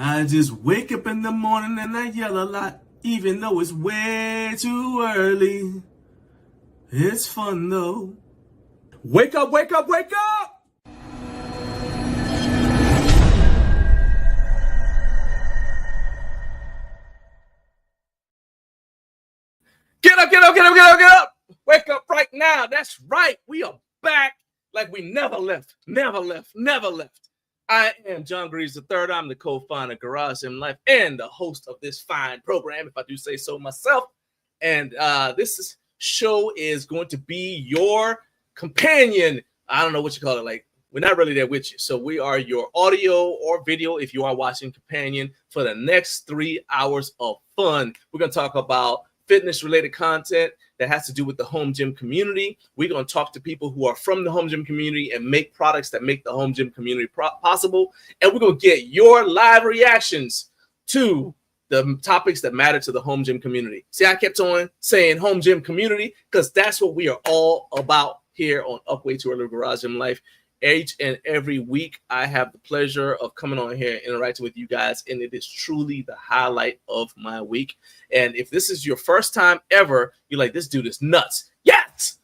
I just wake up in the morning and I yell a lot, even though it's way too early. It's fun though. Wake up, wake up, wake up! Get up, get up, get up, get up, get up! Wake up right now. That's right. We are back like we never left, never left, never left. I am John Greaves III. I'm the co-founder of Garage Gym Life and the host of this fine program, if I do say so myself. And this show is going to be your companion. I don't know what you call it. Like, we're not really there with you. So we are your audio or video, if you are watching, companion for the next 3 hours of fun. We're going to talk about fitness-related content that has to do with the home gym community. We're going to talk to people who are from the home gym community and make products that make the home gym community possible. And we're going to get your live reactions to the topics that matter to the home gym community. See, I kept on saying home gym community because that's what we are all about here on Up Way Too Early Garage Gym Life. Each and every week, I have the pleasure of coming on here and interacting with you guys, and it is truly the highlight of my week. And if this is your first time ever, you're like, this dude is nuts. Yes!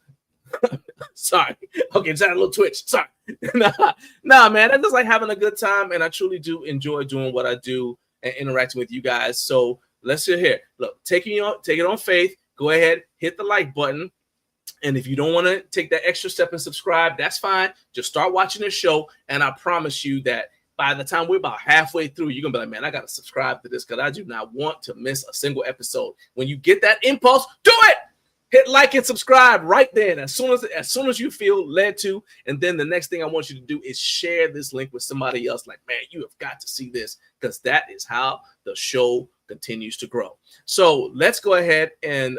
Sorry. Okay, just had a little twitch. Sorry. nah, man, I just like having a good time, and I truly do enjoy doing what I do and interacting with you guys. So let's sit here. Look, take it on faith. Go ahead, hit the like button. And if you don't want to take that extra step and subscribe, that's fine. Just start watching the show. And I promise you that by the time we're about halfway through, you're going to be like, man, I got to subscribe to this because I do not want to miss a single episode. When you get that impulse, do it. Hit like and subscribe right then as soon as you feel led to. And then the next thing I want you to do is share this link with somebody else. Like, man, you have got to see this because that is how the show continues to grow. So let's go ahead and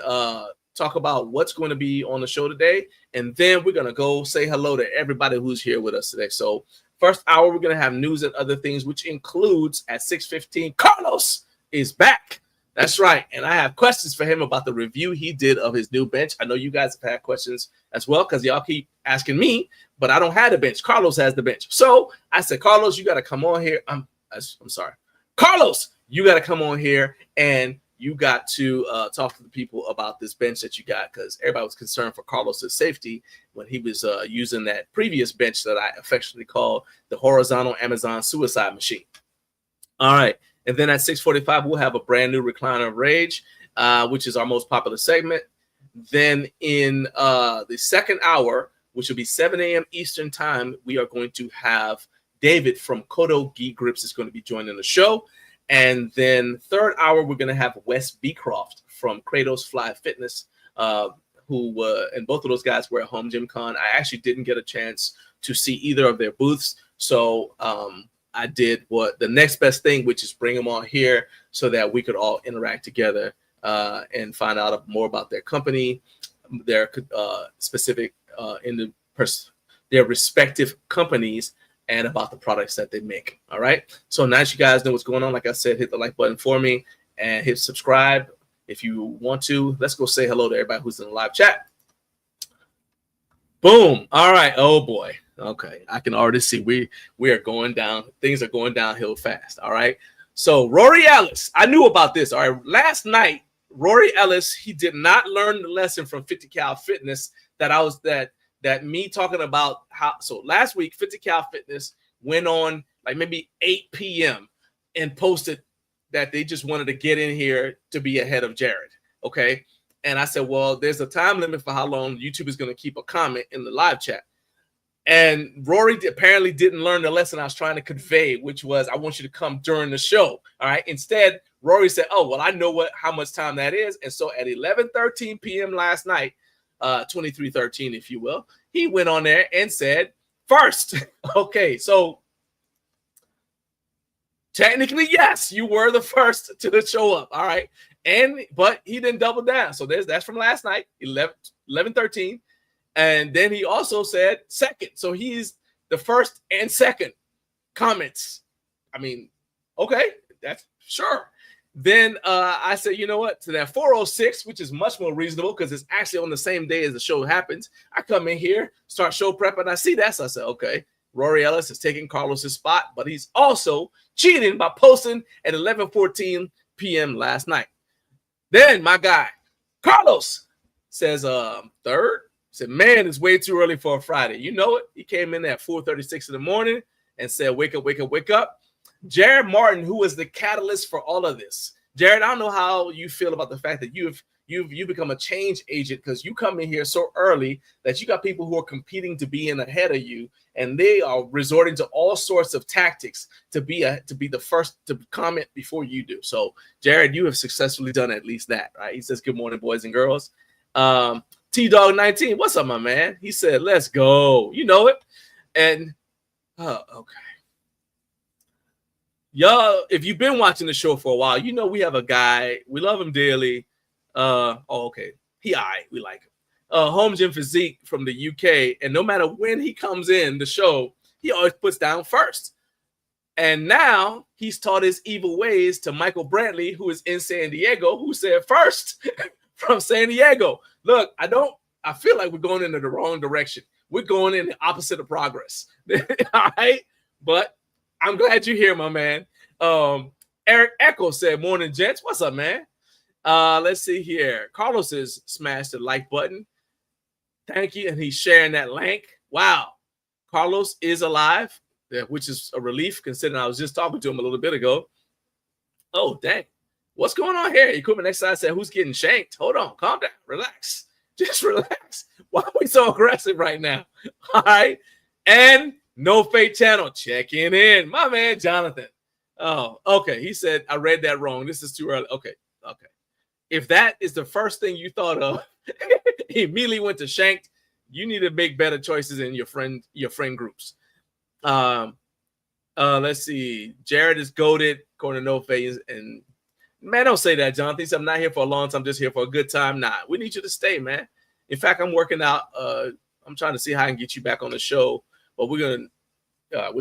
talk about what's going to be on the show today, and then we're going to go say hello to everybody who's here with us today. So first hour, we're going to have news and other things, which includes at 6:15, Carlos is back. That's right, and I have questions for him about the review he did of his new bench. I know you guys have had questions as well because y'all keep asking me, but I don't have the bench. Carlos has the bench. So I said, Carlos, you got to come on here. I'm sorry. Carlos, you got to come on here and you got to talk to the people about this bench that you got because everybody was concerned for Carlos's safety when he was using that previous bench that I affectionately call the horizontal Amazon suicide machine. All right. And then at 6:45, we'll have a brand new Recliner of Rage, which is our most popular segment. Then in the second hour, which will be 7 a.m. Eastern time, we are going to have David from Kotto Grips is going to be joining the show. And then third hour, we're going to have Wes Beecroft from Kratos Fly Fitness, who and both of those guys were at HomeGymCon. I actually didn't get a chance to see either of their booths. So I did what the next best thing, which is bring them on here so that we could all interact together and find out more about their company, their specific their respective companies, and about the products that they make. All right. So now that you guys know what's going on, like I said, hit the like button for me and hit subscribe if you want to. Let's go say hello to everybody who's in the live chat. Boom. All right. Oh boy. Okay. I can already see we are going down. Things are going downhill fast. All right. So Rory Ellis, I knew about this. All right. Last night, Rory Ellis, he did not learn the lesson from 50 Cal Fitness that me talking about how. So last week, 50 Cal Fitness went on like maybe 8 p.m. and posted that they just wanted to get in here to be ahead of Jared. Okay. And I said, well, there's a time limit for how long YouTube is going to keep a comment in the live chat. And Rory apparently didn't learn the lesson I was trying to convey, which was I want you to come during the show. All right. Instead, Rory said, oh, well, I know how much time that is. And so at 11:13 p.m. last night, 23:13, if you will, he went on there and said first. Okay, so technically, yes, you were the first to show up. All right, but he didn't double down. So that's from last night, 11:13, and then he also said second. So he's the first and second comments. I mean, okay, that's sure. Then I said, you know what? To that 4:06, which is much more reasonable because it's actually on the same day as the show happens. I come in here, start show prep, and I see that. So I said, okay, Rory Ellis is taking Carlos's spot, but he's also cheating by posting at 11:14 p.m. last night. Then my guy, Carlos, says third. Said, man, it's way too early for a Friday. You know it. He came in at 4:36 in the morning and said, wake up, wake up, wake up. Jared Martin, who was the catalyst for all of this. Jared, I don't know how you feel about the fact that you've become a change agent, because you come in here so early that you got people who are competing to be in ahead of you, and they are resorting to all sorts of tactics to be the first to comment before you do. So, Jared, you have successfully done at least that, right? He says, good morning, boys and girls. T-Dog19, what's up, my man? He said, let's go. You know it. And, okay. Y'all, if you've been watching the show for a while, you know we have a guy. We love him dearly. Okay. He all right. We like him. Home Gym Physique from the UK. And no matter when he comes in the show, he always puts down first. And now he's taught his evil ways to Michael Brantley, who is in San Diego, who said first from San Diego. Look, I feel like we're going in the wrong direction. We're going in the opposite of progress. All right. But I'm glad you're here, my man. Eric Echo said, morning, gents. What's up, man? Let's see here. Carlos has smashed the like button. Thank you. And he's sharing that link. Wow. Carlos is alive, which is a relief considering I was just talking to him a little bit ago. Oh, dang. What's going on here? Equipment Exercise said, who's getting shanked? Hold on. Calm down. Relax. Just relax. Why are we so aggressive right now? All right. And No Fake Channel checking in. My man, Jonathan. Oh, okay. He said, I read that wrong. This is too early. Okay. If that is the first thing you thought of, he immediately went to shanked. You need to make better choices in your friend groups. Let's see. Jared is goated, according to No Fake. And man, don't say that, Jonathan. He said, I'm not here for a long time, just here for a good time. Nah, we need you to stay, man. In fact, I'm working out. I'm trying to see how I can get you back on the show. But we'll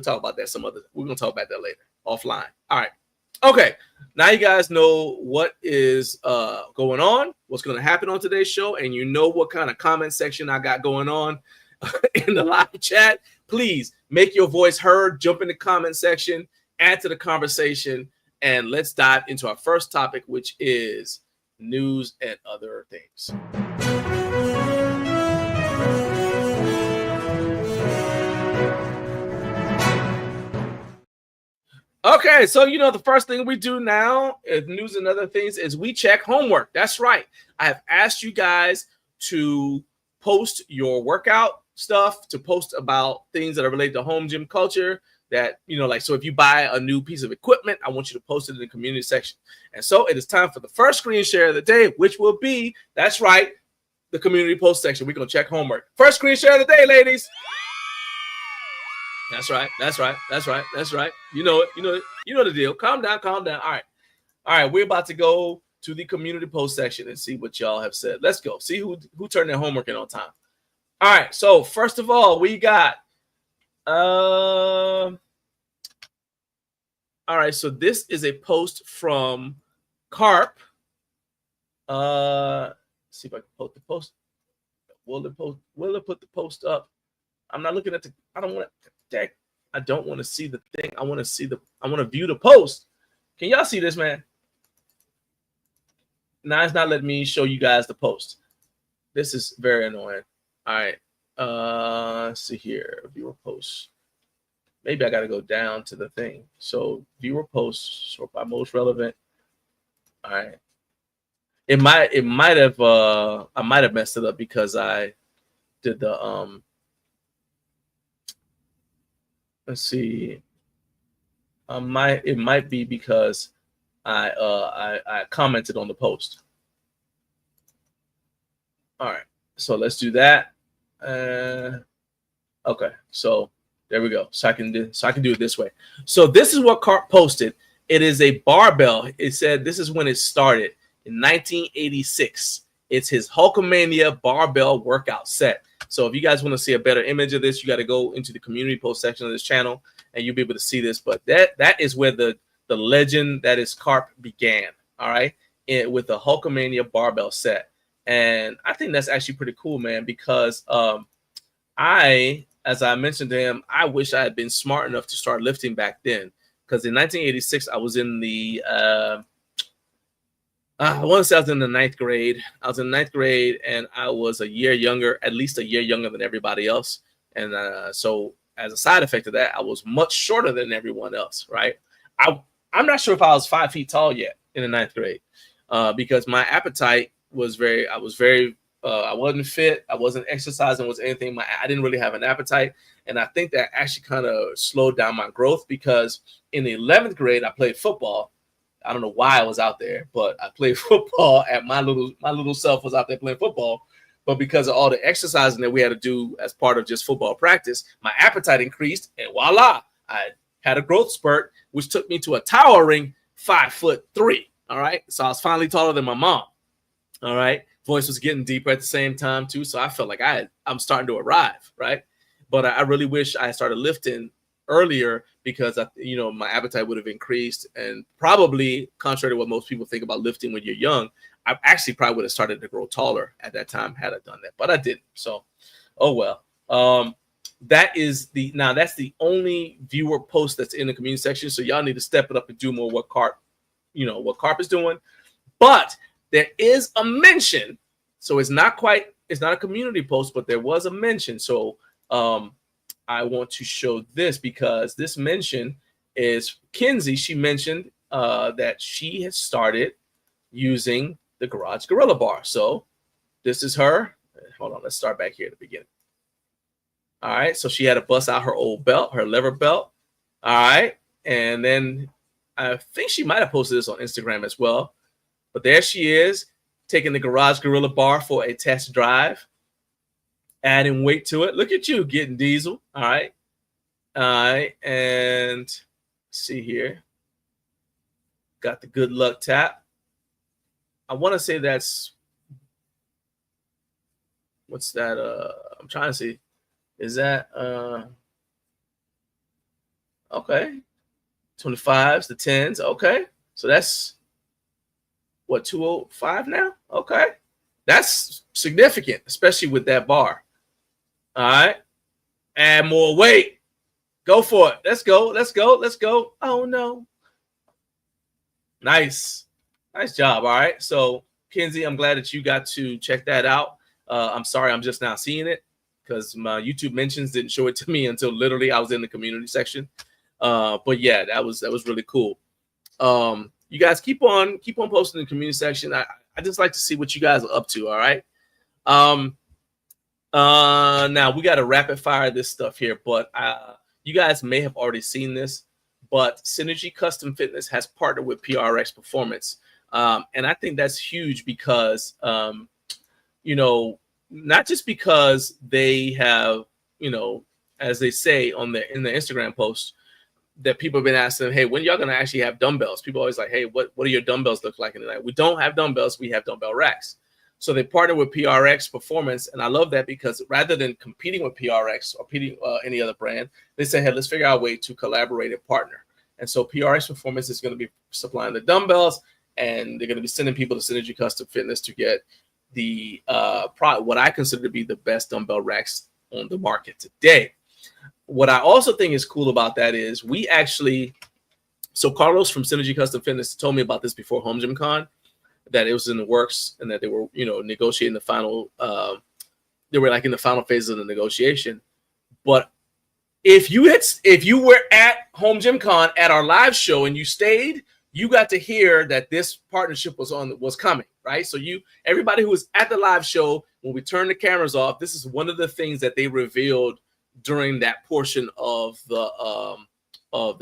talk about that we're gonna talk about that later offline. All right. Okay. Now you guys know what is going on, what's gonna happen on today's show, and you know what kind of comment section I got going on in the live chat. Please make your voice heard, jump in the comment section, add to the conversation, and let's dive into our first topic, which is news and other things. Okay, so the first thing we do now is news and other things is we check homework. That's right. I have asked you guys to post your workout stuff, to post about things that are related to home gym culture. That, so if you buy a new piece of equipment, I want you to post it in the community section. And so it is time for the first screen share of the day, which will be, that's right, the community post section. We're going to check homework. First screen share of the day, ladies. That's right. You know it. You know the deal. Calm down. All right. We're about to go to the community post section and see what y'all have said. Let's go. See who turned their homework in on time. All right. So first of all, we got all right. So this is a post from Carp. See if I can post the post. Will it put the post up? I'm not looking at I don't want to see the thing. I want to view the post. Can y'all see this, man? Now it's not letting me show you guys the post. This is very annoying. All right. Let's see here. Viewer posts. Maybe I got to go down to the thing. So viewer posts, sort by most relevant. All right. I might have messed it up because I did the let's see. It might be because I commented on the post. All right, so let's do that. Okay, so there we go. So I can do it this way. So this is what Carp posted. It is a barbell. It said this is when it started in 1986. It's his Hulkamania barbell workout set. So if you guys want to see a better image of this, you got to go into the community post section of this channel and you'll be able to see this. But that is where the legend that is Carp began. All right. With the Hulkamania barbell set. And I think that's actually pretty cool, man, because I as I mentioned to him, I wish I had been smart enough to start lifting back then. Because in 1986, I was in the, I want to say I was in the ninth grade. I was in ninth grade, and I was a year younger, at least a year younger than everybody else. And so as a side effect of that, I was much shorter than everyone else, right? I'm not sure if I was 5 feet tall yet in the ninth grade because my appetite was I wasn't fit. I wasn't exercising, was anything. I didn't really have an appetite. And I think that actually kind of slowed down my growth because in the 11th grade, I played football. I don't know why I was out there, but I played football at my little self was out there playing football. But because of all the exercising that we had to do as part of just football practice, my appetite increased, and voila, I had a growth spurt, which took me to a towering 5'3". All right. So I was finally taller than my mom. All right. Voice was getting deeper at the same time, too. So I felt like I'm starting to arrive. Right. But I really wish I started lifting earlier because, my appetite would have increased. And probably, contrary to what most people think about lifting when you're young, I actually probably would have started to grow taller at that time had I done that. But I didn't. So, oh, well. That's the only viewer post that's in the community section. So y'all need to step it up and do more what Carp is doing. But there is a mention. So it's not a community post, but there was a mention. So I want to show this because this mention is Kinsey. She mentioned that she has started using the Garage Gorilla Bar. So this is her. Hold on, let's start back here at the beginning. All right, so she had to bust out her old belt, her leather belt. All right, and then I think she might have posted this on Instagram as well. But there she is, taking the Garage Gorilla Bar for a test drive, adding weight to it. Look at you getting diesel. All right, and let's see here. Got the good luck tap. I want to say that's what's that? I'm trying to see. Is that okay? 25s, the 10s. Okay. So that's what, 205 now? Okay. That's significant, especially with that bar. All right. Add more weight. Go for it. Let's go. Let's go. Let's go. Oh no. Nice. Nice job. All right. So Kinsey, I'm glad that you got to check that out. I'm sorry I'm just now seeing it, because my YouTube mentions didn't show it to me until literally I was in the community section. But yeah, that was really cool. You guys keep on posting in the community section. I just like to see what you guys are up to. All right. Now we got to rapid fire this stuff here, but you guys may have already seen this, but Synergy Custom Fitness has partnered with PRX Performance. And I think that's huge because, not just because they have, as they say in the Instagram post, that people have been asking them, hey, when y'all going to actually have dumbbells? People always like, hey, what do your dumbbells look like? And we don't have dumbbells. We have dumbbell racks. So they partner with PRX Performance. And I love that because rather than competing with PRX or competing any other brand, they say, hey, let's figure out a way to collaborate and partner. And so PRX Performance is going to be supplying the dumbbells, and they're going to be sending people to Synergy Custom Fitness to get the what I consider to be the best dumbbell racks on the market today. What I also think is cool about that is so Carlos from Synergy Custom Fitness told me about this before HomeGymCon, that it was in the works and that they were, negotiating the final, they were like in the final phase of the negotiation. But if you were at HomeGymCon at our live show and you stayed, you got to hear that this partnership was coming, right? So everybody who was at the live show, when we turned the cameras off, this is one of the things that they revealed during that portion of the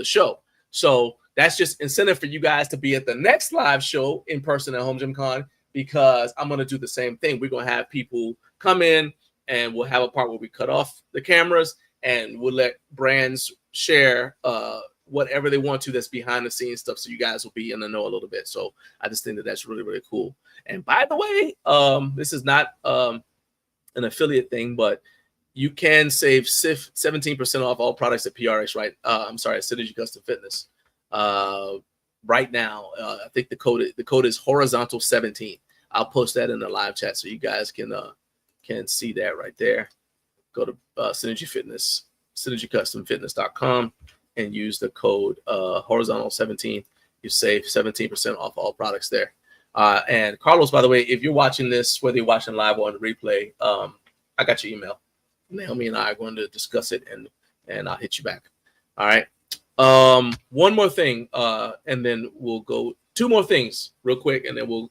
show. So that's just incentive for you guys to be at the next live show in person at HomeGymCon, because I'm going to do the same thing. We're going to have people come in and we'll have a part where we cut off the cameras and we'll let brands share whatever they want to that's behind the scenes stuff, so you guys will be in the know a little bit. So I just think that that's really, really cool. And by the way, this is not an affiliate thing, but you can save 17% off all products at PRX, right? I'm sorry, at Synergy Custom Fitness right now. I think the code is horizontal 17. I'll post that in the live chat so you guys can see that right there. go to Synergy Fitness, synergycustomfitness.com, and use the code horizontal 17. You save 17% off all products there. And Carlos, by the way, if you're watching this, whether you're watching live or on replay, I got your email. Naomi and I are going to discuss it, and I'll hit you back. All right. One more thing, and then we'll go. Two more things real quick, and then we'll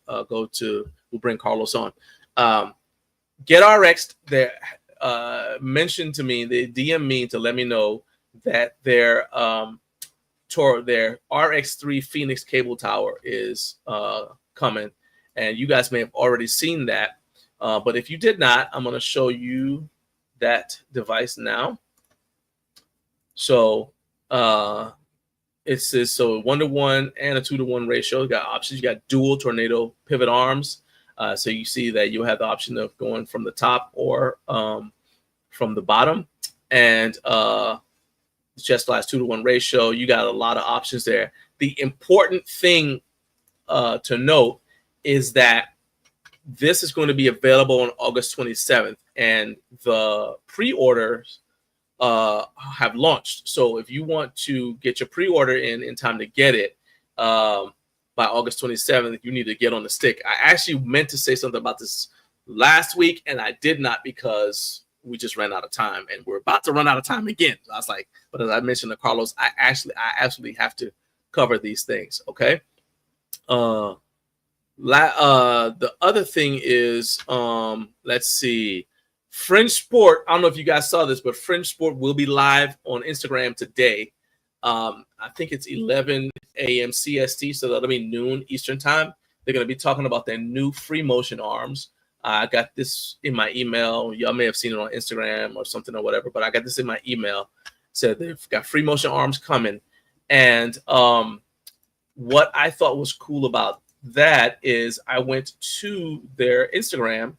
bring Carlos on. GetRx, they mentioned to me, they DM me to let me know that their RX3 Phoenix cable tower is coming, and you guys may have already seen that. But if you did not, I'm going to show you that device now. So it says so 1-to-1 and a 2-to-1 ratio. You got options. You got dual tornado pivot arms. So you see that you have the option of going from the top or from the bottom. And chest size 2-to-1 ratio. You got a lot of options there. The important thing to note is that this is going to be available on August 27th, and the pre-orders have launched. So if you want to get your pre-order in time to get it by August 27th, you need to get on the stick. I actually meant to say something about this last week, and I did not because we just ran out of time, and we're about to run out of time again. So I was like, but as I mentioned to Carlos, I absolutely have to cover these things. Okay. The other thing is, let's see, Fringe Sport. I don't know if you guys saw this, but Fringe Sport will be live on Instagram today. I think it's 11 a.m. CST, so that'll be noon Eastern time. They're going to be talking about their new free motion arms. I got this in my email. Y'all may have seen it on Instagram or something or whatever, but I got this in my email. Said they've got free motion arms coming. And what I thought was cool about that is I went to their Instagram,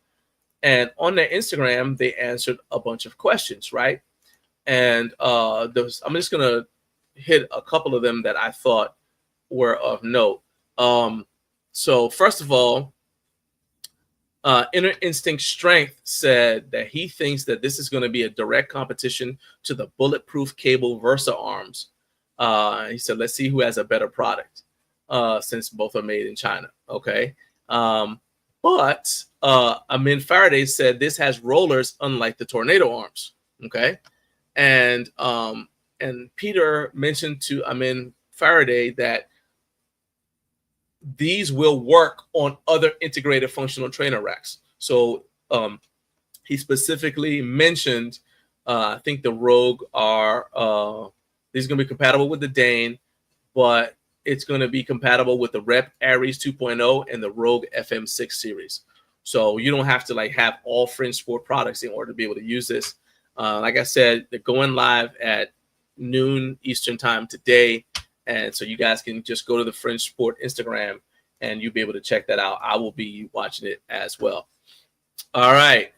and on their Instagram, they answered a bunch of questions, right? And I'm just going to hit a couple of them that I thought were of note. So first of all, Inner Instinct Strength said that he thinks that this is going to be a direct competition to the bulletproof cable Versa arms. He said, let's see who has a better product, since both are made in China. Okay. But Amin Faraday said this has rollers unlike the Tornado arms. Okay. And Peter mentioned to Amin Faraday that these will work on other integrated functional trainer racks. So he specifically mentioned, I think the Rogue are, these are going to be compatible with the Dane, but it's going to be compatible with the Rep Aries 2.0 and the Rogue FM6 series. So you don't have to like have all Fringe Sport products in order to be able to use this. Like I said, they're going live at noon Eastern time today. And so you guys can just go to the Fringe Sport Instagram and you'll be able to check that out. I will be watching it as well. All right.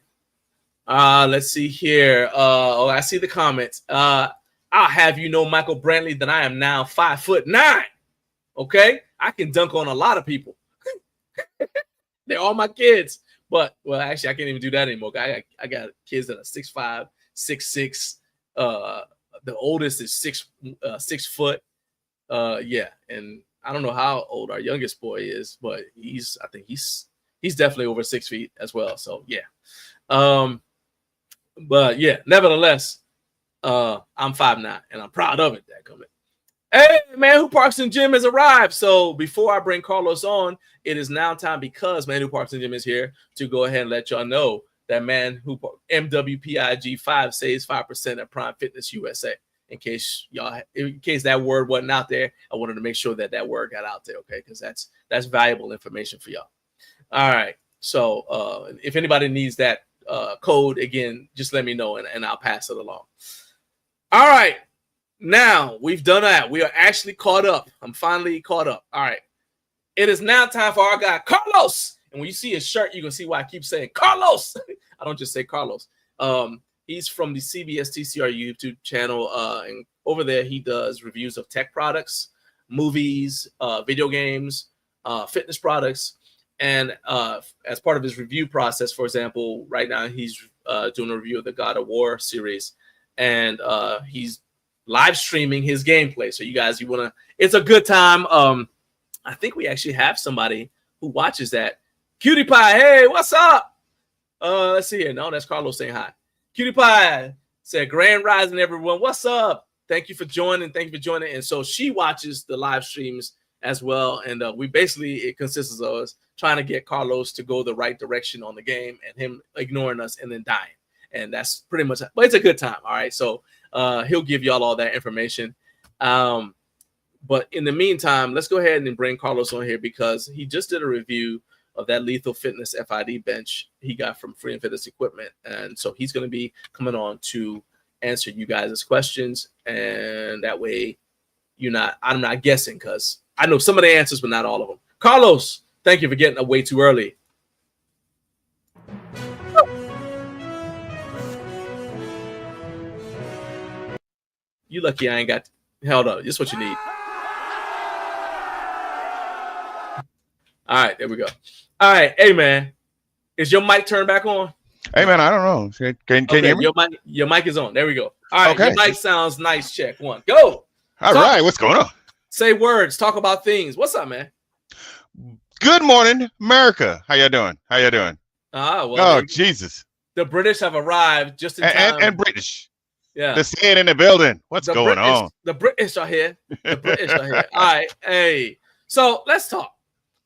Let's see here. I see the comments. I'll have you know, Michael Brantley, that I am now 5'9". Okay. I can dunk on a lot of people. They're all my kids. But, well, actually, I can't even do that anymore. I got kids that are 6'5", 6'6". The oldest is 6 foot. Yeah, and I don't know how old our youngest boy is, but I think he's definitely over 6 feet as well. So yeah, but yeah, nevertheless, I'm 5'9", and I'm proud of it. That coming. Hey man, Who Parks and Gym has arrived. So before I bring Carlos on, it is now time, because Man Who Parks and Gym is here, to go ahead and let y'all know that Man Who MWPIG5 saves 5% at Prime Fitness USA. In case that word wasn't out there, I wanted to make sure that word got out there, okay? Because that's valuable information for y'all. All right. So if anybody needs that code, again, just let me know and I'll pass it along. All right. Now we've done that. We are actually caught up. I'm finally caught up. All right. It is now time for our guy, Carlos. And when you see his shirt, you can see why I keep saying Carlos. I don't just say Carlos. He's from the CBS TCR YouTube channel, and over there he does reviews of tech products, movies, video games, fitness products, And as part of his review process, for example, right now he's doing a review of the God of War series, and he's live streaming his gameplay. So you guys, it's a good time. I think we actually have somebody who watches that. Cutie Pie, hey, what's up? Let's see here. No, that's Carlos saying hi. Cutie Pie said, Grand Rising, everyone. What's up? Thank you for joining. And so she watches the live streams as well. And it consists of us trying to get Carlos to go the right direction on the game and him ignoring us and then dying. And that's pretty much, but it's a good time. All right. So he'll give y'all all that information. But in the meantime, let's go ahead and bring Carlos on here because he just did a review of that Lethal Fitness FID bench he got from Free and Fitness Equipment. And so he's going to be coming on to answer you guys' questions. And that way I'm not guessing because I know some of the answers, but not all of them. Carlos, thank you for getting away too early. You lucky I ain't got held up. This is what you need. All right, there we go. All right, hey man, is your mic turned back on? Hey man, I don't know. Can you hear me? Your mic is on. There we go. All right, okay. Your mic sounds nice. Check one. Go. All right, what's going on? Say words. Talk about things. What's up, man? Good morning, America. How you doing? Well, Jesus. The British have arrived just in time. And British. Yeah. The Senate in the building. What's going on? The British are here. All right. Hey. So let's talk.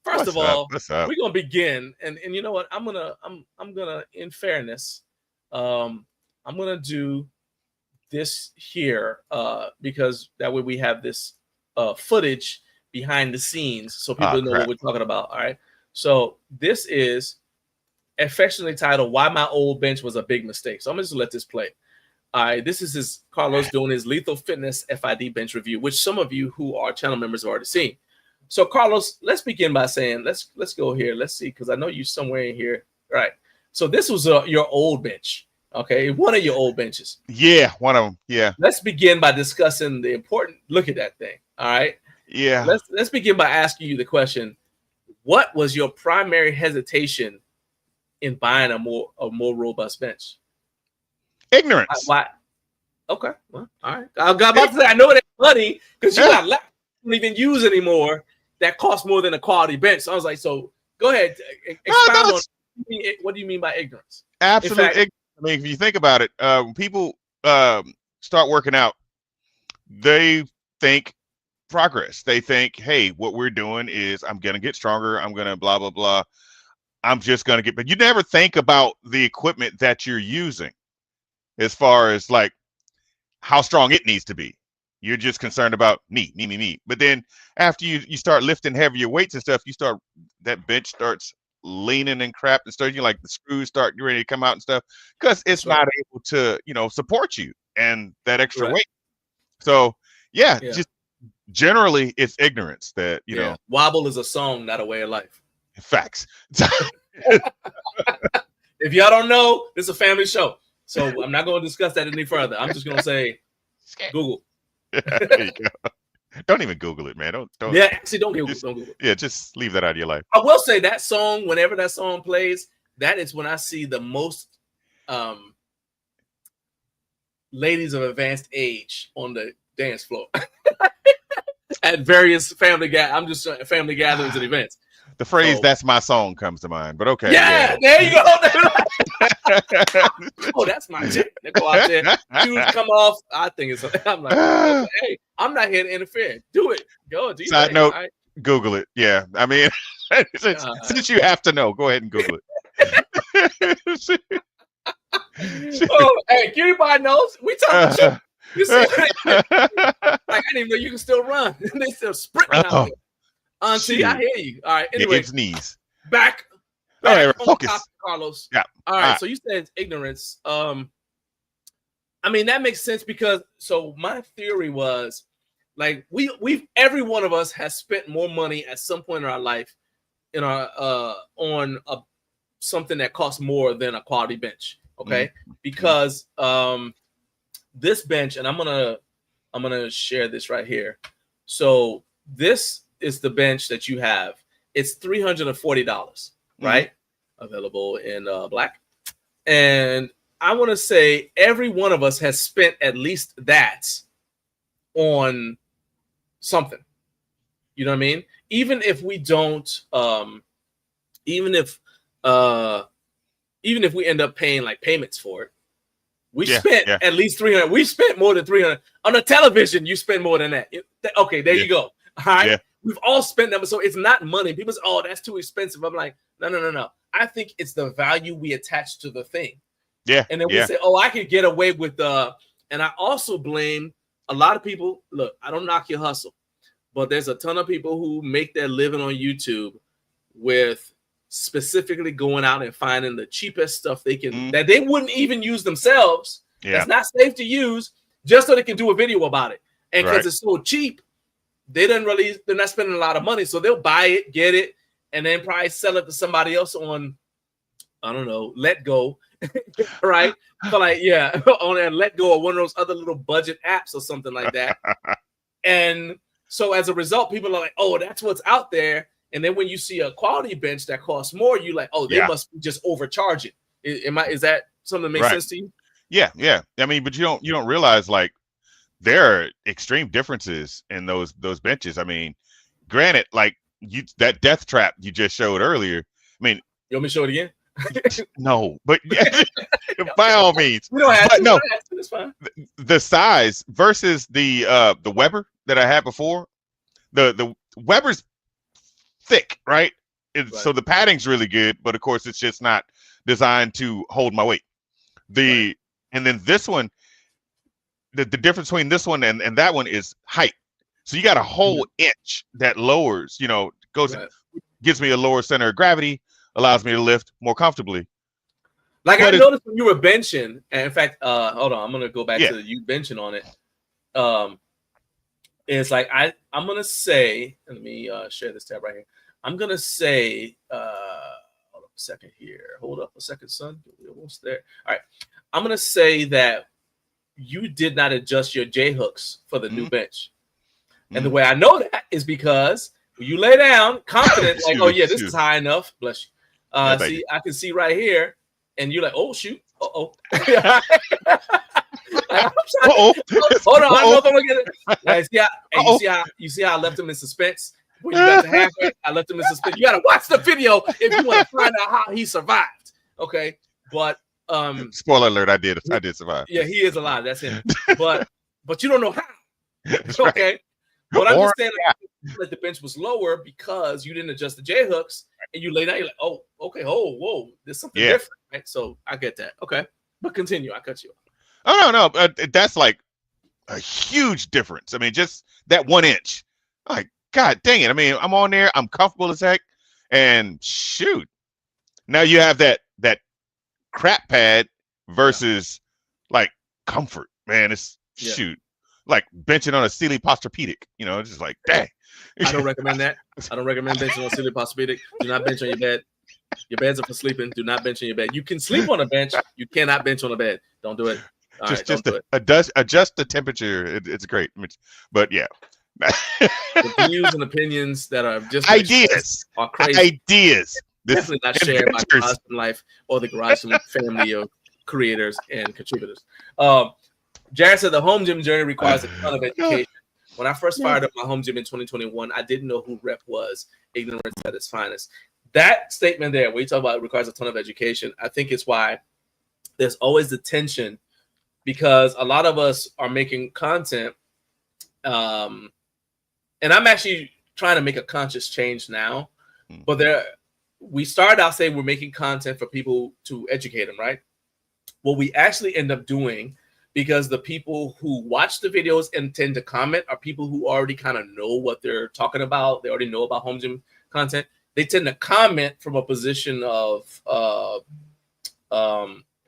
First of all, we're gonna begin, and you know what? I'm gonna, in fairness, I'm gonna do this here because that way we have this footage behind the scenes, so people know what we're talking about. All right. So this is affectionately titled "Why My Old Bench Was a Big Mistake." So I'm gonna just let this play. All right. This is Carlos doing his Lethal Fitness FID bench review, which some of you who are channel members have already seen. So Carlos, let's begin by saying, let's go here. Let's see, because I know you somewhere in here. All right. So this was your old bench. Okay. One of your old benches. Yeah. One of them. Yeah. Let's begin by discussing the important look at that thing. All right. Yeah. Let's begin by asking you the question. What was your primary hesitation in buying a more robust bench? Ignorance. Why? Okay. Well, all right. I got about to say, I know it ain't money because you got left. Don't even use anymore that costs more than a quality bench. So I was like, so go ahead, expound on what do you mean by ignorance? Absolute ignorance. I mean, if you think about it, when people start working out, they think progress. They think, hey, what we're doing is I'm gonna get stronger, I'm gonna blah blah blah, I'm just gonna get, but you never think about the equipment that you're using as far as like how strong it needs to be. You're just concerned about me. But then after you start lifting heavier weights and stuff, that bench starts leaning and crap and stuff. You like the screws start ready to come out and stuff because it's not able to, support you and that extra weight. So yeah, just generally it's ignorance that, you know. Wobble is a song, not a way of life. Facts. If y'all don't know, this is a family show. So I'm not going to discuss that any further. I'm just going to say, Google. There you go. Don't even Google it, man. Don't. Yeah, actually, don't Google it. Yeah, just leave that out of your life. I will say that song, whenever that song plays, that is when I see the most ladies of advanced age on the dance floor at various family gatherings and events. The phrase "that's my song" comes to mind, but okay. Yeah. There you go. Oh, that's my chick. They go out there, shoes come off. I think it's. I'm like, hey, I'm not here to interfere. Do it. Go. Do Side note, right? Google it. Yeah, I mean, since you have to know, go ahead and Google it. Oh, hey, everybody knows we talking shit. You see, like I didn't even know you can still run. They still sprinting out there. Auntie, I hear you. All right. Anyway, it's knees. Back all right, focus, topic, Carlos. Yeah. All right. So you said it's ignorance. I mean that makes sense because my theory was like every one of us has spent more money at some point in our life in our on something that costs more than a quality bench. Okay, because this bench, and I'm gonna share this right here. So this is the bench that you have. it's $340, right? Available in black. And I want to say every one of us has spent at least that on something. You know what I mean? Even if we don't, even if we end up paying like payments for it, we spent at least 300. We spent more than 300 on a television. You spend more than that. Okay, there you go. All right. Yeah. We've all spent them. So it's not money. People say, oh, that's too expensive. I'm like, no. I think it's the value we attach to the thing. Yeah. And then we say, oh, I could get away with and I also blame a lot of people. Look, I don't knock your hustle, but there's a ton of people who make their living on YouTube with specifically going out and finding the cheapest stuff they can that they wouldn't even use themselves. That's not safe to use, just so they can do a video about it. And because it's so cheap, they're not spending a lot of money. So they'll buy it, get it, and then probably sell it to somebody else on, I don't know, Let Go. Right? So like, on that Let Go or one of those other little budget apps or something like that. And so as a result, people are like, oh, that's what's out there. And then when you see a quality bench that costs more, you're like, oh, they must just overcharge it. Is that something that makes sense to you? Yeah. I mean, but you don't realize like there are extreme differences in those benches. I mean, granted, like that death trap you just showed earlier. I mean, you want me to show it again? No, but by all means. We don't have to. No, it's fine. The size versus the Weber that I had before. The Weber's thick, right? So the padding's really good, but of course it's just not designed to hold my weight. And then this one, the difference between this one and that one is height. So you got a whole inch that lowers, gives me a lower center of gravity, allows me to lift more comfortably. Like I noticed when you were benching, and in fact, hold on, I'm gonna go back to you benching on it. It's like I'm gonna say, let me share this tab right here. I'm gonna say, hold up a second here. Hold up a second, son. We're almost there. All right. I'm gonna say that you did not adjust your J hooks for the new bench. And the way I know that is because you lay down confident, like, oh yeah, this is high enough. Bless you. See, I can see right here, and you're like, oh shoot, Hold on, I don't know if I'm gonna get it. Like, you see how I left him in suspense? When you got to halfway, I left him in suspense. You gotta watch the video if you want to find out how he survived. Okay, but spoiler alert, I did survive. Yeah, he is alive. That's him. But you don't know how. Okay. Right. But I'm just saying that the bench was lower because you didn't adjust the J hooks and you lay down. You're like, oh, okay, whoa, there's something different, right? So I get that. Okay, but continue. I cut you off. Oh no, that's like a huge difference. I mean, just that 1 inch. Like, God dang it! I mean, I'm on there. I'm comfortable as heck, and shoot, now you have that crap pad versus like comfort. Man, it's shoot. Like benching on a Sealy Posturepedic, it's just like, dang. I don't recommend that. I don't recommend benching on Sealy Posturepedic. Do not bench on your bed. Your beds are for sleeping. Do not bench on your bed. You can sleep on a bench. You cannot bench on a bed. Don't do it. Adjust the temperature. It's great. But yeah. The views and opinions that are just ideas are crazy. Ideas. Definitely not shared by Garage Life or the Garage family of creators and contributors. Jared said the home gym journey requires a ton of education. When I first fired up my home gym in 2021, I didn't know who Rep was. Ignorance at its finest. That statement there, where you talk about it requires a ton of education, I think it's why there's always the tension, because a lot of us are making content, and I'm actually trying to make a conscious change now. But we started out saying we're making content for people to educate them, right? What we actually end up doing, because the people who watch the videos and tend to comment are people who already kind of know what they're talking about. They already know about home gym content. They tend to comment from a position of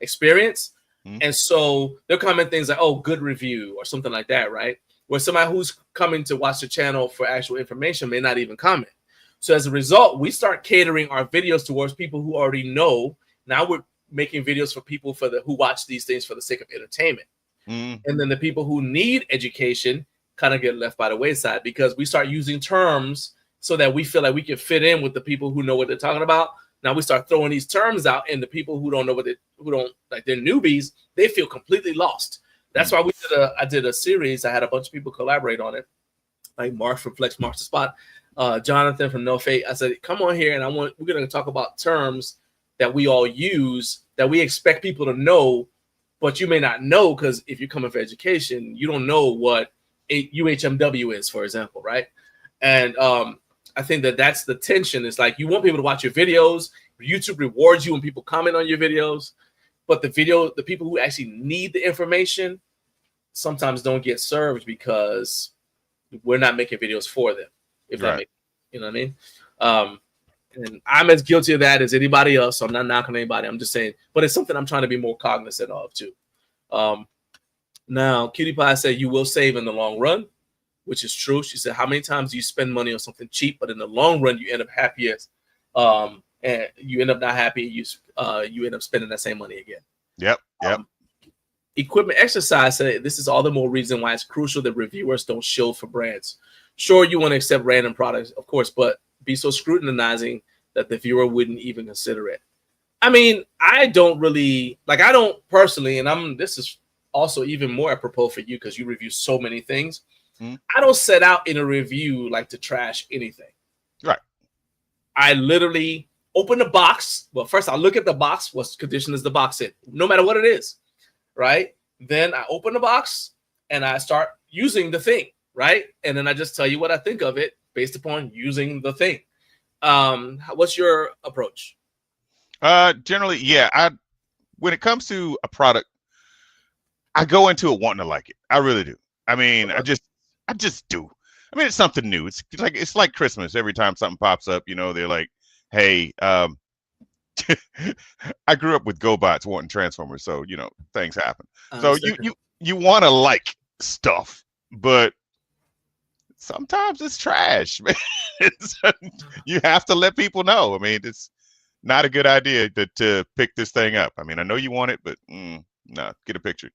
experience. And so they'll comment things like, oh, good review or something like that, right? Where somebody who's coming to watch the channel for actual information may not even comment. So as a result, we start catering our videos towards people who already know. Now we're making videos for people who watch these things for the sake of entertainment. And then the people who need education kind of get left by the wayside because we start using terms so that we feel like we can fit in with the people who know what they're talking about. Now we start throwing these terms out, and the people who don't know who don't like, they're newbies, they feel completely lost. That's why I did a series. I had a bunch of people collaborate on it, like Mark from Flex Marks the Spot, Jonathan from No Fate. I said, come on here, and we're going to talk about terms that we all use that we expect people to know, but you may not know, because if you're coming for education, you don't know what UHMW is, for example, right? And I think that's the tension. It's like you want people to watch your videos. YouTube rewards you when people comment on your videos, but the people who actually need the information sometimes don't get served because we're not making videos for them. If that makes, you know what I mean? And I'm as guilty of that as anybody else. So I'm not knocking anybody. I'm just saying, but it's something I'm trying to be more cognizant of too. Now, Cutie Pie said you will save in the long run, which is true. She said, how many times do you spend money on something cheap, but in the long run, you end up happiest, and you end up not happy. You end up spending that same money again. Yep. Equipment Exercise said, this is all the more reason why it's crucial that reviewers don't shill for brands. Sure, you want to accept random products, of course, but be so scrutinizing that the viewer wouldn't even consider it. I mean, I don't personally, and this is also even more apropos for you because you review so many things. I don't set out in a review like to trash anything. Right. I literally open the box. Well, first I look at the box. What condition is the box in? No matter what it is, right? Then I open the box and I start using the thing, right? And then I just tell you what I think of it based upon using the thing. What's your approach? Generally, yeah. When it comes to a product, I go into it wanting to like it. I really do. I mean, I just do. I mean, it's something new. It's like Christmas. Every time something pops up, they're like, hey, I grew up with GoBots wanting Transformers, so things happen. So you want to like stuff, but sometimes it's trash, man. You have to let people know. I mean, it's not a good idea to pick this thing up. I mean, I know you want it, but no, get a picture.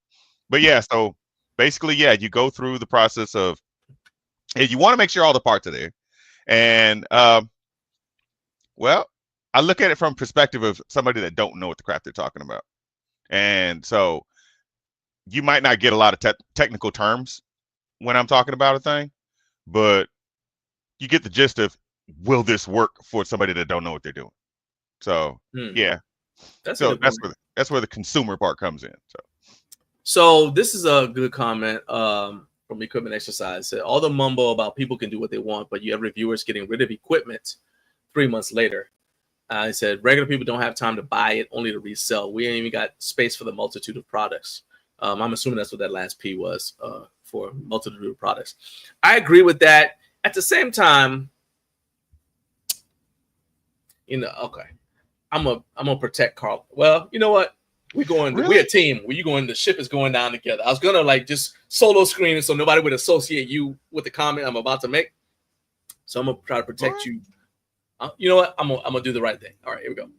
But yeah, so basically, yeah, you go through the process of, hey, you want to make sure all the parts are there. And, well, I look at it from perspective of somebody that don't know what the crap they're talking about. And so you might not get a lot of technical terms when I'm talking about a thing, but you get the gist of, will this work for somebody that don't know what they're doing? So, yeah. That's where the consumer part comes in. So this is a good comment from Equipment Exercise. Said, all the mumbo about people can do what they want, but you have reviewers getting rid of equipment 3 months later. I said, regular people don't have time to buy it, only to resell. We ain't even got space for the multitude of products. I'm assuming that's what that last P was, for multitude of products. I agree with that. At the same time, okay, I'm gonna protect Carl. Well, you know what? We're a team. The ship is going down together. I was gonna just solo screen it so nobody would associate you with the comment I'm about to make. So I'm gonna try to protect you. You know what? I'm gonna do the right thing. All right, here we go.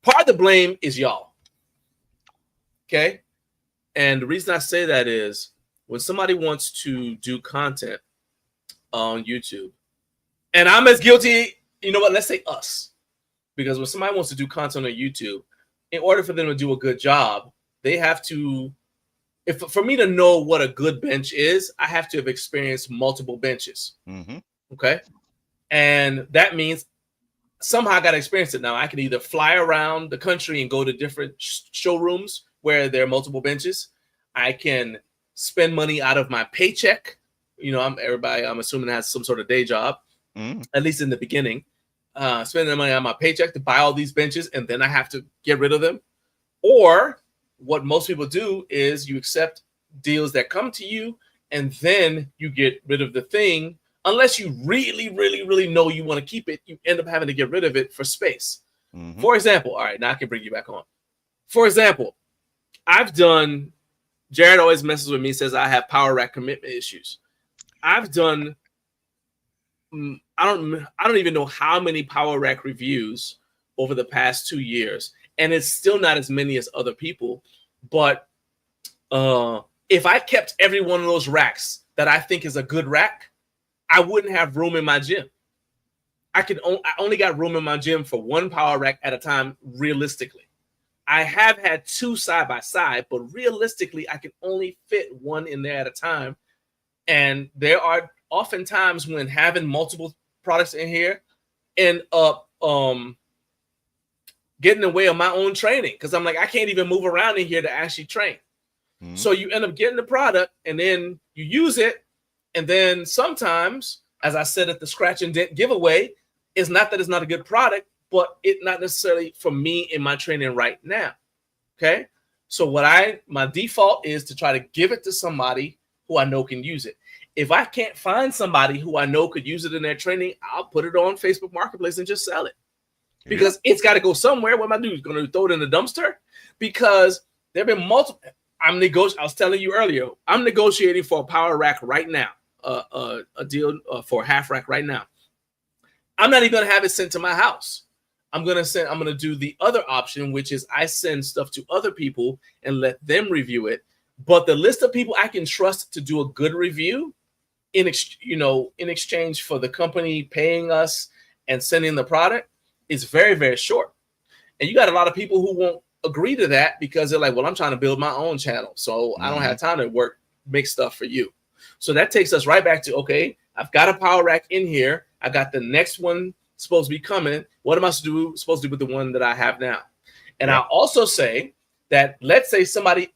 Part of the blame is y'all. Okay? And the reason I say that is when somebody wants to do content on YouTube, and I'm as guilty, you know what? Let's say us. Because when somebody wants to do content on YouTube, in order for them to do a good job, they have to, for me to know what a good bench is, I have to have experienced multiple benches. Mm-hmm. Okay? And that means somehow I got to experience it. Now, I can either fly around the country and go to different showrooms where there are multiple benches. I can spend money out of my paycheck. I'm assuming has some sort of day job, at least in the beginning. Spending the money on my paycheck to buy all these benches, and then I have to get rid of them. Or what most people do is you accept deals that come to you, and then you get rid of the thing. Unless you really, really, really know you want to keep it, you end up having to get rid of it for space. Mm-hmm. For example, all right, now I can bring you back on. For example, Jared always messes with me, says I have power rack commitment issues. I've done, I don't even know how many power rack reviews over the past 2 years, and it's still not as many as other people. But if I kept every one of those racks that I think is a good rack, I wouldn't have room in my gym. I only got room in my gym for one power rack at a time, realistically. I have had two side by side, but realistically, I can only fit one in there at a time. And there are often times when having multiple products in here end up getting in the way of my own training, because I'm like, I can't even move around in here to actually train. So you end up getting the product and then you use it. And then sometimes, as I said at the scratch and dent giveaway, it's not that it's not a good product, but it's not necessarily for me in my training right now. Okay. So my default is to try to give it to somebody who I know can use it. If I can't find somebody who I know could use it in their training, I'll put it on Facebook Marketplace and just sell it. Because it's got to go somewhere. What am I doing? Going to throw it in the dumpster? Because there have been multiple. I was telling you earlier, I'm negotiating for a power rack right now, a deal for a half rack right now. I'm not even going to have it sent to my house. I'm going to do the other option, which is I send stuff to other people and let them review it. But the list of people I can trust to do a good review in exchange for the company paying us and sending the product is very, very short. And you got a lot of people who won't agree to that because they're like, well, I'm trying to build my own channel, so I don't have time to make stuff for you. So that takes us right back to, okay, I've got a power rack in here. I got the next one supposed to be coming. What am I supposed to do with the one that I have now? And I'll also say that, let's say somebody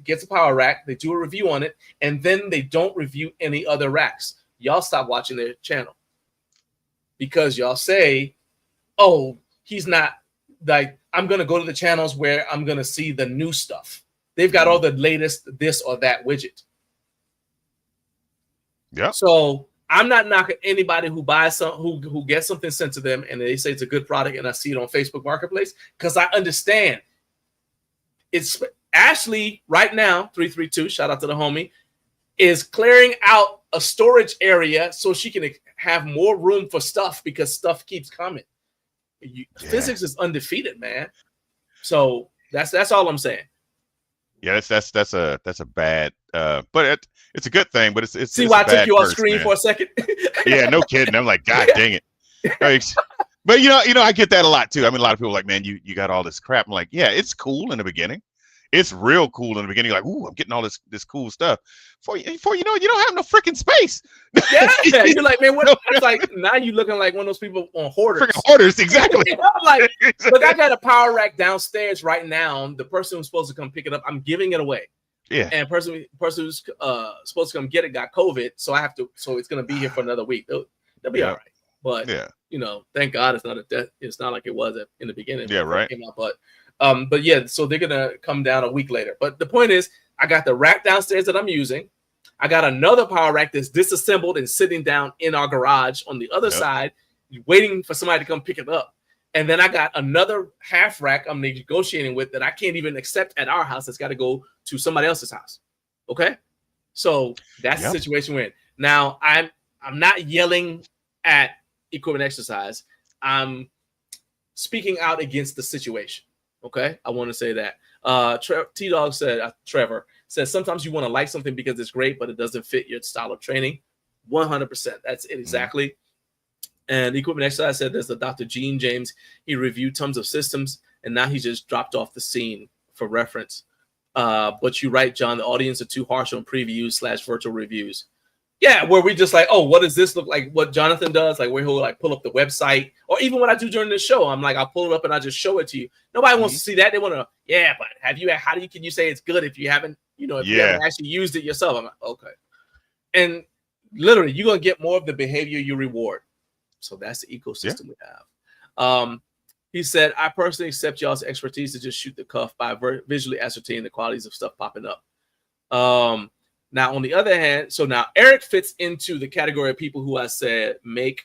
gets a power rack, they do a review on it, and then they don't review any other racks. Y'all stop watching their channel because y'all say, oh, he's not, like, I'm going to go to the channels where I'm going to see the new stuff. They've got all the latest this or that widget. Yeah. So I'm not knocking anybody who buys who gets something sent to them and they say it's a good product and I see it on Facebook Marketplace, because I understand. It's Ashley right now, 332, shout out to the homie, is clearing out a storage area so she can have more room for stuff because stuff keeps coming. Physics is undefeated, man. So that's all I'm saying. Yeah, that's a bad, but it's a good thing. But it's see why I took you off screen for a second. Yeah, no kidding. I'm like, God dang it. But you know, I get that a lot too. I mean, a lot of people are like, man, you got all this crap. I'm like, yeah, it's cool in the beginning. It's real cool in the beginning. Like, ooh, I'm getting all this cool stuff. Before you know, you don't have no freaking space. Yeah, you're like, man, what? It's like now you looking like one of those people on hoarders. Freaking hoarders, exactly. I'm like, look, I got a power rack downstairs right now. The person who's supposed to come pick it up, I'm giving it away. Yeah. And person who's supposed to come get it got COVID, so it's gonna be here for another week. They'll be all right. But you know, thank God it's not a death. It's not like it was in the beginning. Yeah, right. Came out, but yeah, so they're gonna come down a week later. But the point is, I got the rack downstairs that I'm using. I got another power rack that's disassembled and sitting down in our garage on the other side, waiting for somebody to come pick it up. And then I got another half rack I'm negotiating with that I can't even accept at our house. It's got to go to somebody else's house. Okay, so that's the situation we're in. Now I'm not yelling at Equipment Exercise. I'm speaking out against the situation. Okay, I want to say that. T-Dog said, Trevor says, sometimes you want to like something because it's great, but it doesn't fit your style of training. 100%. That's it exactly. Mm-hmm. And Equipment Exercise said there's a Dr. Gene James. He reviewed tons of systems, and now he just dropped off the scene for reference. But you're right, John. The audience are too harsh on previews / virtual reviews. Yeah, where we just like, oh, what does this look like? What Jonathan does, like where he'll like pull up the website, or even what I do during the show, I'm like, I'll pull it up and I just show it to you. Nobody wants to see that. They want to, but can you say it's good if you haven't, if you haven't actually used it yourself? I'm like, okay. And literally, you're gonna get more of the behavior you reward. So that's the ecosystem we have. He said, I personally accept y'all's expertise to just shoot the cuff by visually ascertaining the qualities of stuff popping up. Now, on the other hand, so now Eric fits into the category of people who I said make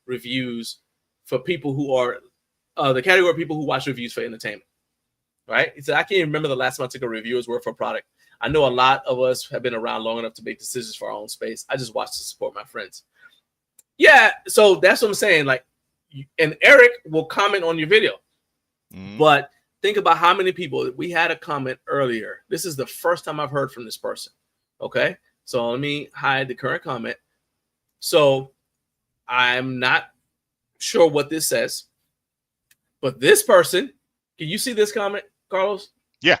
reviews for people who are the category of people who watch reviews for entertainment, right? He said, I can't even remember the last time I took a reviewer's word for a product. I know a lot of us have been around long enough to make decisions for our own space. I just watch to support my friends. Yeah, so that's what I'm saying. Like, and Eric will comment on your video, but think about how many people we had a comment earlier. This is the first time I've heard from this person. Okay, so let me hide the current comment. So I'm not sure what this says, but this person, can you see this comment, Carlos? Yeah.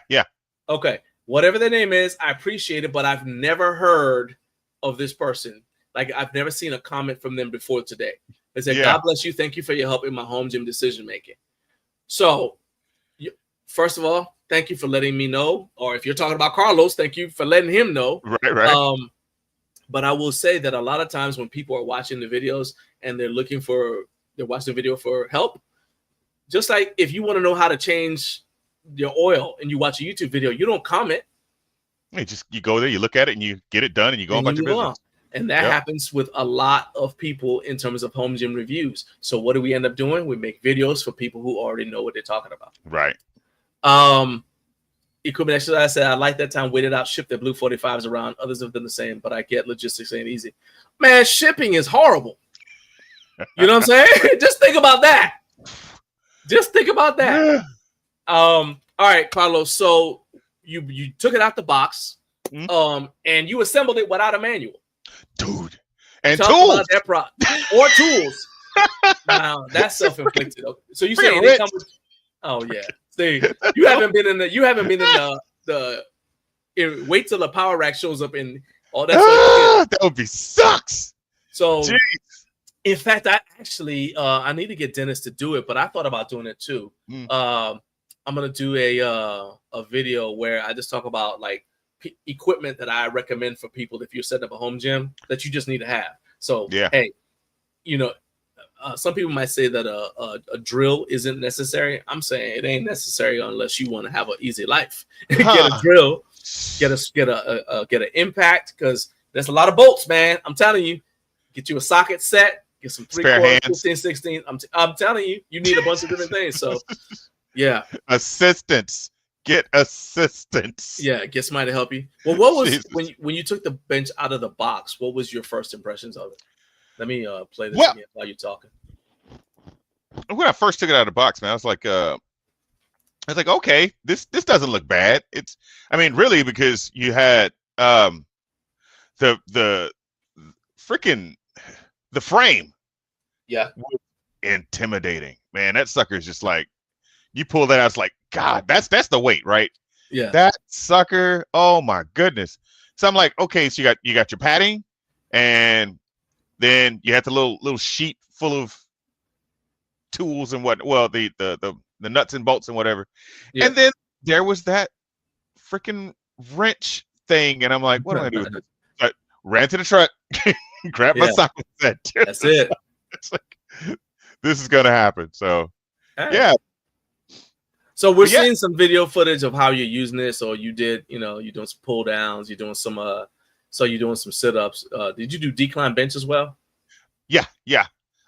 Okay. Whatever their name is, I appreciate it, but I've never heard of this person. Like, I've never seen a comment from them before today. They said, God bless you. Thank you for your help in my home gym decision making. So, first of all, thank you for letting me know. Or if you're talking about Carlos, thank you for letting him know. Right. But I will say that a lot of times when people are watching the videos and they're watching the video for help, just like if you want to know how to change your oil and you watch a YouTube video, you don't comment. You go there, you look at it, and you get it done, and you go about your business. And that happens with a lot of people in terms of home gym reviews. So what do we end up doing? We make videos for people who already know what they're talking about. Right. Equipment exercise said, I like that time waited out, shipped their blue 45s around. Others have done the same, but I get logistics ain't easy. Man, shipping is horrible. You know what I'm saying? Just think about that. All right, Carlos. So you took it out the box, and you assembled it without a manual. Dude. And Talk tools. about that or tools. Now that's self-inflicted. Okay. So you saying it comes with, oh yeah. See, you haven't been in the wait till the power rack shows up in all that stuff. That would be sucks. So jeez. In fact, I need to get Dennis to do it, but I thought about doing it too. I'm gonna do a video where I just talk about like equipment that I recommend for people if you're setting up a home gym that you just need to have. So hey, some people might say that a drill isn't necessary. I'm saying it ain't necessary unless you want to have an easy life. Get a drill, get an impact, because there's a lot of bolts, man. I'm telling you. Get you a socket set, get some 3/4, 15, 16. I'm telling you, you need a bunch of different things. So yeah. Assistance. Get assistance. Yeah, get somebody to help you. Well, what was when you took the bench out of the box, what was your first impressions of it? Let me play this again while you're talking. When I first took it out of the box, man, I was like, okay, this doesn't look bad. Really, because you had the freaking the frame. Yeah. Was intimidating, man. That sucker is just like, you pull that out, it's like, God, that's the weight, right? Yeah. That sucker, oh my goodness. So I'm like, okay, so you got your padding, and then you had the little sheet full of tools and the nuts and bolts and whatever. Yeah. And then there was that freaking wrench thing, and I'm like, what do I do with this? I ran to the truck, grabbed my socket set. That's it. It's like, this is gonna happen. So yeah. So we're seeing some video footage of how you're using this, or you did, you're doing some pull downs, you're doing some you're doing some sit-ups. Did you do decline bench as well? Yeah.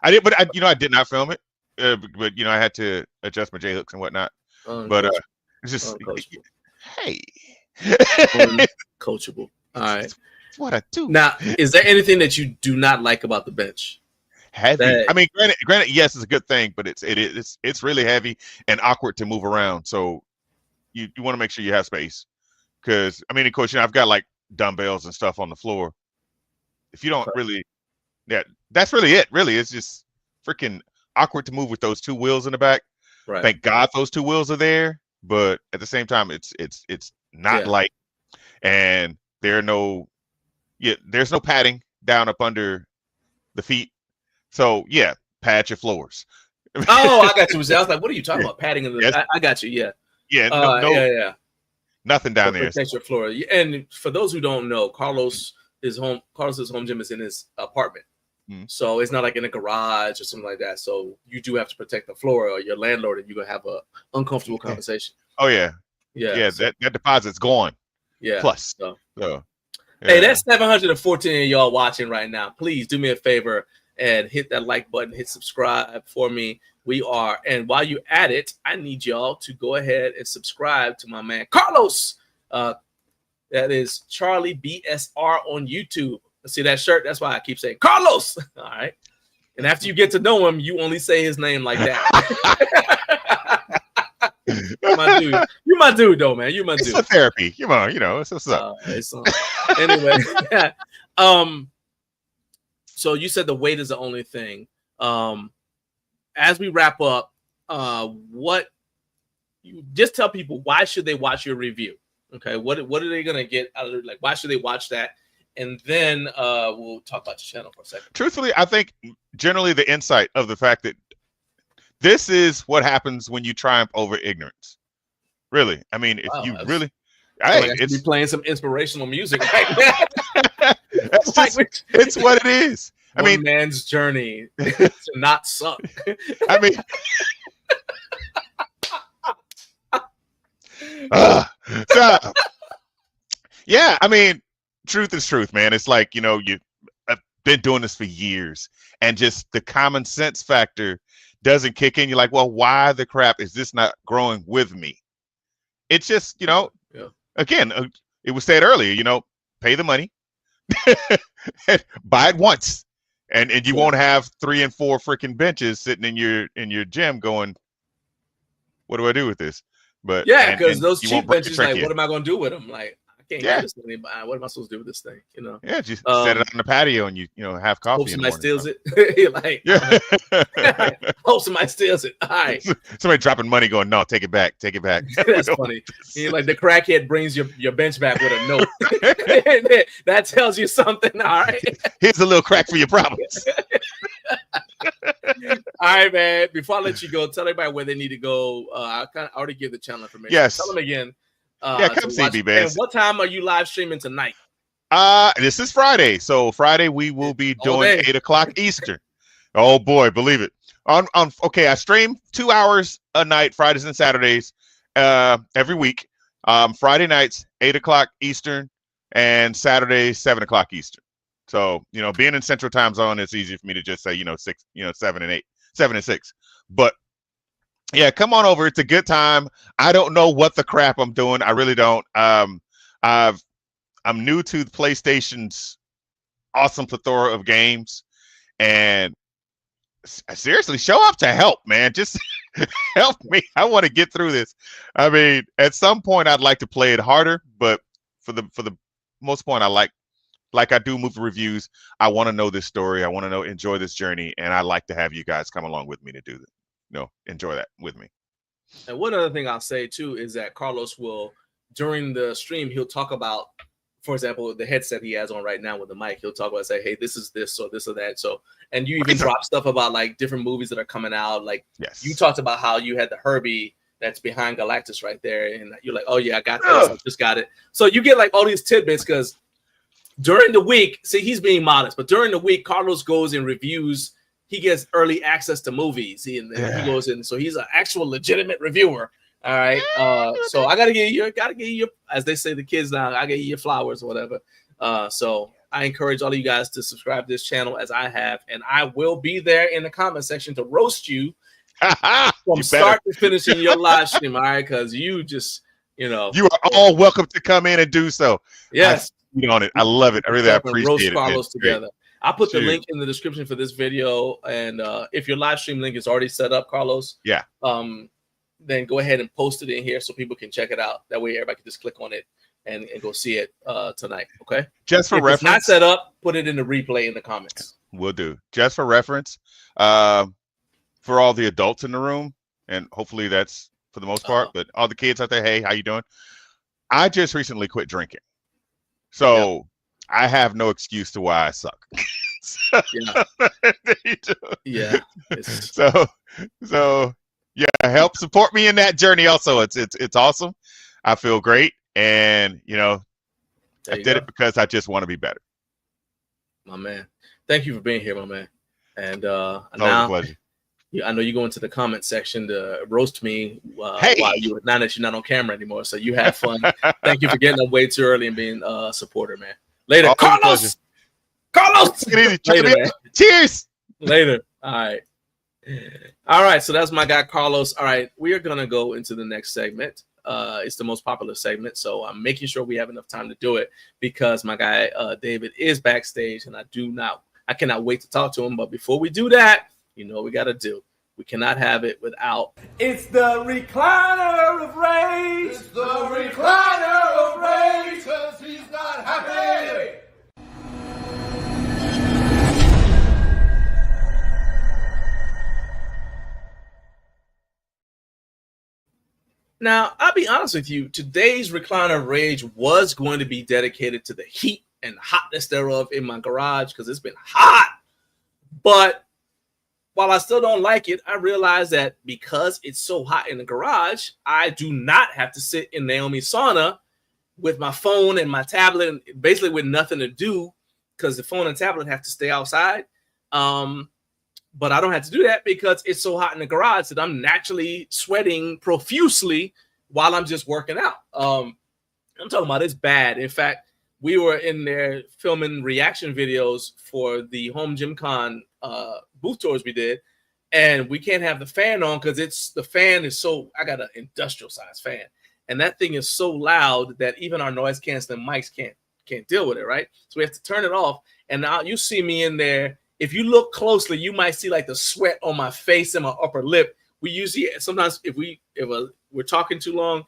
I did, but I did not film it. But I had to adjust my J hooks and whatnot. But it's just hey. Coachable. All right. That's what I do. Now, is there anything that you do not like about the bench? Heavy. Granted, yes, it's a good thing, but it's really heavy and awkward to move around. So you want to make sure you have space, because of course, I've got like dumbbells and stuff on the floor. If you don't really, that's really it. Really, it's just freaking awkward to move with those two wheels in the back. Right. Thank God those two wheels are there, but at the same time, it's not light, and there's no padding down up under the feet. So pad your floors. Oh, I got you. I was like, what are you talking about? Padding in the I got you. Yeah. Yeah. Nothing down there. Protect your floor. And for those who don't know, Carlos's home gym is in his apartment. So it's not like in a garage or something like that. So you do have to protect the floor, or your landlord, and you're gonna have a uncomfortable conversation. Oh yeah. So, that deposit's gone. Yeah. Plus. So. Yeah. Hey, that's 714 of y'all watching right now. Please do me a favor and hit that like button, hit subscribe for me. And while you're at it, I need y'all to go ahead and subscribe to my man Carlos. That is Charlie BSR on YouTube. See that shirt? That's why I keep saying Carlos. All right. And after you get to know him, you only say his name like that. My dude. You're my dude, though, man. You're my dude. It's for therapy. Come on, it's what's up. Anyway. So you said the weight is the only thing. As we wrap up, what you just tell people, why should they watch your review? Okay, what are they gonna get out of it? Like, why should they watch that? And then we'll talk about your channel for a second. Truthfully, I think generally the insight of the fact that this is what happens when you triumph over ignorance. Really, I mean, if you really, it's playing some inspirational music right now. It's what it is. I mean, man's journey to not suck. I mean, so, yeah, I mean, truth is truth, man. It's like, I've been doing this for years, and just the common sense factor doesn't kick in. You're like, well, why the crap is this not growing with me? It's just, again, it was said earlier, pay the money, buy it once, and you won't have 3 and 4 freaking benches sitting in your gym going, what do I do with this? But yeah, because those cheap benches, like, what am I going to do with them? Like, I can't get this thing. What am I supposed to do with this thing? Yeah, just set it on the patio and you have coffee. Hope somebody steals it. You're like, hope somebody steals it. All right. Somebody dropping money, going, no, take it back. That's funny. You're like, the crackhead brings your bench back with a note. That tells you something. All right. Here's a little crack for your problems. All right, man. Before I let you go, tell everybody where they need to go. I already give the channel information. Yes. Tell them again. Come see me, man. And what time are you live streaming tonight? This is Friday. So Friday we will be doing 8:00 Eastern. Oh boy, believe it. Okay, I stream 2 hours a night, Fridays and Saturdays, every week. Friday nights 8:00 Eastern, and Saturday 7:00 Eastern. So being in Central Time Zone, it's easy for me to just say 6, 7 and 8, 7 and 6. But yeah, come on over. It's a good time. I don't know what the crap I'm doing. I really don't. I'm new to the PlayStation's awesome plethora of games, and seriously, show up to help, man. Just help me. I want to get through this. I mean, at some point, I'd like to play it harder, but for the most part, I like I do movie reviews. I want to know this story. I want to enjoy this journey, and I like to have you guys come along with me to do that. Enjoy that with me. And one other thing I'll say too is that Carlos will, during the stream, he'll talk about, for example, the headset he has on right now with the mic. He'll talk about, say, hey, this is this or this or that. So, and you even drop stuff about like different movies that are coming out. Like, you talked about how you had the Herbie that's behind Galactus right there, and you're like, oh yeah, I got this. I just got it. So you get like all these tidbits because during the week, see, he's being modest, but during the week, Carlos goes and reviews. He gets early access to movies. He goes in, so he's an actual legitimate reviewer. All right. So I gotta give you, as they say the kids now, I gotta give you your flowers or whatever. So I encourage all of you guys to subscribe to this channel as I have, and I will be there in the comment section to roast you from start to finish in your live stream. All right, because you just, you are all welcome to come in and do so. Yes. On it. I love it. I really appreciate roast it. Carlos together. I'll put the link in the description for this video, and if your live stream link is already set up, Carlos, then go ahead and post it in here so people can check it out. That way, everybody can just click on it and go see it tonight. Okay. Just for reference, if it's not set up, put it in the replay in the comments. We'll do. Just for reference, for all the adults in the room, and hopefully that's for the most part, but all the kids out there, hey, how you doing? I just recently quit drinking, so. I have no excuse to why I suck. So help support me in that journey. Also, it's awesome. I feel great, and I did it because I just want to be better. My man, thank you for being here, my man. And now, a pleasure. I know you go into the comment section to roast me while now that you're not on camera anymore. So you have fun. Thank you for getting up way too early and being a supporter, man. Later, Carlos. Later, man. Cheers. Later. All right. So that's my guy, Carlos. All right. We are going to go into the next segment. It's the most popular segment. So I'm making sure we have enough time to do it because my guy, David, is backstage and I cannot wait to talk to him. But before we do that, what we got to do. We cannot have it without. It's the recliner of rage. It's the recliner of rage. Because he's not happy. Now, I'll be honest with you. Today's Recliner Rage was going to be dedicated to the heat and hotness thereof in my garage because it's been hot. But while I still don't like it, I realize that because it's so hot in the garage, I do not have to sit in Naomi's sauna with my phone and my tablet, and basically with nothing to do because the phone and tablet have to stay outside. But I don't have to do that because it's so hot in the garage that I'm naturally sweating profusely while I'm just working out. I'm talking about it's bad. In fact, we were in there filming reaction videos for the HomeGymCon booth tours we did, and we can't have the fan on because the fan is so, I got an industrial size fan, and that thing is so loud that even our noise canceling mics can't deal with it, right? So we have to turn it off. And now you see me in there. If you look closely, you might see like the sweat on my face and my upper lip. We usually sometimes if we're talking too long,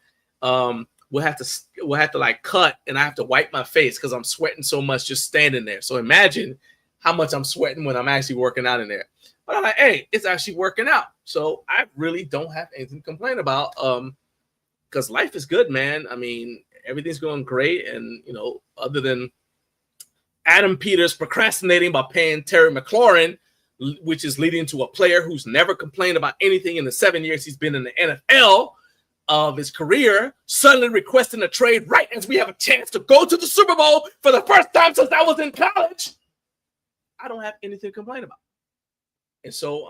we'll have to like cut, and I have to wipe my face because I'm sweating so much just standing there. So imagine how much I'm sweating when I'm actually working out in there. But I'm like, hey, it's actually working out. So I really don't have anything to complain about because life is good, man. I mean, everything's going great. And, other than Adam Peters procrastinating by paying Terry McLaurin, which is leading to a player who's never complained about anything in the 7 years he's been in the NFL of his career, suddenly requesting a trade right as we have a chance to go to the Super Bowl for the first time since I was in college. I don't have anything to complain about. And so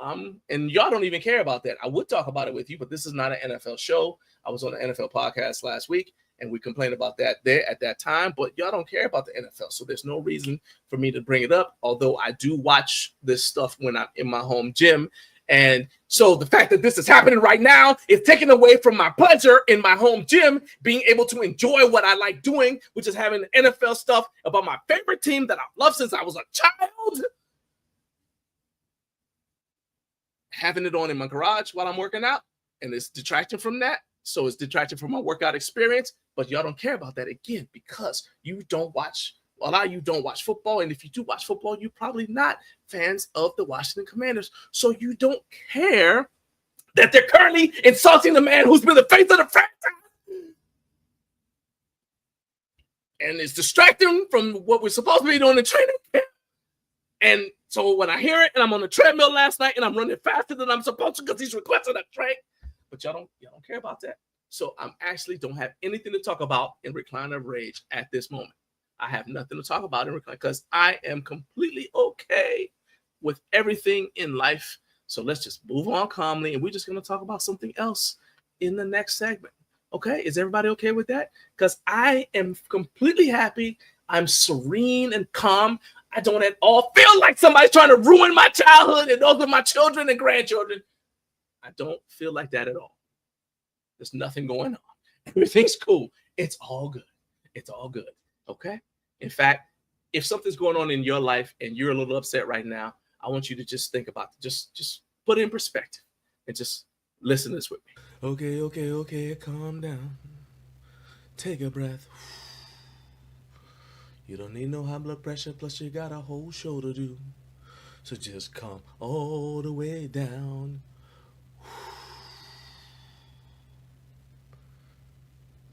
and y'all don't even care about that. I would talk about it with you, but this is not an NFL show. I was on the NFL podcast last week, and we complained about that there at that time, but y'all don't care about the NFL. So there's no reason for me to bring it up, although I do watch this stuff when I'm in my home gym. And so the fact that this is happening right now is taken away from my pleasure in my home gym, being able to enjoy what I like doing, which is having NFL stuff about my favorite team that I've loved since I was a child. Having it on in my garage while I'm working out, and it's detracting from that. So it's detracting from my workout experience, but y'all don't care about that again because a lot of you don't watch football. And if you do watch football, you're probably not fans of the Washington Commanders. So you don't care that they're currently insulting the man who's been the face of the franchise. And it's distracting from what we're supposed to be doing in training camp. And so when I hear it, and I'm on the treadmill last night, and I'm running faster than I'm supposed to because he's requesting a trade, but y'all don't care about that. So I'm actually don't have anything to talk about in Recliner Rage at this moment. I have nothing to talk about in Recliner because I am completely okay with everything in life. So let's just move on calmly, and we're just going to talk about something else in the next segment. Okay? Is everybody okay with that? Because I am completely happy. I'm serene and calm. I don't at all feel like somebody's trying to ruin my childhood and those of my children and grandchildren. I don't feel like that at all. There's nothing going on. Everything's cool. It's all good. It's all good. Okay? In fact, if something's going on in your life and you're a little upset right now, I want you to just think about it. Just put it in perspective and just listen to this with me. Okay. Calm down. Take a breath. You don't need no high blood pressure, plus you got a whole show to do. So just calm all the way down.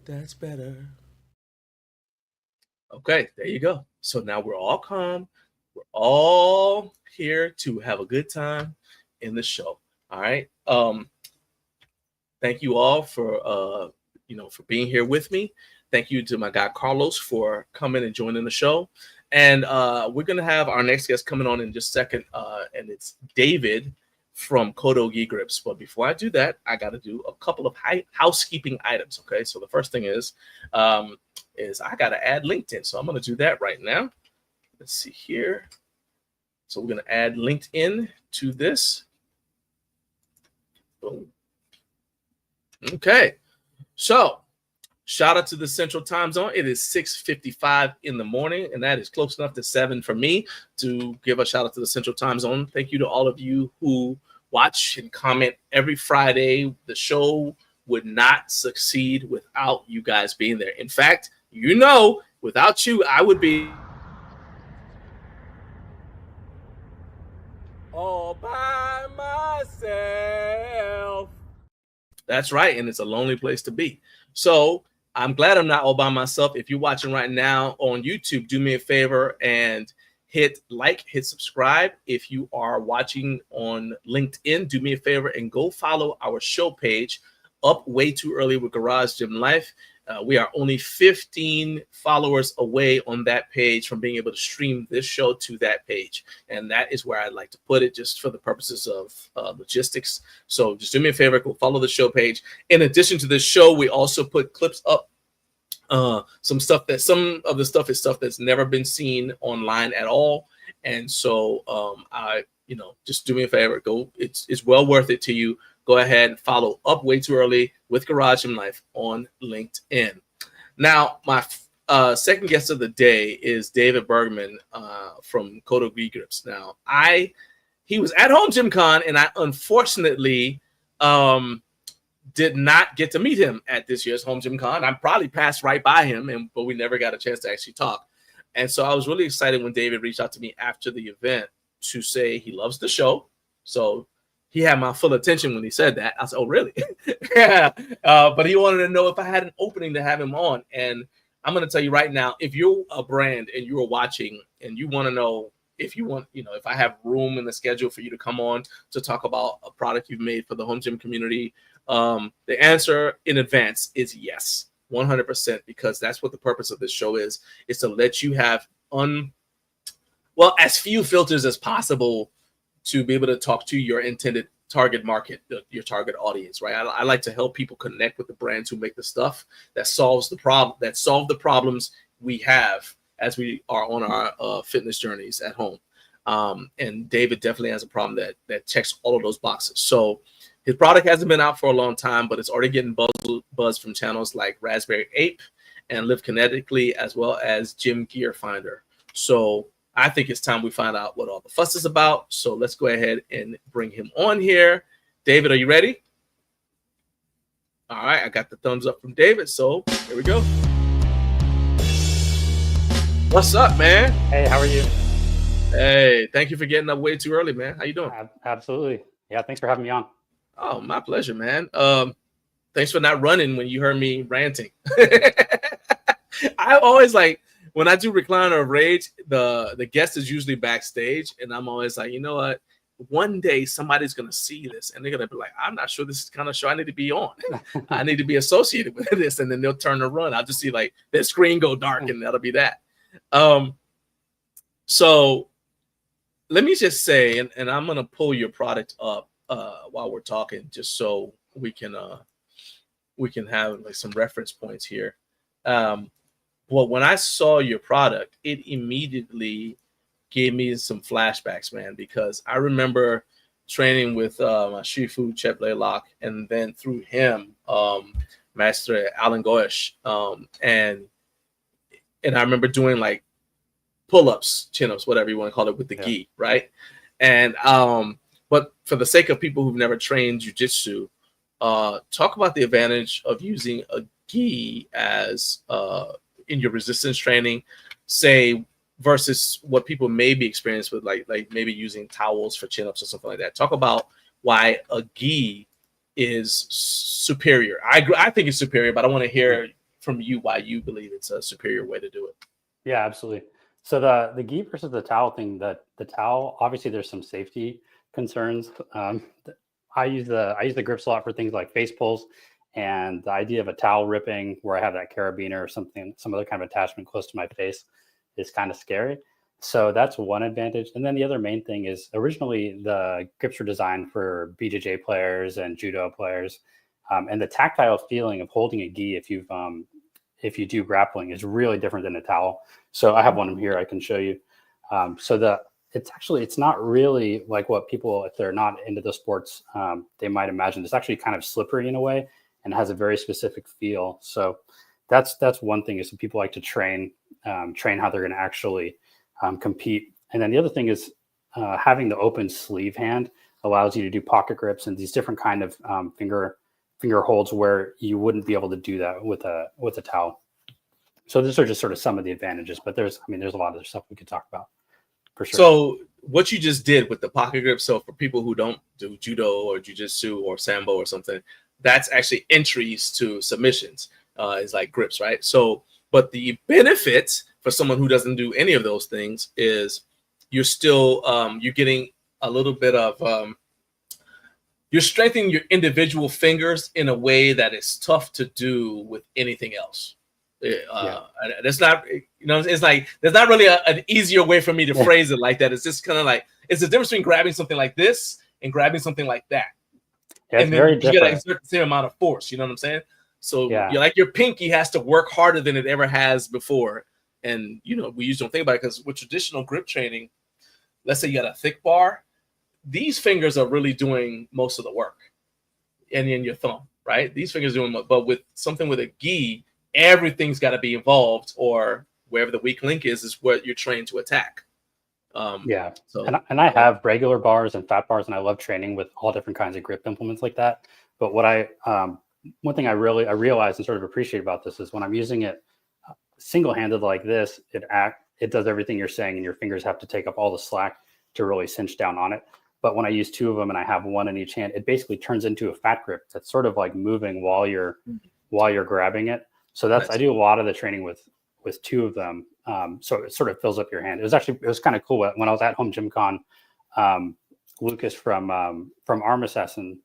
That's better. Okay, there you go. So now we're all calm. We're all here to have a good time in the show. All right. Thank you all for for being here with me. Thank you to my guy Carlos for coming and joining the show. And we're gonna have our next guest coming on in just a second, and it's David from Kotto Grips. But before I do that, I got to do a couple of housekeeping items. Okay, so the first thing is I got to add LinkedIn. So I'm going to do that right now. Let's see here. So we're going to add LinkedIn to this. Boom. Okay, so shout out to the Central Time Zone. It is 6:55 in the morning, and that is close enough to 7 for me to give a shout out to the Central Time Zone. Thank you to all of you who watch and comment every Friday. The show would not succeed without you guys being there. In fact, without you, I would be all by myself. That's right. And it's a lonely place to be. So I'm glad I'm not all by myself. If you're watching right now on YouTube, do me a favor and hit like, hit subscribe. If you are watching on LinkedIn, do me a favor and go follow our show page, Up Way Too Early with Garage Gym Life. We are only 15 followers away on that page from being able to stream this show to that page. And that is where I'd like to put it, just for the purposes of logistics. So just do me a favor, go follow the show page. In addition to this show, we also put clips up. Some of the stuff is stuff that's never been seen online at all. And so just do me a favor, it's well worth it to you. Go ahead and follow Up Way Too Early with Garage Gym Life on LinkedIn. Now, my second guest of the day is David Bergman from Kotto Grips. Now, he was at HomeGymCon, and I unfortunately did not get to meet him at this year's HomeGymCon. I probably passed right by him, but we never got a chance to actually talk. And so I was really excited when David reached out to me after the event to say he loves the show. So he had my full attention when he said that. I said, oh, really? Yeah. But he wanted to know if I had an opening to have him on. And I'm going to tell you right now, if you're a brand and you are watching and you want to know if I have room in the schedule for you to come on to talk about a product you've made for the home gym community, the answer in advance is yes, 100%, because that's what the purpose of this show is to let you have as few filters as possible to be able to talk to your intended target market, your target audience, right? I like to help people connect with the brands who make the stuff that solve the problems we have as we are on our fitness journeys at home. And David definitely has a problem that checks all of those boxes. So his product hasn't been out for a long time, but it's already getting buzz from channels like Raspberry Ape and Live Kinetically, as well as Gym Gear Finder. So I think it's time we find out what all the fuss is about. So let's go ahead and bring him on here. David, are you ready? All right, I got the thumbs up from David. So here we go. What's up, man? Hey, how are you? Hey, thank you for getting up way too early, man. How you doing? Absolutely. Yeah, thanks for having me on. Oh, my pleasure, man. Thanks for not running when you heard me ranting. I always when I do Recliner of Rage, the guest is usually backstage, and I'm always like, you know what? One day somebody's gonna see this, and they're gonna be like, I'm not sure this is the kind of show I need to be on. I need to be associated with this, and then they'll turn and run. I'll just see their screen go dark, and that'll be that. So let me just say, and I'm gonna pull your product up while we're talking, just so we can have some reference points here. Well, when I saw your product, it immediately gave me some flashbacks, man, because I remember training with my Shifu Chet Blaylock, and then through him, Master Alan Goish, and I remember doing pull-ups, chin-ups, whatever you want to call it, with the gi, right? And but for the sake of people who've never trained jiu-jitsu, talk about the advantage of using a gi as in your resistance training, say, versus what people may be experienced with, like maybe using towels for chin-ups or something like that. Talk about why a gi is superior. I think it's superior, but I want to hear from you why you believe it's a superior way to do it. Yeah, absolutely. So the gi versus the towel thing, the towel, obviously there's some safety concerns. I use the grips a lot for things like face pulls, and the idea of a towel ripping where I have that carabiner or some other kind of attachment close to my face is kind of scary. So that's one advantage. And then the other main thing is originally the grips were designed for BJJ players and judo players. And the tactile feeling of holding a gi if you do grappling is really different than a towel. So I have one here I can show you. It's not really like what people, if they're not into the sports, they might imagine. It's actually kind of slippery in a way and has a very specific feel. So that's one thing, is that people like to train how they're going to actually compete. And then the other thing is having the open sleeve hand allows you to do pocket grips and these different kind of finger holds where you wouldn't be able to do that with a towel. So these are just sort of some of the advantages, but there's a lot of other stuff we could talk about for sure. So what you just did with the pocket grip, so for people who don't do judo or jiu-jitsu or sambo or something, that's actually entries to submissions. Is like grips, right? So, but the benefit for someone who doesn't do any of those things is you're still you're getting a little bit of you're strengthening your individual fingers in a way that is tough to do with anything else. That's not, it's like there's not really an easier way for me to phrase it like that. It's just kind of like it's the difference between grabbing something like this and grabbing something like that. Yeah, and then very you different. got to exert the same amount of force. You know what I'm saying? So your pinky has to work harder than it ever has before. And we usually don't think about it because with traditional grip training, let's say you got a thick bar, these fingers are really doing most of the work, and then your thumb, right? These fingers doing, but with something with a gi, everything's got to be involved, or wherever the weak link is what you're trained to attack. So and I have regular bars and fat bars, and I love training with all different kinds of grip implements like that. But what one thing I realize and sort of appreciate about this is when I'm using it single-handed like this, it does everything you're saying, and your fingers have to take up all the slack to really cinch down on it. But when I use two of them and I have one in each hand, it basically turns into a fat grip that's sort of like moving while you're grabbing it. So I do a lot of the training with two of them. So it sort of fills up your hand. It was kind of cool when I was at HomeGymCon. Lucas from Arm Assassin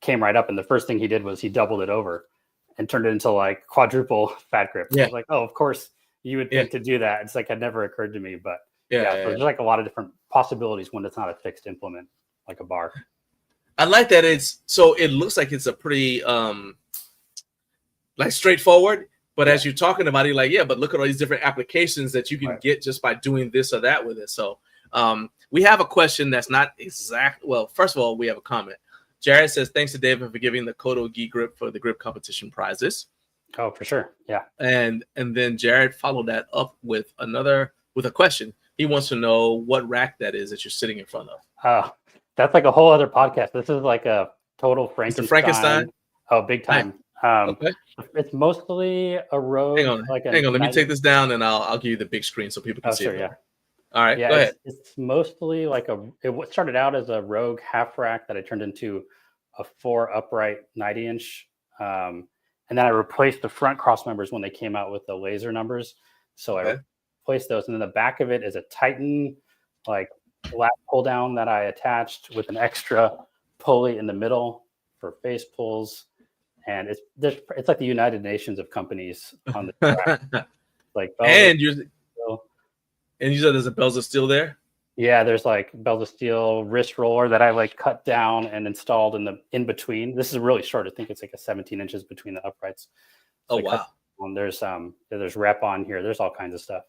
came right up, and the first thing he did was he doubled it over and turned it into like quadruple fat grip. I was like, oh, of course you would think to do that. It's like it never occurred to me, but so there's like a lot of different possibilities when it's not a fixed implement like a bar. I like that it looks like it's a pretty like straightforward, but as you're talking about it, like, but look at all these different applications that you can get just by doing this or that with it. So we have a question that's not exact. Well, first of all, we have a comment. Jared says, thanks to David for giving the Kodo gi grip for the grip competition prizes. Oh, for sure. Yeah. And then Jared followed that up with a question. He wants to know what rack that is that you're sitting in front of. That's like a whole other podcast. This is like a total Frankenstein. It's Frankenstein? Oh, big time. Okay. It's mostly a Rogue. Hang on. Let me take this down, and I'll give you the big screen so people can see it. Yeah. All right, go ahead. It's mostly like it started out as a Rogue half rack that I turned into a 4 upright 90-inch. And then I replaced the front cross members when they came out with the laser numbers. So I replaced those. And then the back of it is a Titan, like lat pull down that I attached with an extra pulley in the middle for face pulls. And it's like the United Nations of companies on the track. Like, and you said there's a bells of steel there? Yeah, there's like bells of steel wrist roller that I like cut down and installed in between. This is really short. I think it's like 17 inches between the uprights. So wow. There's rep on here. There's all kinds of stuff.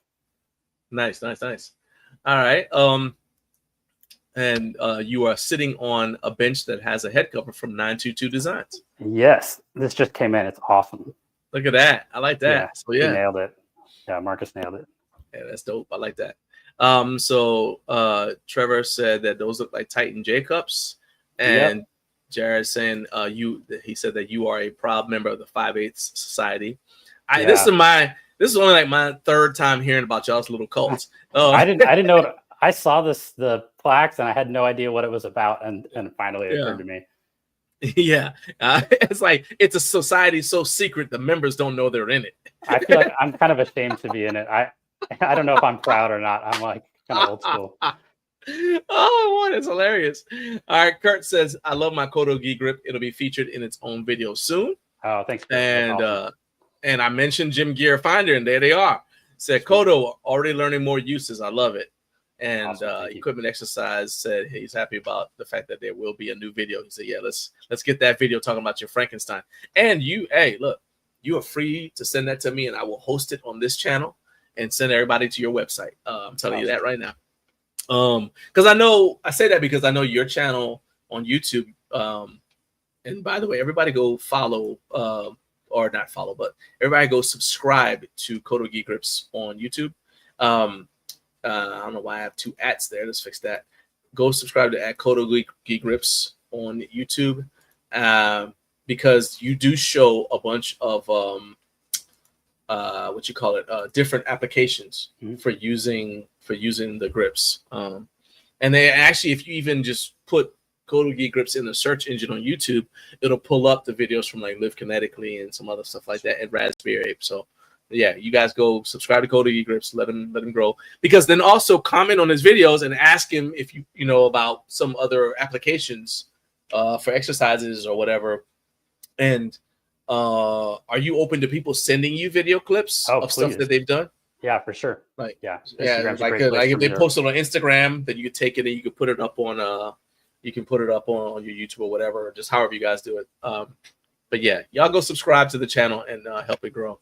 Nice. All right. And you are sitting on a bench that has a head cover from 922 Designs. Yes, this just came in. It's awesome. Look at that. I like that. He nailed it. Yeah, Marcus nailed it. Yeah, that's dope. I like that. Trevor said that those look like Titan J cups, and Jared saying he said that you are a proud member of the 5/8 Society. This is only like my third time hearing about y'all's little cults. I didn't know. I saw the plaques and I had no idea what it was about, and finally it occurred to me. Yeah, it's like it's a society so secret the members don't know they're in it. I feel like I'm kind of ashamed to be in it. I don't know if I'm proud or not. I'm like kind of old school. Oh, it's hilarious. All right, Kurt says, I love my Kodo gi grip. It'll be featured in its own video soon. Oh, thanks. And awesome. And I mentioned Gym Gear Finder, and there they are. Said Kodo, already learning more uses. I love it. And awesome. Equipment Exercise said he's happy about the fact that there will be a new video. He said, yeah, let's get that video talking about your Frankenstein. And you are free to send that to me, and I will host it on this channel and send everybody to your website. I'm telling you that right now. Because I say that because I know your channel on YouTube. And by the way, everybody go follow, or not follow, but everybody go subscribe to Kotto Grips on YouTube. I don't know why I have 2 ats there. Let's fix that. Go subscribe to Kotto Grips on YouTube, because you do show a bunch of different applications for using the grips. And they actually, if you even just put Kotto Grips in the search engine on YouTube, it'll pull up the videos from like Live Kinetically and some other stuff like that, and Raspberry Ape. So yeah, you guys go subscribe to Kotto Grips, let him grow. Because then also comment on his videos and ask him if you know about some other applications for exercises or whatever. And are you open to people sending you video clips of stuff that they've done? Yeah, for sure. Like Instagram's a like great place if for me they to- post it on Instagram, then you could take it and you could put it up on you can put it up on your YouTube or whatever, just however you guys do it. But yeah, y'all go subscribe to the channel and help it grow.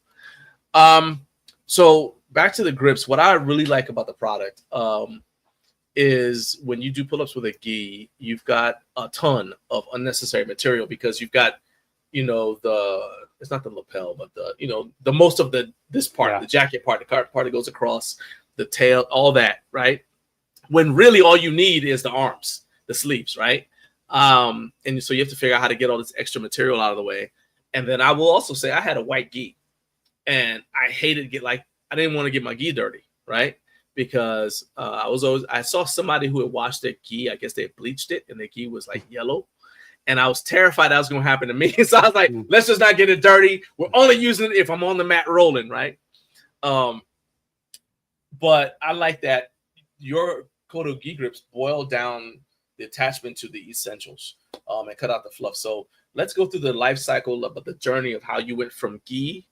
So back to the grips. What I really like about the product is when you do pull-ups with a gi, you've got a ton of unnecessary material because you've got, it's not the lapel, but the most of this part, the jacket part, the part that goes across the tail, all that, right? When really all you need is the arms, the sleeves, right? And so you have to figure out how to get all this extra material out of the way. And then I will also say I had a white gi, and I hated I didn't want to get my gi dirty, right? Because I saw somebody who had washed their gi. I guess they had bleached it, and their gi was like yellow. And I was terrified that was going to happen to me. So I was like, let's just not get it dirty. We're only using it if I'm on the mat rolling, right? But I like that your Kotto Grips boil down the attachment to the essentials and cut out the fluff. So let's go through the life cycle of the journey of how you went from gi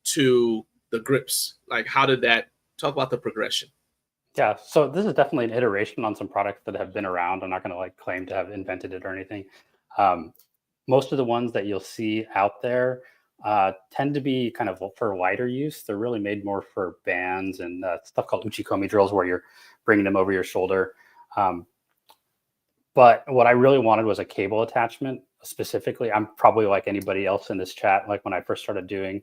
to the grips. Like, how did that, talk about the progression? Yeah, so this is definitely an iteration on some products that have been around. I'm not going to claim to have invented it or anything. Most of the ones that you'll see out there tend to be kind of for lighter use. They're really made more for bands and stuff called uchikomi drills, where you're bringing them over your shoulder. But what I really wanted was a cable attachment. Specifically, I'm probably like anybody else in this chat. Like when I first started doing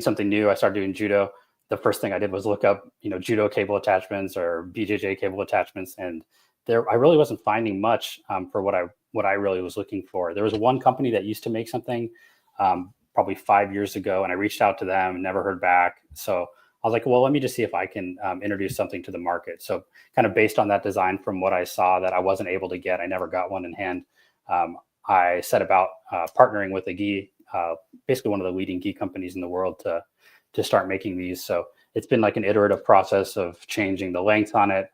something new, I started doing judo. The first thing I did was look up, judo cable attachments or BJJ cable attachments, and I really wasn't finding much for what I really was looking for. There was one company that used to make something probably 5 years ago, and I reached out to them and never heard back. So I was like, well, let me just see if I can introduce something to the market. So kind of based on that design from what I saw that I wasn't able to get, I never got one in hand. I set about partnering with a gi, basically one of the leading gi companies in the world to start making these. So it's been like an iterative process of changing the length on it.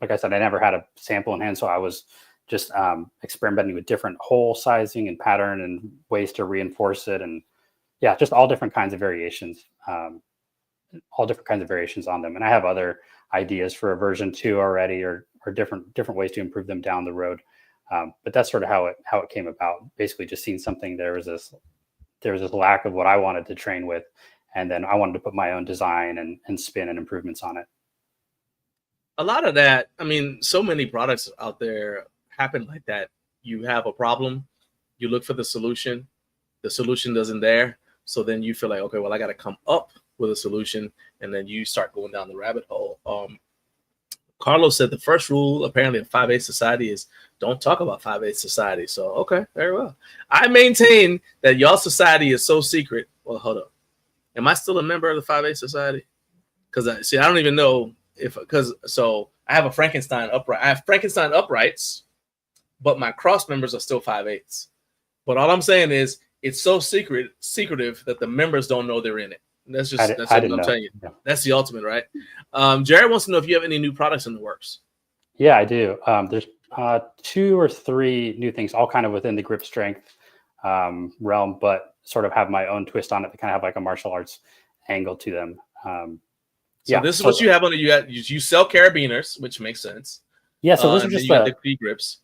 Like I said, I never had a sample in hand, so I was just experimenting with different hole sizing and pattern and ways to reinforce it. And yeah, just all different kinds of variations, on them. And I have other ideas for a version 2 already, or different ways to improve them down the road. But that's sort of how it came about. Basically just seeing something, there was this lack of what I wanted to train with. And then I wanted to put my own design and spin and improvements on it. A lot of that, I mean, so many products out there happen like that. You have a problem, you look for the solution isn't there. So then you feel like, okay, well, I got to come up with a solution. And then you start going down the rabbit hole. Carlos said the first rule apparently of 5/8 society is don't talk about 5/8 society. So, okay, very well. I maintain that y'all society is so secret. Well, hold up. Am I still a member of the 5/8 society? Because I don't even know so I have a Frankenstein upright. I have Frankenstein uprights, but my cross members are still 5/8. But all I'm saying is it's so secretive that the members don't know they're in it. And that's what I'm telling you. Yeah. That's the ultimate, right? Jared wants to know if you have any new products in the works. Yeah, I do. There's 2 or 3 new things, all kind of within the grip strength realm, but sort of have my own twist on it to kind of have like a martial arts angle to them. This is what you have on it. You sell carabiners, which makes sense. Yeah, so those are just the grips.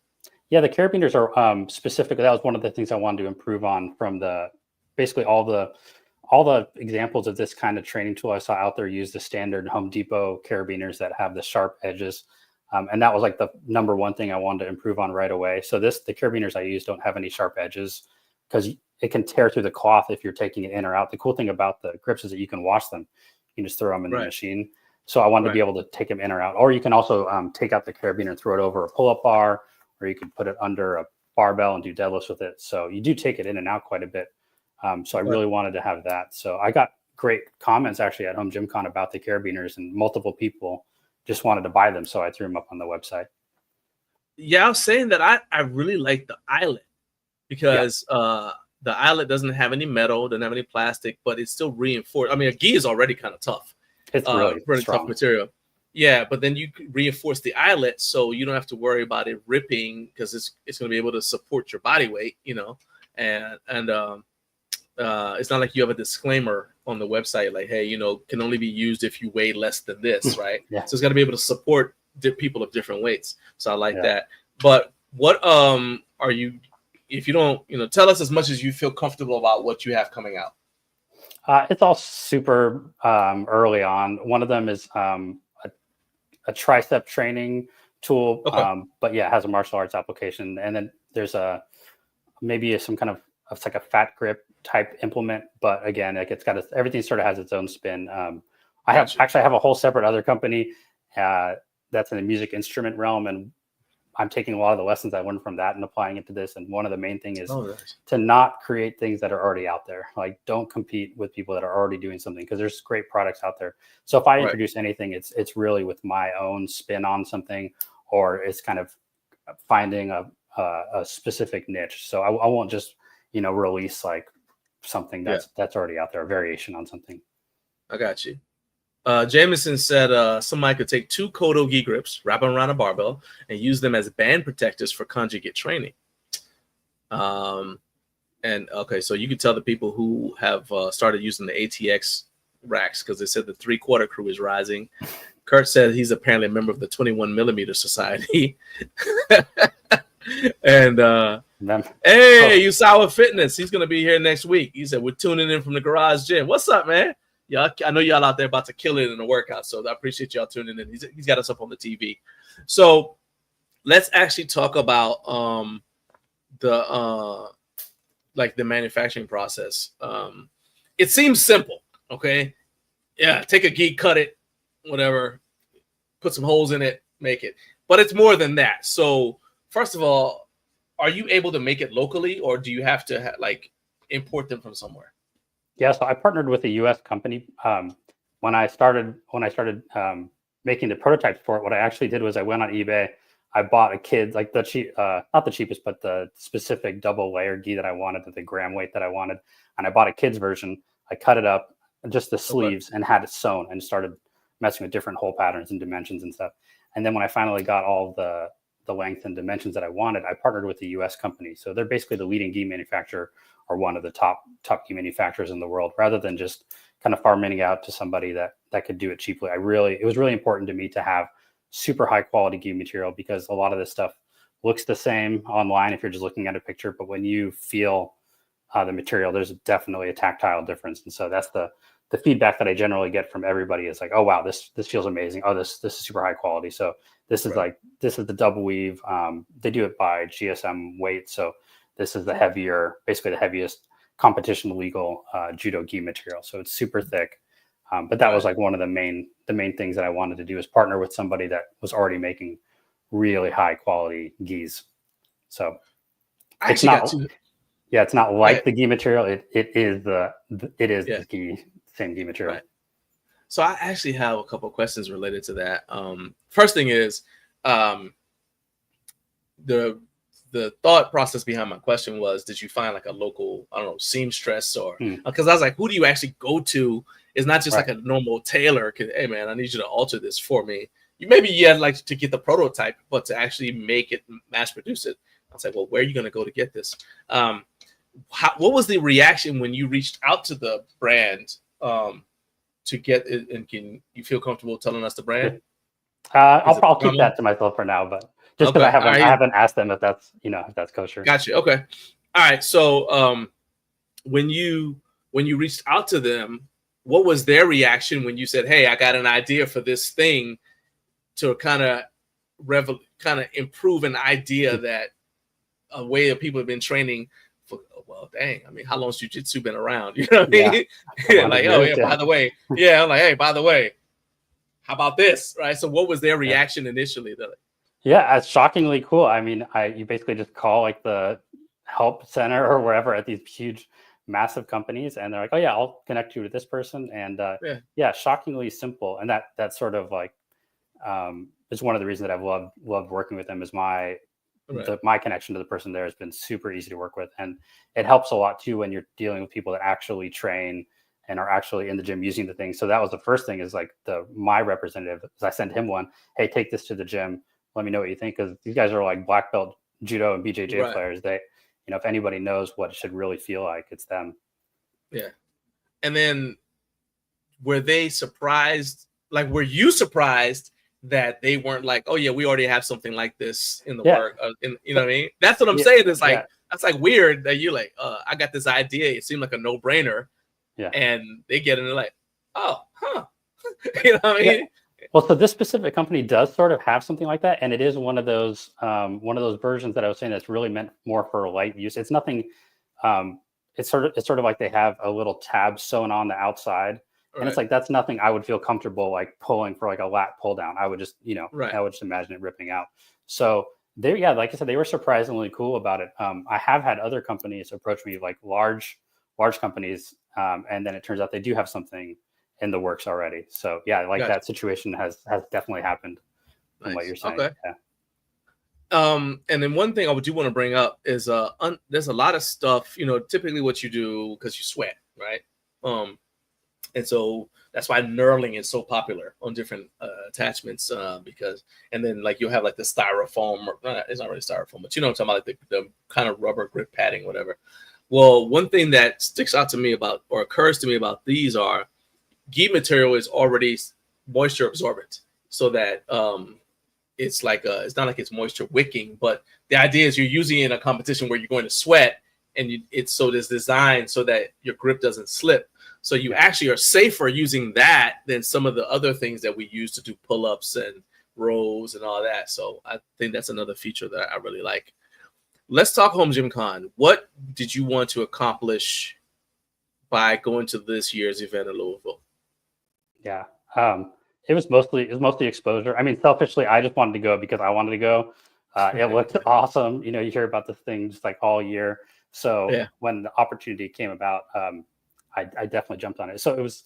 Yeah, the carabiners are specifically, that was one of the things I wanted to improve on from basically all the examples of this kind of training tool I saw out there use the standard Home Depot carabiners that have the sharp edges. And that was like the number one thing I wanted to improve on right away. So the carabiners I use don't have any sharp edges because it can tear through the cloth if you're taking it in or out. The cool thing about the grips is that you can wash them. You can just throw them in the machine. So I wanted to be able to take them in or out. Or you can also take out the carabiner and throw it over a pull-up bar, or you can put it under a barbell and do deadlifts with it. So you do take it in and out quite a bit. So I really wanted to have that. So I got great comments actually at HomeGymCon about the carabiners, and multiple people just wanted to buy them. So I threw them up on the website. Yeah, I was saying that I really like the eyelet because the eyelet doesn't have any metal, doesn't have any plastic, but it's still reinforced. I mean, a gi is already kind of tough. It's really strong. tough material. Yeah, but then you reinforce the eyelet so you don't have to worry about it ripping because it's going to be able to support your body weight, you know, and it's not like you have a disclaimer on the website like, hey, you know, can only be used if you weigh less than this, right? Yeah. So it's got to be able to support people of different weights. So I like that. But what are you? If you don't, you know, tell us as much as you feel comfortable about what you have coming out. It's all super early on. One of them is a tricep training tool, but yeah, it has a martial arts application. And then there's maybe some kind of it's like a fat grip type implement, but again, like it's got everything sort of has its own spin. I have a whole separate other company that's in the music instrument realm, and I'm taking a lot of the lessons I learned from that and applying it to this. And one of the main thing is to not create things that are already out there. Like, don't compete with people that are already doing something, because there's great products out there. So if I introduce anything, it's really with my own spin on something, or it's kind of finding a specific niche. So I won't just, you know, release like something that's already out there, a variation on something. I got you. Jameson said somebody could take 2 Kodo gi grips, wrap them around a barbell, and use them as band protectors for conjugate training. And okay, so you can tell the people who have started using the ATX racks, because they said the 3/4 crew is rising. Kurt said he's apparently a member of the 21mm Society. And hey, Usawa Fitness, he's gonna be here next week. He said we're tuning in from the garage gym. What's up, man? Yeah, I know y'all out there about to kill it in the workout, so I appreciate y'all tuning in. He's got us up on the TV. So let's actually talk about the manufacturing process. It seems simple, okay? Yeah, take a gi, cut it, whatever, put some holes in it, make it. But it's more than that. So first of all, are you able to make it locally, or do you have to import them from somewhere? Yeah, so I partnered with a U.S. company. When I started making the prototypes for it, what I actually did was I went on eBay. I bought a kid, like not the cheapest, but the specific double layer gi that I wanted, at the gram weight that I wanted. And I bought a kid's version. I cut it up, just the sleeves, and had it sewn, and started messing with different hole patterns and dimensions and stuff. And then when I finally got all the length and dimensions that I wanted, I partnered with a U.S. company. So they're basically the leading gi manufacturer, or one of the top gi manufacturers in the world, rather than just kind of farming out to somebody that could do it cheaply. It was really important to me to have super high quality gi material, because a lot of this stuff looks the same online if you're just looking at a picture, but when you feel the material, there's definitely a tactile difference. And so that's the feedback that I generally get from everybody is like, oh wow, this feels amazing. Oh, this is super high quality. So this is this is the double weave. They do it by GSM weight. So this is basically the heaviest competition legal judo gi material. So it's super thick. But that was like one of the main things that I wanted to do, is partner with somebody that was already making really high quality gis. So it's not like the gi material. It is the gi, same gi material. Right. So I actually have a couple of questions related to that. First thing is the thought process behind my question was, did you find like a local, I don't know, seamstress, or because I was like, who do you actually go to? It's not just like a normal tailor. Hey man, I need you to alter this for me. You had like to get the prototype, but to actually make it, mass produce it. I was like, well, where are you going to go to get this? What was the reaction when you reached out to the brand to get it? And can you feel comfortable telling us the brand? I'll keep that to myself for now, but just because I haven't asked them if that's kosher. Gotcha. Okay. All right. So when you reached out to them, what was their reaction when you said, hey, I got an idea for this thing to kind of improve an idea that a way that people have been training for, well, dang, I mean, how long has jiu-jitsu been around? You know what I mean? Yeah. Like, oh yeah, by the way. Yeah. I'm like, hey, by the way, how about this? Right. So what was their reaction initially? Yeah, it's shockingly cool. I mean, you basically just call like the help center or wherever at these huge, massive companies, and they're like, oh yeah, I'll connect you to this person. And shockingly simple. And that sort of like it's one of the reasons that I've loved working with them is my connection to the person there has been super easy to work with. And it helps a lot too when you're dealing with people that actually train and are actually in the gym using the thing. So that was the first thing is like my representative, is I sent him one, hey, take this to the gym. Let me know what you think. Cause these guys are like black belt judo and BJJ players. They, if anybody knows what it should really feel like, it's them. Yeah. And then were they surprised? Like, were you surprised that they weren't like, oh yeah, we already have something like this in the work? You know what I mean? That's what I'm saying. It's like, that's like weird that you're like, I got this idea. It seemed like a no brainer. Yeah. And they get in and like, oh, huh. You know what I mean? Yeah. Well, so this specific company does sort of have something like that. And it is one of those versions that I was saying that's really meant more for light use. It's nothing, it's sort of like they have a little tab sewn on the outside. And it's like, that's nothing I would feel comfortable like pulling for like a lat pull down. I would just, I would just imagine it ripping out. So they, like I said, they were surprisingly cool about it. I have had other companies approach me, like large companies. And then it turns out they do have something in the works already. So yeah, like that situation has definitely happened from what you're saying. Okay. Yeah. And then one thing I do want to bring up is there's a lot of stuff, typically what you do because you sweat, right? And so that's why knurling is so popular on different attachments and then like you'll have like the styrofoam, it's not really styrofoam, but what I'm talking about, like the kind of rubber grip padding, whatever. Well, one thing that sticks out to me about, or occurs to me about these are gi material is already moisture absorbent, so that it's like it's not like it's moisture wicking, but the idea is you're using it in a competition where you're going to sweat, and it's designed so that your grip doesn't slip. So you actually are safer using that than some of the other things that we use to do pull-ups and rows and all that. So I think that's another feature that I really like. Let's talk HomeGymCon. What did you want to accomplish by going to this year's event in Louisville? Yeah, it was mostly exposure. I mean, selfishly, I just wanted to go because I wanted to go. It looked awesome. You hear about this thing just like all year. So when the opportunity came about, I definitely jumped on it. So it was,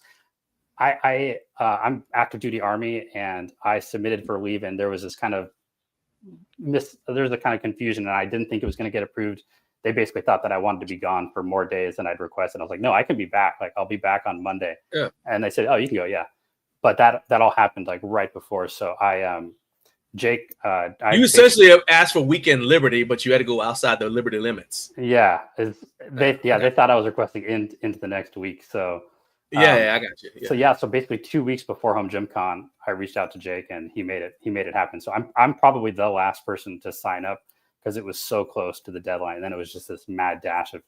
I'm active duty Army, and I submitted for leave, and there was this kind of there's a kind of confusion, and I didn't think it was going to get approved. They basically thought that I wanted to be gone for more days than I'd requested. I was like, no, I can be back. Like, I'll be back on Monday. Yeah. And they said, oh, you can go. Yeah. But that all happened like right before. So Jake, you essentially asked for weekend liberty, but you had to go outside the liberty limits. Yeah. They thought I was requesting into the next week. So I got you. Yeah. So basically 2 weeks before HomeGymCon, I reached out to Jake, and he made it happen. So I'm probably the last person to sign up because it was so close to the deadline. And then it was just this mad dash of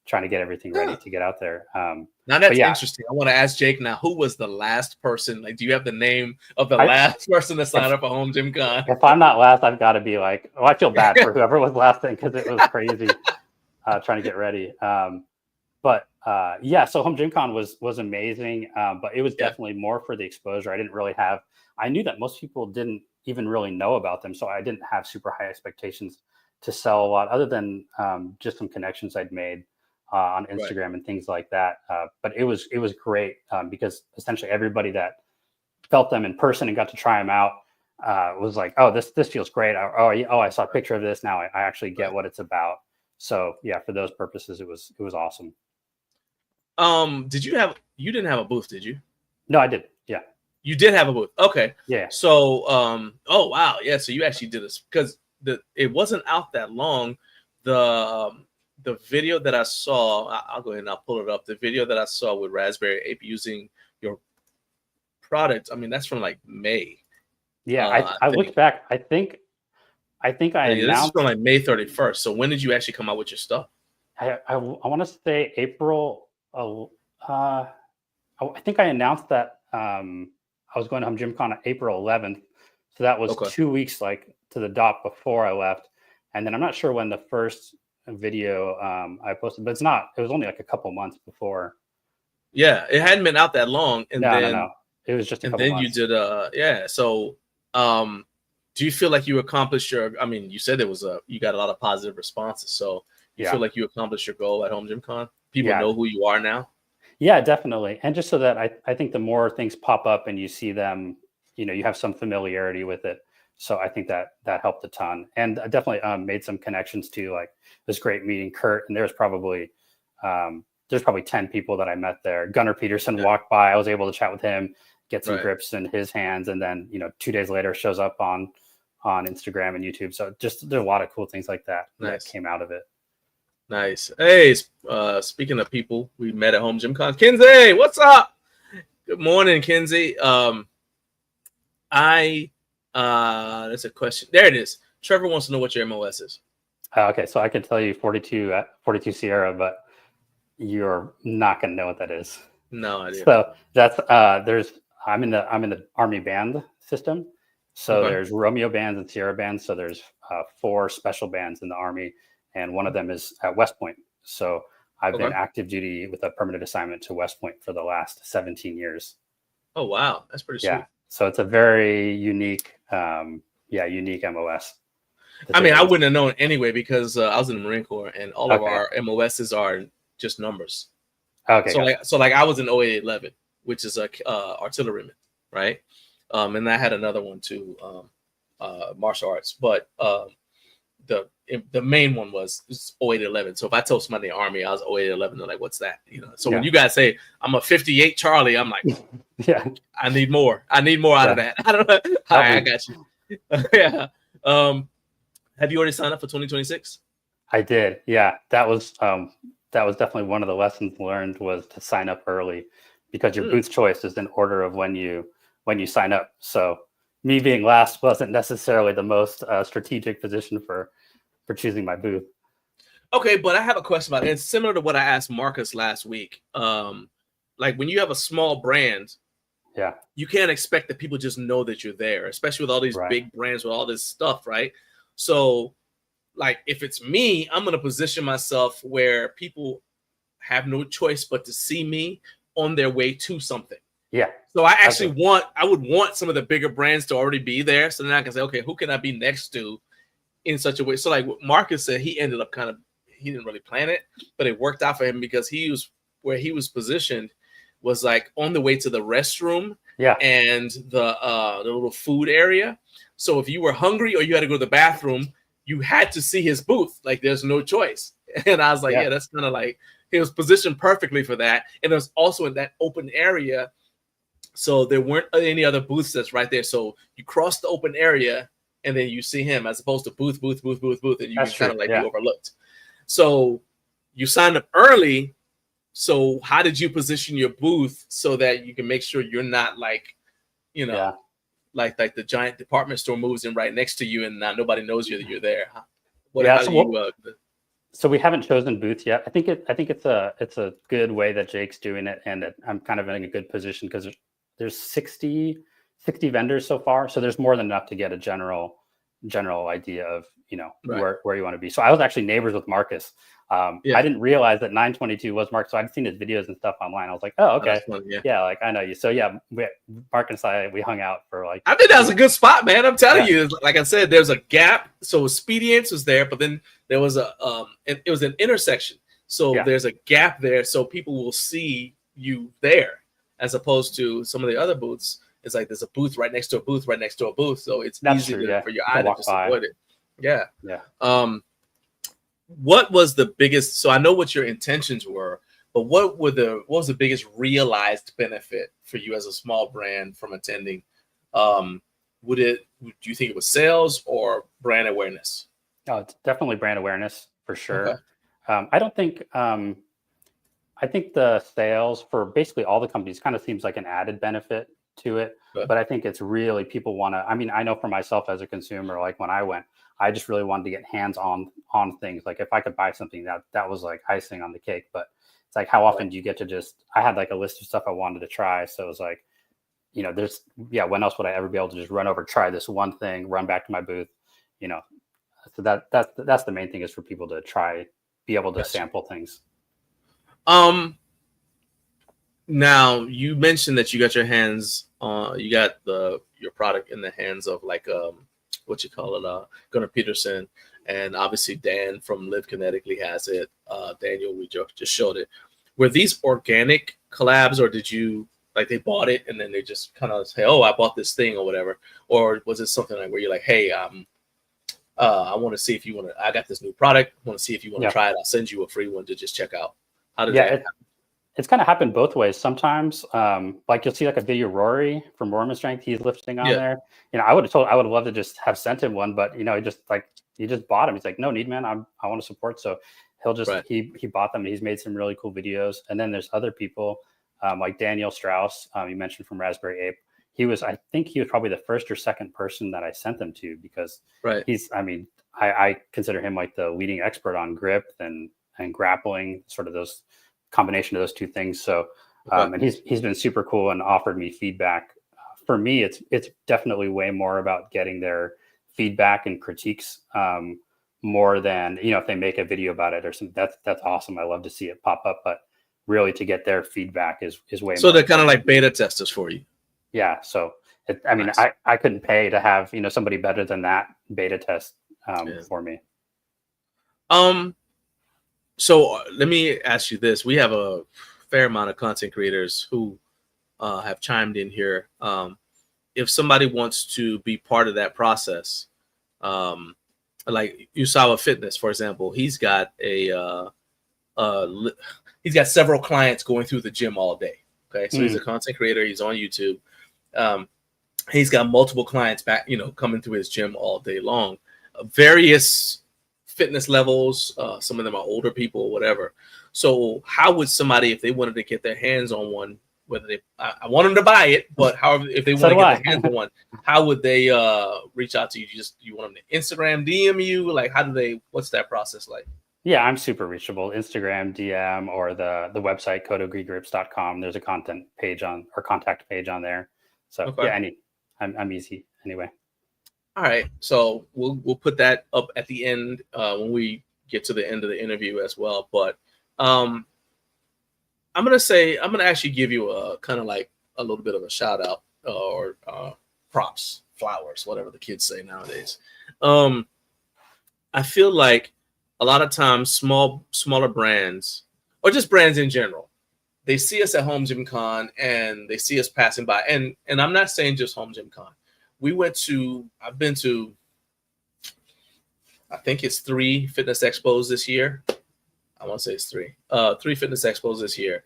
trying to get everything ready to get out there. Now that's interesting. I want to ask Jake now, who was the last person? Like, do you have the name of the last person to sign up for HomeGymCon? If I'm not last, I've got to be like, I feel bad for whoever was last thing because it was crazy trying to get ready. So HomeGymCon was amazing, but it was definitely more for the exposure. I knew that most people didn't even really know about them, so I didn't have super high expectations to sell a lot, other than just some connections I'd made on Instagram and things like that. But it was great because essentially everybody that felt them in person and got to try them out was like, oh, this feels great. I saw a picture of this. Now I actually get what it's about. So yeah, for those purposes, it was awesome. You didn't have a booth, did you? No, I did. Yeah. You did have a booth. Okay. Yeah. So, oh wow. Yeah. So you actually did this because it wasn't out that long. The video that I saw, I'll go ahead and I'll pull it up. The video that I saw with Raspberry Ape using your product, I mean, that's from like May. Yeah. I looked back. I think I announced. This is from like May 31st. So when did you actually come out with your stuff? I want to say April. I think I announced that I was going to HomeGymCon on April 11th. So that was 2 weeks like to the dot before I left. And then I'm not sure when the first video I posted, but it was only like a couple months before. Yeah, it hadn't been out that long. And no. It was just a couple months. You did So do you feel like you accomplished you said you got a lot of positive responses. So you feel like you accomplished your goal at HomeGymCon? People know who you are now? Yeah, definitely. And just so that I think the more things pop up and you see them, you have some familiarity with it. So I think that helped a ton, and I definitely made some connections to like this great meeting Kurt, and there's probably 10 people that I met there. Gunnar Peterson walked by. I was able to chat with him, get some grips in his hands, and then 2 days later shows up on Instagram and YouTube. So just there's a lot of cool things like that that came out of it. Nice. Hey, speaking of people we met at HomeGymCon, Kinsey, what's up? Good morning, Kinsey. That's a question. There it is. Trevor wants to know what your MOS is. Okay, so I can tell you 42 Sierra, but you're not going to know what that is. No idea. So that's I'm in the Army band system. So there's Romeo bands and Sierra bands. So there's 4 special bands in the Army, and one of them is at West Point. So I've been active duty with a permanent assignment to West Point for the last 17 years. Oh wow, that's pretty sweet. Yeah. So it's a very unique MOS. I mean, I wouldn't have known anyway because I was in the Marine Corps, and all of our MOSs are just numbers. Okay. So like I was in 0811, which is a artilleryman, right? And I had another one too, martial arts, but the main one was 0811. So if I told somebody in the Army I was 0811, they're like, "What's that?" So when you guys say I'm a 58 Charlie, I'm like, yeah, I need more. I need more out of that. I don't know. I got you. Yeah. Have you already signed up for 2026? I did. Yeah, that was definitely one of the lessons learned, was to sign up early, because your booth choice is in order of when you sign up. So me being last wasn't necessarily the most strategic position for choosing my booth. Okay, but I have a question about it. It's similar to what I asked Marcus last week. Like when you have a small brand, you can't expect that people just know that you're there, especially with all these big brands with all this stuff, right? So like if it's me, I'm going to position myself where people have no choice but to see me on their way to something. Yeah. So I actually I would want some of the bigger brands to already be there. So then I can say, okay, who can I be next to in such a way? So like what Marcus said, he ended up he didn't really plan it, but it worked out for him because where he was positioned was like on the way to the restroom and the little food area. So if you were hungry or you had to go to the bathroom, you had to see his booth. Like there's no choice. And I was like, yeah that's kind of like, he was positioned perfectly for that. And it was also in that open area. So there weren't any other booths that's right there. So you cross the open area and then you see him, as opposed to booth, and you can kind of like be overlooked. So you signed up early. So how did you position your booth so that you can make sure you're not like, like the giant department store moves in right next to you and not nobody knows that you're there? So we haven't chosen booths yet. I think it's a good way that Jake's doing it, and I'm kind of in a good position because there's 60 vendors so far. So there's more than enough to get a general idea of where you want to be. So I was actually neighbors with Marcus. I didn't realize that 922 was Marcus. So I'd seen his videos and stuff online. I was like, oh, okay. Fun, like I know you. So Marcus and I, we hung out for like. I think that was a good spot, man. I'm telling you, like I said, there's a gap. So Expedience was there, but then there was it was an intersection. So there's a gap there, so people will see you there, as opposed to some of the other booths. It's like there's a booth right next to a booth, right next to a booth. So it's easy for your eye to just avoid it. Yeah. Yeah. What was the biggest? So I know what your intentions were, but what was the biggest realized benefit for you as a small brand from attending? Do you think it was sales or brand awareness? Oh, it's definitely brand awareness for sure. Okay. I think the sales for basically all the companies kind of seems like an added benefit to it, but I think it's really people want to. I mean, I know for myself as a consumer, like when I went, I just really wanted to get hands on things. Like if I could buy something, that was like icing on the cake. But it's like, how often do you get to I had like a list of stuff I wanted to try. So it was like, when else would I ever be able to just run over, try this one thing, run back to my booth, So that's the main thing, is for people to be able to sample things. Now you mentioned that you got your hands on, you got your product in the hands of like, Gunnar Peterson, and obviously Dan from Live Kinetically has it. Daniel, we just showed it. Were these organic collabs, or did you like they bought it and then they just kind of say, oh, I bought this thing or whatever? Or was it something like where you're like, hey, I want to see if you want to, I got this new product. I want to see if you want to try it. I'll send you a free one to just check out. How did that happen? It's kind of happened both ways. Sometimes, like you'll see like a video Rory from Mormon Strength, he's lifting on there. You know, I would have loved to just have sent him one, but you know, he just bought him. He's like, no need, man. I want to support. So he'll just, he bought them and he's made some really cool videos. And then there's other people like Daniel Strauss, you mentioned from Raspberry Ape. I think he was probably the first or second person that I sent them to because I consider him like the leading expert on grip and grappling, sort of those combination of those two things. So, and he's been super cool and offered me feedback. For me, it's definitely way more about getting their feedback and critiques more than, you know, if they make a video about it or something. That's awesome. I love to see it pop up, but really to get their feedback is way more. So they're kind of like beta testers for you. Yeah. So I couldn't pay to have, you know, somebody better than that beta test for me. So let me ask you this. We have a fair amount of content creators who have chimed in here. If somebody wants to be part of that process, like Usawa Fitness, for example, he's got several clients going through the gym all day. Okay. So he's a content creator. He's on YouTube. He's got multiple clients back, you know, coming through his gym all day long, various fitness levels. Some of them are older people or whatever. So how would somebody, if they wanted to get their hands on one, whether I want them to buy it, but however, if they want to get their hands on one, how would they reach out to you? You want them to Instagram, DM you? Like, what's that process like? Yeah, I'm super reachable. Instagram, DM, or the website, KottoGrips.com. There's a content page or contact page on there. So I'm easy anyway. All right, so we'll put that up at the end when we get to the end of the interview as well. But I'm gonna actually give you a kind of like a little bit of a shout out or props, flowers, whatever the kids say nowadays. I feel like a lot of times smaller brands or just brands in general, they see us at HomeGymCon and they see us passing by, and I'm not saying just HomeGymCon. I've been to, I think it's 3 fitness expos this year. I want to say it's 3 fitness expos this year.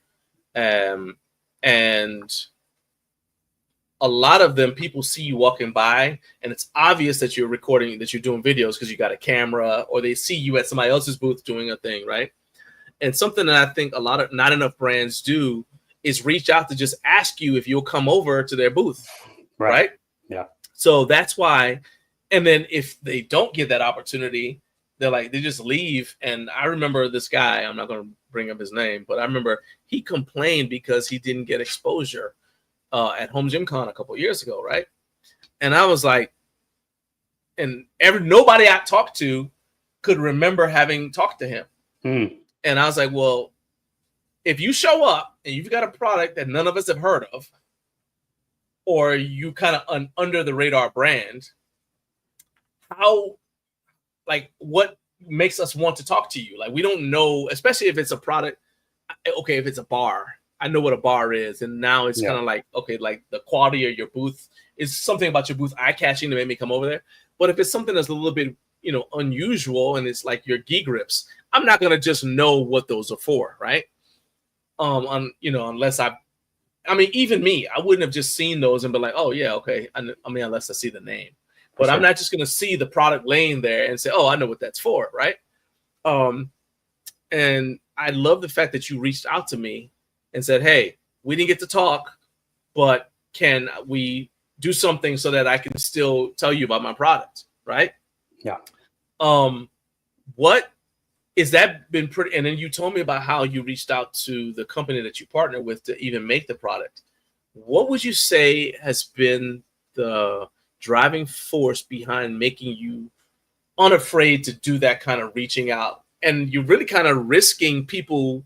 And a lot of them, people see you walking by and it's obvious that you're recording, that you're doing videos because you got a camera, or they see you at somebody else's booth doing a thing, right? And something that I think not enough brands do is reach out to just ask you if you'll come over to their booth, right? Yeah. So that's why. And then if they don't get that opportunity, they just leave. And I remember this guy, I'm not going to bring up his name, but I remember he complained because he didn't get exposure at HomeGymCon a couple years ago, right? And I was like, and nobody I talked to could remember having talked to him. And I was like, well, if you show up and you've got a product that none of us have heard of, or you kind of under the radar brand, what makes us want to talk to you? Like, we don't know, especially if it's a product. Okay, if it's a bar, I know what a bar is, and now it's kind of like, okay, like the quality of your booth is something about your booth eye-catching to make me come over there. But if it's something that's a little bit, unusual, and it's like your gi grips, I'm not gonna just know what those are for, right? Unless even me, I wouldn't have just seen those and been like, oh yeah, okay. Unless I see the name, but I'm not just gonna see the product laying there and say, oh, I know what that's for, right? And I love the fact that you reached out to me and said, hey, we didn't get to talk, but can we do something so that I can still tell you about my product, right? Yeah. What is that been pretty? And then you told me about how you reached out to the company that you partner with to even make the product. What would you say has been the driving force behind making you unafraid to do that kind of reaching out? And you're really kind of risking people,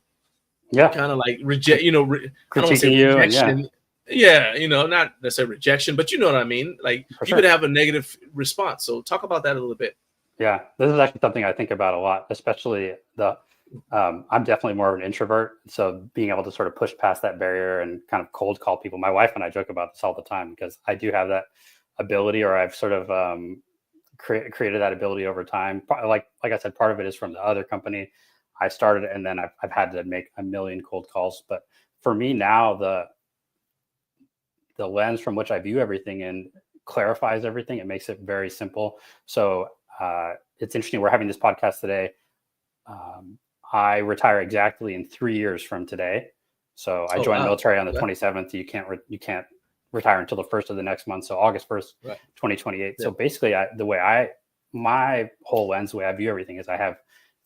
kind of like reject, I don't want to say rejection. Not necessarily rejection, but you know what I mean? Like, you could have a negative response. So talk about that a little bit. Yeah, this is actually something I think about a lot, especially I'm definitely more of an introvert. So being able to sort of push past that barrier and kind of cold call people. My wife and I joke about this all the time because I do have that ability, or I've sort of created that ability over time. Like I said, part of it is from the other company I started, and then I've had to make a million cold calls. But for me now, the lens from which I view everything in clarifies everything. It makes it very simple. So it's interesting. We're having this podcast today. I retire exactly in 3 years from today. So I joined the military on the 27th. You can't retire until the 1st of the next month. So August 1st, 2028. Yeah. So basically my whole lens, the way I view everything is I have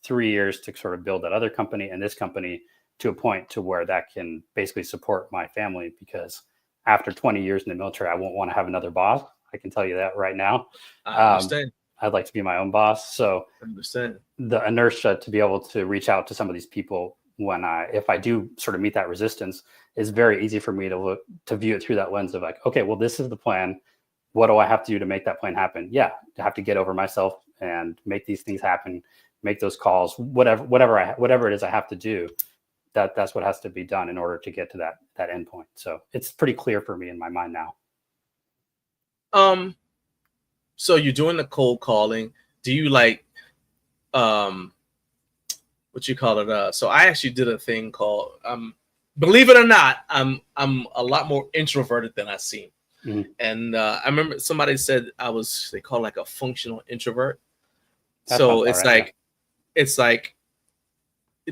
3 years to sort of build that other company and this company to a point to where that can basically support my family, because after 20 years in the military, I won't want to have another boss. I can tell you that right now. I understand. I'd like to be my own boss. So I understand. The inertia to be able to reach out to some of these people if I do sort of meet that resistance, is very easy for me to view it through that lens of like, okay, well, this is the plan. What do I have to do to make that plan happen? Yeah, I have to get over myself and make these things happen, make those calls, whatever it is I have to do. That's what has to be done in order to get to that end point. So it's pretty clear for me in my mind now. So you're doing the cold calling. Do you like, what you call it? So I actually did a thing called, believe it or not, I'm a lot more introverted than I seem. Mm-hmm. And I remember somebody said they call it like a functional introvert. So it's like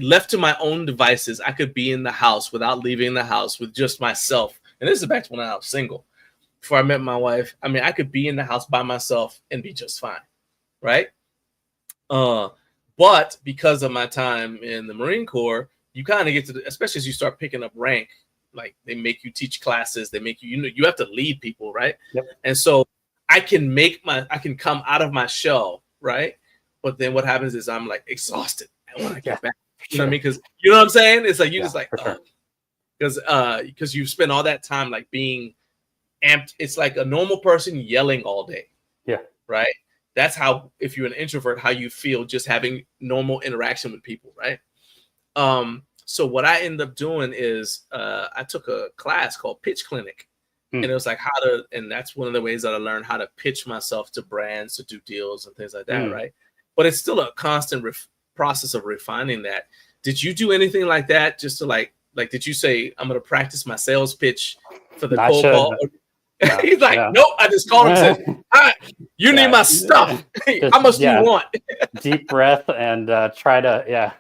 left to my own devices, I could be in the house without leaving the house with just myself. And this is back to when I was single, before I met my wife. I mean, I could be in the house by myself and be just fine, right? But because of my time in the Marine Corps, you kind of get to, especially as you start picking up rank, like they make you teach classes, they make you, you have to lead people, right? Yep. And so I can come out of my shell, right? But then what happens is I'm like exhausted. I want to get back. You know what I mean? Because you know what I'm saying? It's like just like, because you spend all that time like being amped. It's like a normal person yelling all day. Yeah. Right. That's how, if you're an introvert, how you feel just having normal interaction with people. Right. So what I ended up doing is I took a class called Pitch Clinic. And it was like and that's one of the ways that I learned how to pitch myself to brands, to do deals and things like that. Right. But it's still a constant process of refining that. Did you do anything like that just to like did you say, I'm going to practice my sales pitch for the cold call? Yeah, he's like, nope, I just called him and said, all right, you need my stuff. How much do you want? Deep breath and try to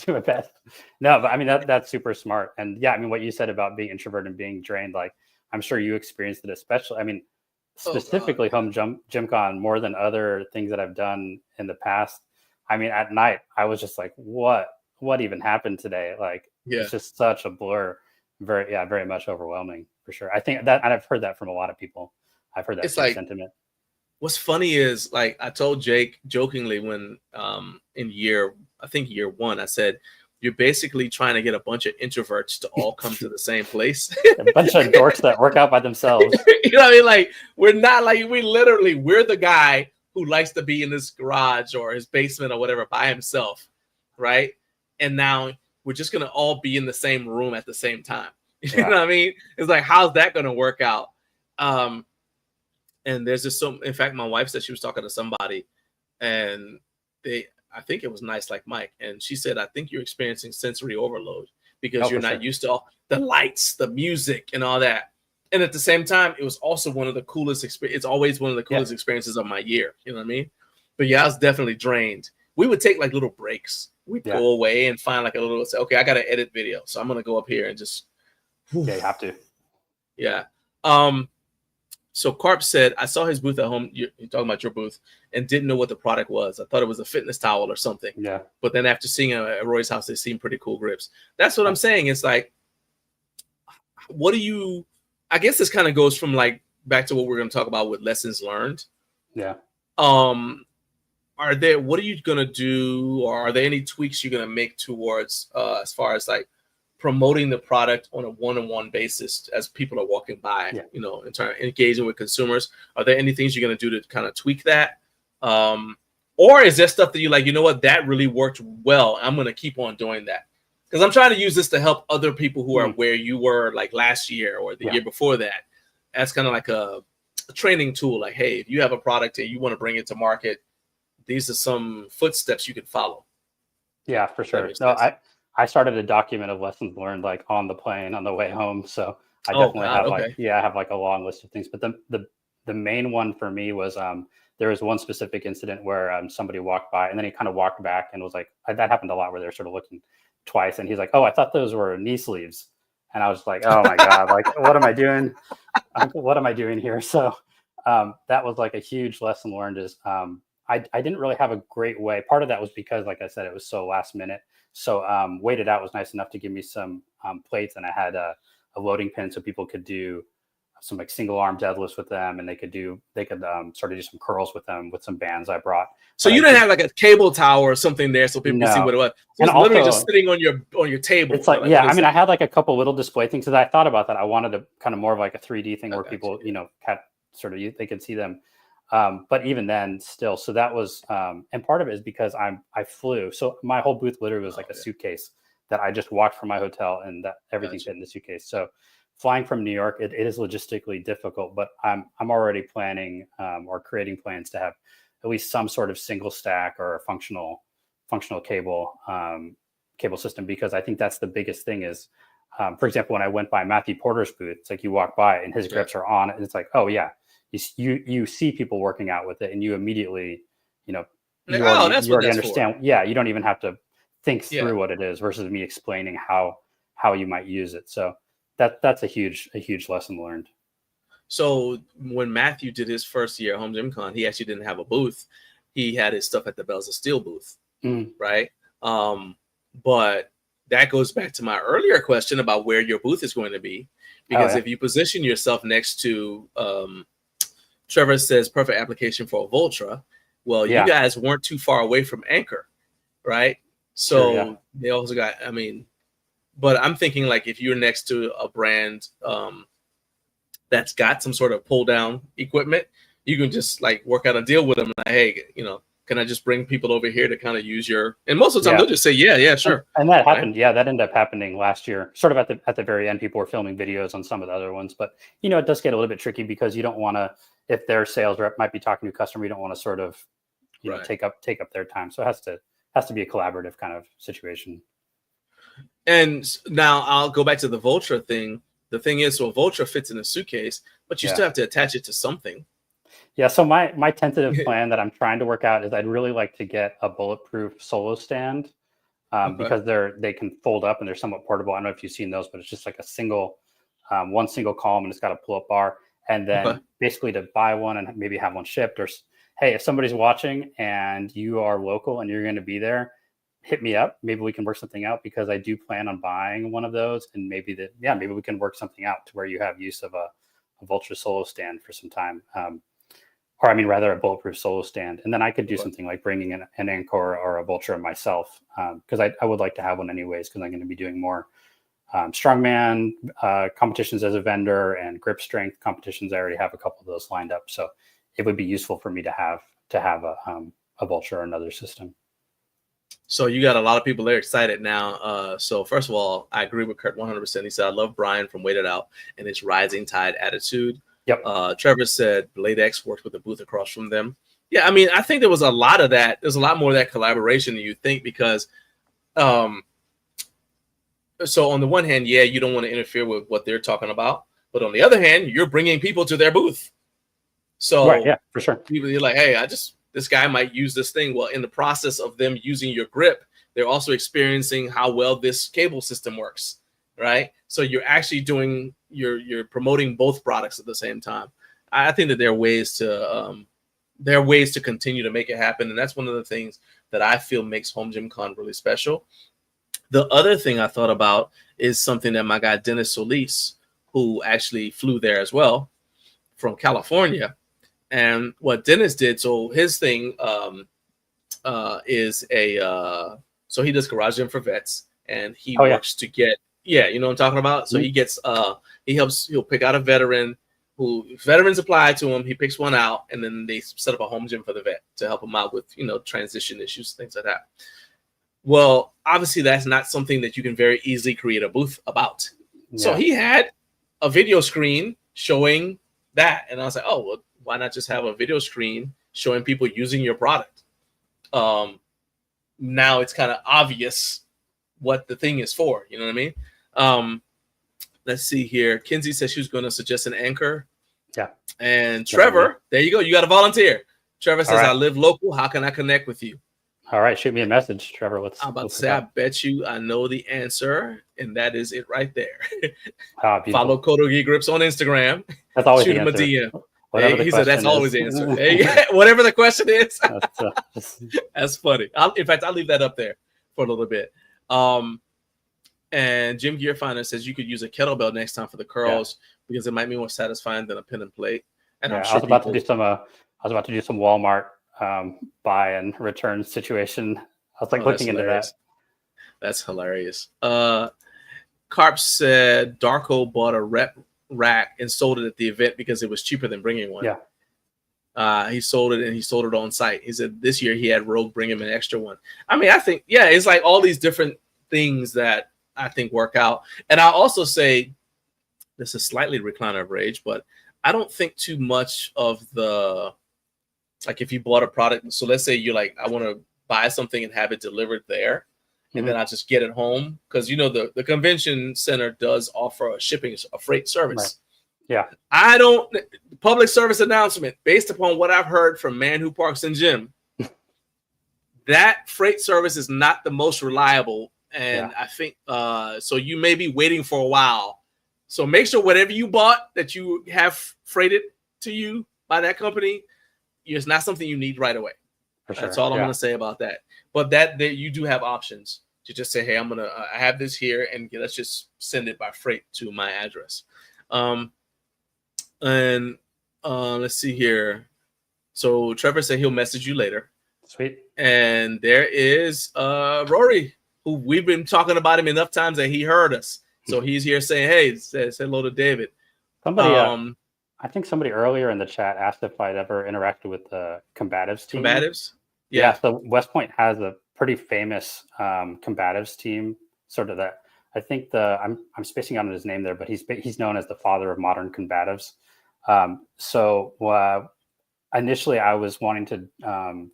do my best. No, but I mean, that's super smart. And yeah, I mean, what you said about being introverted and being drained, like I'm sure you experienced it, especially, I mean, specifically HomeGymCon more than other things that I've done in the past. I mean, at night, I was just like, what even happened today? Like, it's just such a blur. Very much overwhelming for sure. I think that, and I've heard that from a lot of people. I've heard that sentiment. What's funny is, like, I told Jake jokingly when in year 1, I said, you're basically trying to get a bunch of introverts to all come to the same place. A bunch of dorks that work out by themselves. You know what I mean? Like, we're the guy who likes to be in his garage or his basement or whatever by himself, right? And now we're just going to all be in the same room at the same time. You know what I mean? It's like, how's that going to work out? And there's just in fact, my wife said she was talking to somebody and I think it was Nice Like Mike. And she said, I think you're experiencing sensory overload because you're not used to all the lights, the music and all that. And at the same time, it was also one of the coolest it's always one of the coolest experiences of my year. You know what I mean? But yeah, I was definitely drained. We would take like little breaks. We'd go away and find like a little, say, okay, I got to edit video. So I'm going to go up here and just. Yeah, you have to. Yeah. So Carp said, I saw his booth at home. You're talking about your booth and didn't know what the product was. I thought it was a fitness towel or something. Yeah. But then after seeing it at Roy's house, they seem pretty cool grips. That's what I'm saying. It's like, I guess this kind of goes from like back to what we're going to talk about with lessons learned. Yeah. What are you going to do, or are there any tweaks you're going to make towards as far as like promoting the product on a one-on-one basis as people are walking by, you know, in terms of engaging with consumers? Are there any things you're going to do to kind of tweak that? Or is there stuff that you like, you know what, that really worked well, I'm going to keep on doing that? Because I'm trying to use this to help other people who are where you were like last year or the year before that. As kind of like a training tool. Like, hey, if you have a product and you want to bring it to market, these are some footsteps you can follow. Yeah, for sure. No, I started a document of lessons learned like on the plane on the way home. So I definitely have I have like a long list of things. But the main one for me was there was one specific incident where somebody walked by and then he kind of walked back and was like, that happened a lot where they're sort of looking twice. And he's like, oh, I thought those were knee sleeves. And I was like, oh my God, like, what am I doing? What am I doing here? So that was like a huge lesson learned is I didn't really have a great way. Part of that was because, like I said, it was so last minute. So Waited Out was nice enough to give me some plates, and I had a loading pin so people could do some like single arm deadlifts with them, and they could sort of do some curls with them with some bands I brought. So you didn't have like a cable tower or something there so people can see what it was. So it's literally just sitting on your table. It's like, I mean, I had like a couple little display things because I thought about that. I wanted to kind of more of like a 3D thing where people, had sort of they could see them. But even then still, so that was, and part of it is because I flew. So my whole booth literally was like a suitcase that I just walked from my hotel and that everything fit in the suitcase. So flying from New York, it is logistically difficult, but I'm already planning or creating plans to have at least some sort of single stack or a functional cable system, because I think that's the biggest thing is, for example, when I went by Matthew Porter's booth, it's like you walk by and his grips are on, and it's like, oh yeah, you see people working out with it, and you immediately, you already understand. Yeah, you don't even have to think through what it is versus me explaining how you might use it. So that's a huge lesson learned. So when Matthew did his first year at HomeGymCon, he actually didn't have a booth. He had his stuff at the Bells of Steel booth, right? But that goes back to my earlier question about where your booth is going to be, because if you position yourself next to, Trevor says perfect application for a Voltra. Well, you guys weren't too far away from Anchor, right? So they also got, but I'm thinking like if you're next to a brand that's got some sort of pull down equipment, you can just like work out a deal with them. Like, hey, can I just bring people over here to kind of use your, and most of the time they'll just say, yeah, sure. And that happened. Yeah, that ended up happening last year, sort of at the very end. People were filming videos on some of the other ones, but it does get a little bit tricky because you don't want to, if their sales rep might be talking to a customer, you don't want to sort of, take up their time. So it has to be a collaborative kind of situation. And now I'll go back to the Voltra thing. The thing is, so a Voltra fits in a suitcase, but you still have to attach it to something. Yeah. So my tentative plan that I'm trying to work out is I'd really like to get a bulletproof solo stand because they can fold up and they're somewhat portable. I don't know if you've seen those, but it's just like a single, one single column, and it's got a pull-up bar. And then basically to buy one and maybe have one shipped, or hey, if somebody's watching and you are local and you're going to be there, hit me up. Maybe we can work something out, because I do plan on buying one of those, and maybe we can work something out to where you have use of a Voltra solo stand for some time. Or rather a bulletproof solo stand. And then I could do something like bringing in an Anchor or a Voltra myself, because I would like to have one anyways, because I'm going to be doing more strongman competitions as a vendor and grip strength competitions. I already have a couple of those lined up. So it would be useful for me to have a Voltra or another system. So you got a lot of people there excited now. So first of all, I agree with Kurt 100%. He said, I love Brian from Waited Out and his rising tide attitude. Yep. Trevor said Blade X worked with a booth across from them. Yeah, I think there was a lot of that. There's a lot more of that collaboration than you think, because so on the one hand, you don't want to interfere with what they're talking about, but on the other hand, you're bringing people to their booth. So for sure. You're like, hey, this guy might use this thing. Well, in the process of them using your grip, they're also experiencing how well this cable system works, right? So you're actually you're promoting both products at the same time. I think that there are ways to continue to make it happen, and that's one of the things that I feel makes HomeGymCon really special. The other thing I thought about is something that my guy Dennis Solis, who actually flew there as well from California, and what Dennis did. So his thing is so he does garage gym for vets, and he works to get. Yeah, you know what I'm talking about? So he gets he'll pick out a veteran who veterans apply to him. He picks one out, and then they set up a home gym for the vet to help him out with, transition issues, things like that. Well, obviously, that's not something that you can very easily create a booth about. Yeah. So he had a video screen showing that, and I was like, oh, well, why not just have a video screen showing people using your product? Now it's kind of obvious what the thing is for. You know what I mean? Let's see here. Kinsey says she was going to suggest an anchor. Yeah. And Trevor, there you go. You got to volunteer. Trevor says, right. I live local. How can I connect with you? All right. Shoot me a message, Trevor. I'm about to say, I bet you I know the answer. And that is it right there. Follow Kotto Grips on Instagram. That's always Shoot the him answer. a DM. Hey, he said that's always the answer. Hey, whatever the question is. That's funny. In fact, I'll leave that up there for a little bit. And Jim Gearfinder says you could use a kettlebell next time for the curls because it might be more satisfying than a pin and plate. And I'm sure I was about to do some Walmart buy and return situation. I was like looking into that. That's hilarious. Carp said Darko bought a rep rack and sold it at the event because it was cheaper than bringing one. Yeah. He sold it and he sold it on site. He said this year he had Rogue bring him an extra one. I mean, I think, it's like all these different things that I think work out. And I'll also say this is slightly recliner of rage, but I don't think too much of like if you bought a product. So let's say you're like, I want to buy something and have it delivered there. And then I just get it home because, the convention center does offer a freight service. Right. Yeah. Public service announcement, based upon what I've heard from Man Who Parks and Gym, that freight service is not the most reliable. And I think, so you may be waiting for a while. So make sure whatever you bought that you have freighted to you by that company, it's not something you need right away. For sure. That's all I'm going to say about that. But that you do have options to just say, hey, I have this here and let's just send it by freight to my address. Let's see here. So Trevor said he'll message you later. Sweet. And there is Rory, who we've been talking about him enough times that he heard us. So he's here saying, hey, says hello to David. Somebody, I think somebody earlier in the chat asked if I'd ever interacted with the combatives team. Combatives? Yeah. So West Point has a pretty famous combatives team, sort of that. I think I'm spacing out on his name there, but he's known as the father of modern combatives. Initially I was wanting to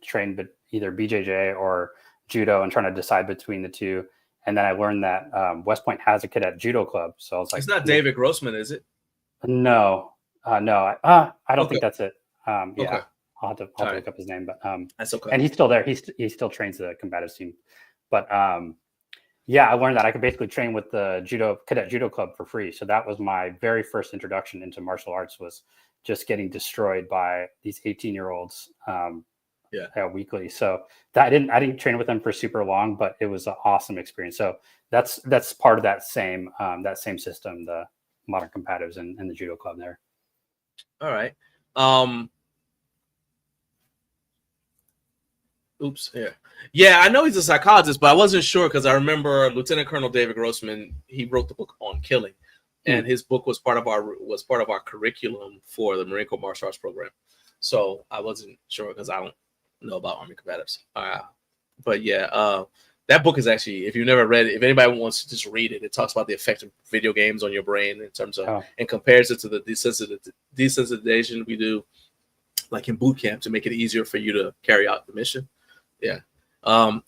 train either BJJ or judo and trying to decide between the two. And then I learned that West Point has a cadet judo club. So I was like, it's not David Grossman, is it? No. I don't think that's it. Okay. I'll have to look up his name, but that's okay. And he's still there. He still trains the combatives team. But I learned that I could basically train with the cadet judo club for free. So that was my very first introduction into martial arts, was just getting destroyed by these 18-year-olds weekly. So that I didn't train with them for super long, but it was an awesome experience. So that's part of that same system, the modern combatives and the judo club there. All right. I know he's a psychologist, but I wasn't sure because I remember Lieutenant Colonel David Grossman. He wrote the book on killing, and his book was part of our curriculum for the Marine Corps martial arts program. So I wasn't sure because I don't know about Army combatives. That book is actually, if you've never read it, if anybody wants to just read it, it talks about the effect of video games on your brain in terms of, and compares it to the desensitization we do, like in boot camp, to make it easier for you to carry out the mission. Yeah.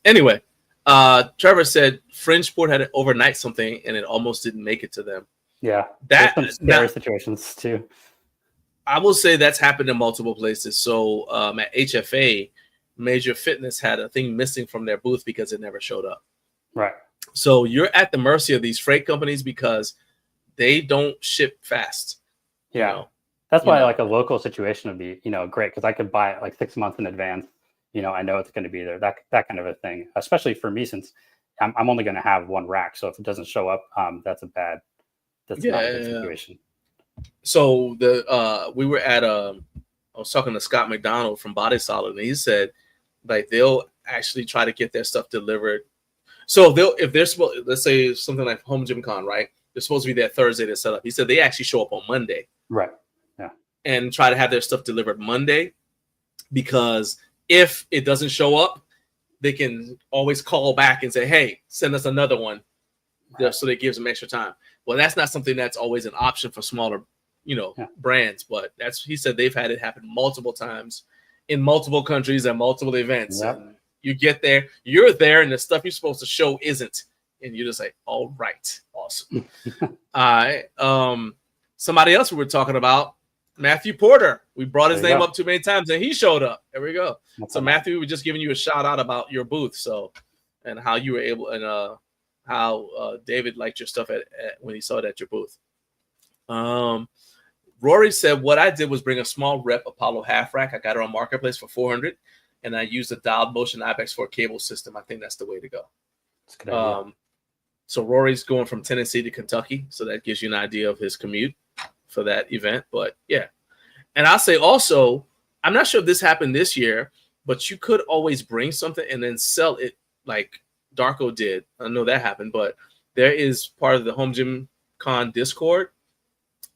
Anyway, Trevor said Fringeport had an overnight something and it almost didn't make it to them. Yeah. There's some scary situations too. I will say that's happened in multiple places. So at HFA, Major Fitness had a thing missing from their booth because it never showed up. Right. So you're at the mercy of these freight companies because they don't ship fast. Yeah. That's why like a local situation would be, great, because I could buy it like 6 months in advance. I know it's going to be there. That kind of a thing, especially for me, since I'm only going to have one rack. So if it doesn't show up, that's not a good situation. So we were at I was talking to Scott McDonald from Body Solid, and he said like they'll actually try to get their stuff delivered. So if they're supposed, let's say something like HomeGymCon, right? They're supposed to be there Thursday to set up. He said they actually show up on Monday. Right. Yeah. and try to have their stuff delivered Monday, because if it doesn't show up, they can always call back and say, hey, send us another one. Right. So that gives them extra time. Well, that's not something that's always an option for smaller, brands, but he said they've had it happen multiple times in multiple countries and multiple events. Yep. And you get there, you're there, and the stuff you're supposed to show isn't. And you're just like, all right, awesome. Somebody else we were talking about, Matthew Porter. We brought his name up too many times, and he showed up. There we go. So Matthew, we were just giving you a shout out about your booth, and how you were able, and how David liked your stuff at when he saw it at your booth. Rory said, what I did was bring a small rep Apollo half rack. I got it on Marketplace for $400, and I used a dialed motion IBEX 4 cable system. I think that's the way to go. That's a good idea. So Rory's going from Tennessee to Kentucky, so that gives you an idea of his commute for that event. But yeah, and I'll say also, I'm not sure if this happened this year, but you could always bring something and then sell it like Darko did. I know that happened, but there is part of the HomeGymCon Discord.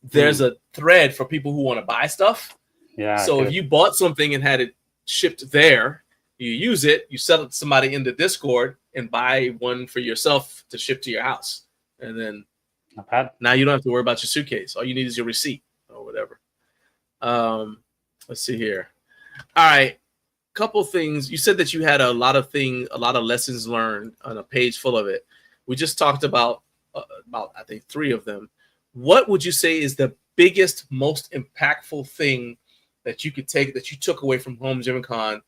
There's a thread for people who want to buy stuff. Yeah. So if you bought something and had it shipped there, you use it, you sell it to somebody in the Discord and buy one for yourself to ship to your house. And then not bad. Now you don't have to worry about your suitcase. All you need is your receipt or whatever. Let's see here. All right. Couple things. You said that you had a lot of lessons learned on a page full of it. We just talked about I think 3 of them. What would you say is the biggest, most impactful thing that you took away from HomeGymCon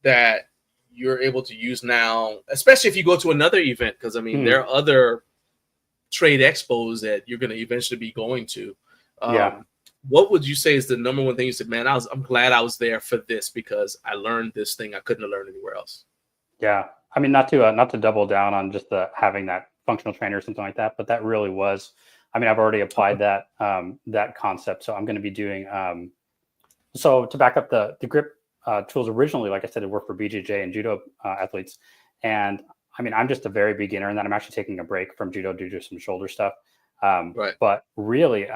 that you're able to use now, especially if you go to another event? Because I mean, there are other trade expos that you're going to eventually be going to. What would you say is the number one thing you said, man, I'm glad I was there for this because I learned this thing I couldn't have learned anywhere else? Yeah. I mean, not to double down on just having that functional trainer or something like that, but that really was, I mean, I've already applied that concept. So I'm going to be doing, so to back up the grip tools originally, like I said, it worked for BJJ and judo athletes. And I mean, I'm just a very beginner in that. I'm actually taking a break from judo to do some shoulder stuff. Right. But really,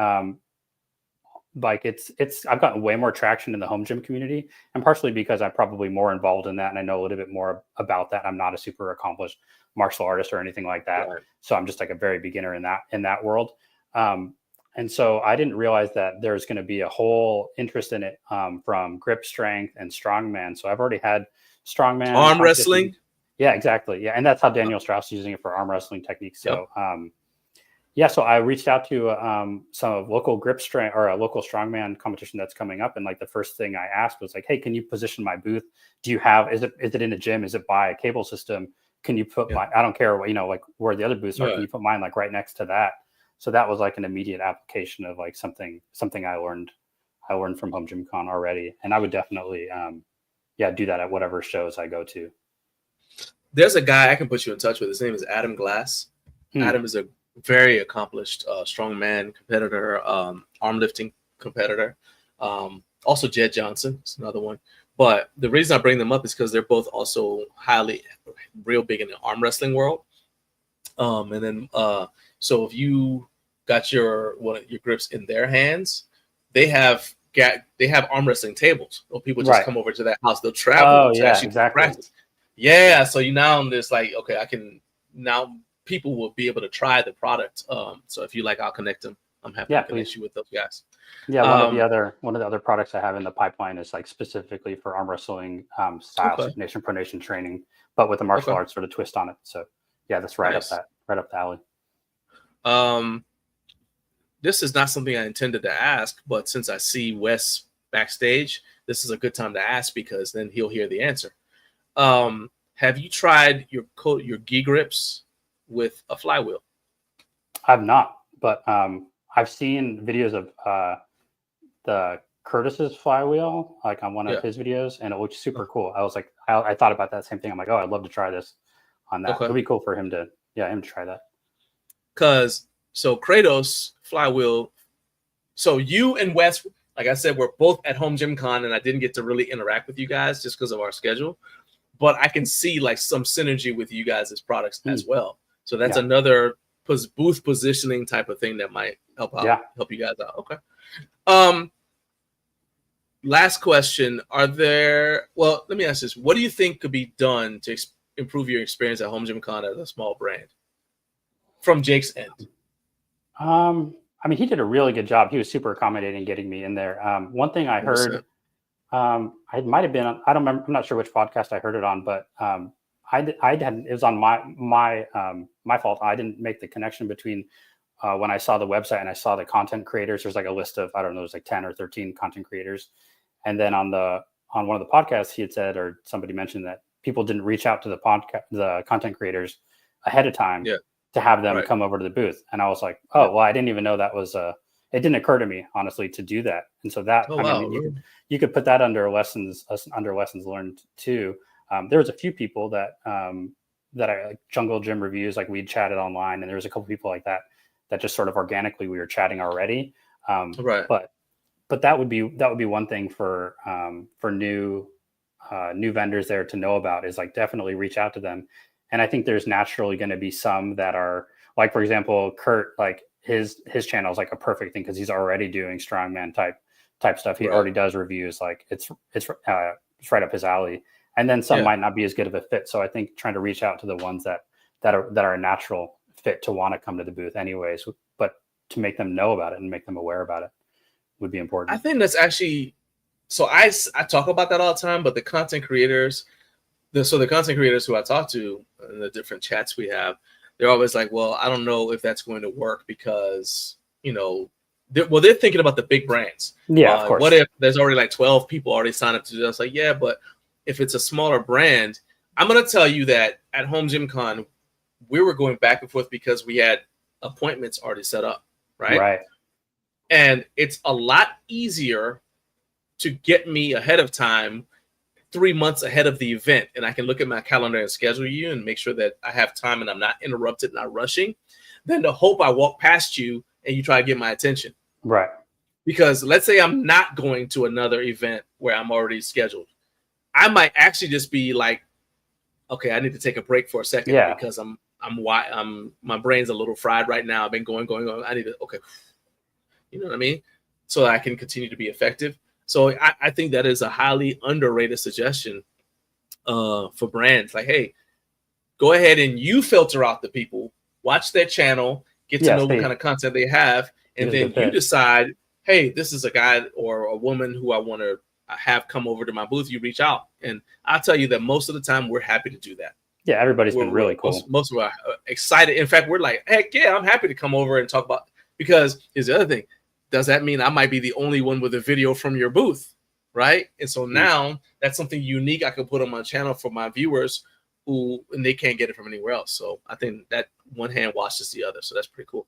like I've gotten way more traction in the home gym community, and partially because I'm probably more involved in that and I know a little bit more about that. I'm not a super accomplished martial artist or anything like that. Right. So I'm just like a very beginner in that world. And so I didn't realize that there's going to be a whole interest in it from grip strength and strongman. So I've already had strongman arm wrestling. Yeah, exactly. Yeah. And that's how Daniel Strauss is using it for arm wrestling techniques. So, so I reached out to some local grip strength or a local strongman competition that's coming up. And like the first thing I asked was like, hey, can you position my booth? Do you have, is it in a gym? Is it by a cable system? Can you put I don't care what, like where the other booths are, can you put mine like right next to that? So that was like an immediate application of like something I learned from HomeGymCon already. And I would definitely, do that at whatever shows I go to. There's a guy I can put you in touch with. His name is Adam Glass. Adam is a very accomplished strongman competitor, arm lifting competitor. Also Jed Johnson is another one. But the reason I bring them up is because they're both also real big in the arm wrestling world. And then so if you got your grips in their hands, they have arm wrestling tables. Or people just come over to that house. They'll travel to actually practice. Yeah, so you now there's like, okay, I can now people will be able to try the product. So if you like, I'll connect them. I'm happy to connect you with those guys. Yeah, one of the other products I have in the pipeline is like specifically for arm wrestling style supination pronation training, but with a martial arts sort of twist on it. So yeah, that's right up the alley. This is not something I intended to ask, but since I see Wes backstage, this is a good time to ask because then he'll hear the answer. Have you tried your gi grips with a flywheel? I've not, but I've seen videos of the Curtis's flywheel, like on one of his videos, and it looks super cool. I was like, I thought about that same thing. I'm like, oh, I'd love to try this on that. It'd be cool for him to try that. So Kratos flywheel. So you and Wes, like I said, we're both at HomeGymCon, and I didn't get to really interact with you guys just because of our schedule. But I can see like some synergy with you guys' products as well. So that's another booth positioning type of thing that might help you guys out. Okay. last question. Let me ask this. What do you think could be done to improve your experience at HomeGymCon as a small brand from Jake's end? I mean, he did a really good job. He was super accommodating getting me in there. One thing I heard, it might have been, I don't remember, I'm not sure which podcast I heard it on, but it was on my fault. I didn't make the connection between when I saw the website and I saw the content creators. There's like a list of, I don't know, there's like 10 or 13 content creators. And then on one of the podcasts, he had said, or somebody mentioned that people didn't reach out to the content creators ahead of time to have them come over to the booth. And I was like, oh, well, I didn't even know that was it didn't occur to me, honestly, to do that. And so that, mean, you could put that under lessons learned too. There was a few people that I like Jungle Gym reviews, like we'd chatted online, and there was a couple people like that just sort of organically we were chatting already. But that would be one thing for new vendors there to know about, is like definitely reach out to them. And I think there's naturally going to be some that are like, for example, Kurt, like his channel is like a perfect thing because he's already doing strongman type stuff. He already does reviews. Like it's right up his alley. And then some might not be as good of a fit. So I think trying to reach out to the ones that are a natural fit to want to come to the booth anyways, but to make them know about it and make them aware about it would be important. I think that's actually, so I talk about that all the time, but the content creators, the content creators who I talk to in the different chats we have, they're always like, well, I don't know if that's going to work because, they're thinking about the big brands. Yeah, of course. What if there's already like 12 people already signed up to do this? Like, yeah, but if it's a smaller brand, I'm going to tell you that at HomeGymCon, we were going back and forth because we had appointments already set up, right? Right. And it's a lot easier to get me ahead of time, 3 months ahead of the event, and I can look at my calendar and schedule you and make sure that I have time and I'm not interrupted, not rushing, than to hope I walk past you and you try to get my attention. Right. Because let's say I'm not going to another event where I'm already scheduled. I might actually just be like, okay, I need to take a break for a second because my brain's a little fried right now. I've been going. I need to, you know what I mean? So I can continue to be effective. So I think that is a highly underrated suggestion for brands. Like, hey, go ahead and you filter out the people, watch their channel, get to know what kind of content they have, and then you decide, hey, this is a guy or a woman who I want to have come over to my booth. You reach out, and I'll tell you that most of the time we're happy to do that. Yeah, everybody's been really cool. Most of us are excited. In fact, we're like, heck yeah, I'm happy to come over and talk about, because here's the other thing. Does that mean I might be the only one with a video from your booth, right? And so now that's something unique I can put on my channel for my viewers and they can't get it from anywhere else. So I think that one hand washes the other. So that's pretty cool.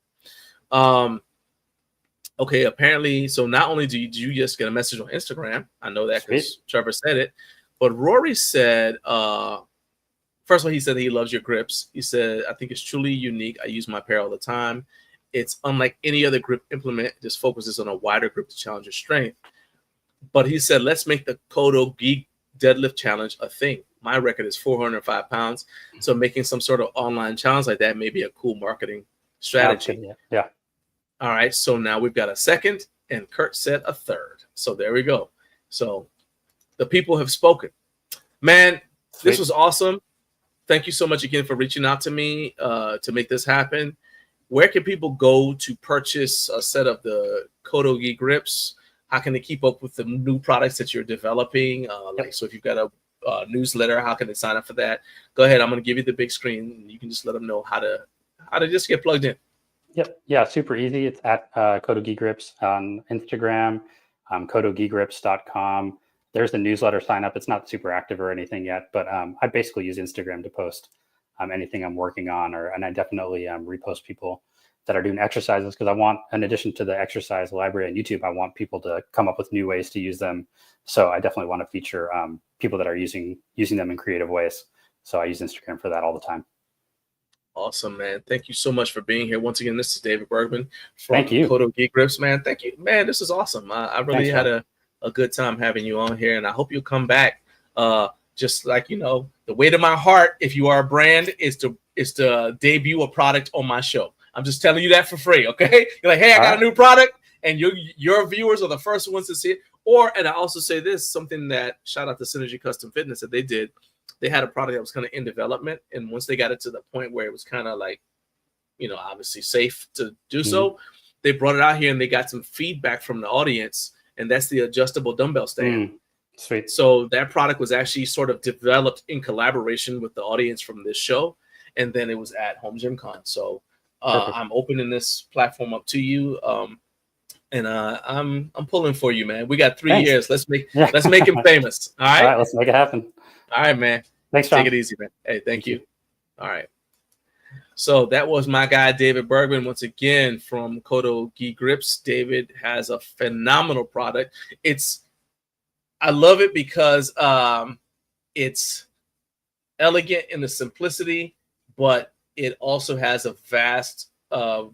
Okay, apparently, so not only did you just get a message on Instagram, I know that because Trevor said it, but Rory said, first of all, he said he loves your grips. He said, I think it's truly unique. I use my pair all the time. It's unlike any other grip implement. It just focuses on a wider grip to challenge your strength. But he said, let's make the Kodo Geek Deadlift Challenge a thing. My record is 405 pounds. So making some sort of online challenge like that may be a cool marketing strategy. Yeah. All right. So now we've got a second, and Kurt said a third. So there we go. So the people have spoken. Man, this was awesome. Thank you so much again for reaching out to me to make this happen. Where can people go to purchase a set of the Kotto Grips? How can they keep up with the new products that you're developing? So if you've got a newsletter, how can they sign up for that? Go ahead. I'm going to give you the big screen, and you can just let them know how to just get plugged in. Yep. Yeah. Super easy. It's at Kotto Grips on Instagram, KottoGrips.com. There's the newsletter sign up. It's not super active or anything yet, but I basically use Instagram to post anything I'm working on, and I definitely repost people that are doing exercises, because I want, in addition to the exercise library on YouTube, I want people to come up with new ways to use them. So I definitely want to feature people that are using them in creative ways. So I use Instagram for that all the time. Awesome, man. Thank you so much for being here. Once again, this is David Bergman from Thank you. Kotto Grips, man. Thank you, man. This is awesome. I really had a good time having you on here, and I hope you'll come back. Just like, the weight of my heart, if you are a brand, is to debut a product on my show. I'm just telling you that for free, okay? You're like, hey, I got a new product, and your viewers are the first ones to see it. And I also say this, something that shout out to Synergy Custom Fitness that they did. They had a product that was kind of in development, and once they got it to the point where it was kind of like, obviously safe to do so, they brought it out here and they got some feedback from the audience, and that's the adjustable dumbbell stand. Sweet. So that product was actually sort of developed in collaboration with the audience from this show, and then it was at HomeGymCon. So I'm opening this platform up to you, and I'm pulling for you, man. We got 3 years. Let's make him famous. All right. All right, let's make it happen. All right, man. Thanks, John. Take it easy, man. Hey, thank you. All right. So that was my guy, David Bergman, once again from Kotto Grips. David has a phenomenal product. I love it because it's elegant in the simplicity, but it also has a vast, a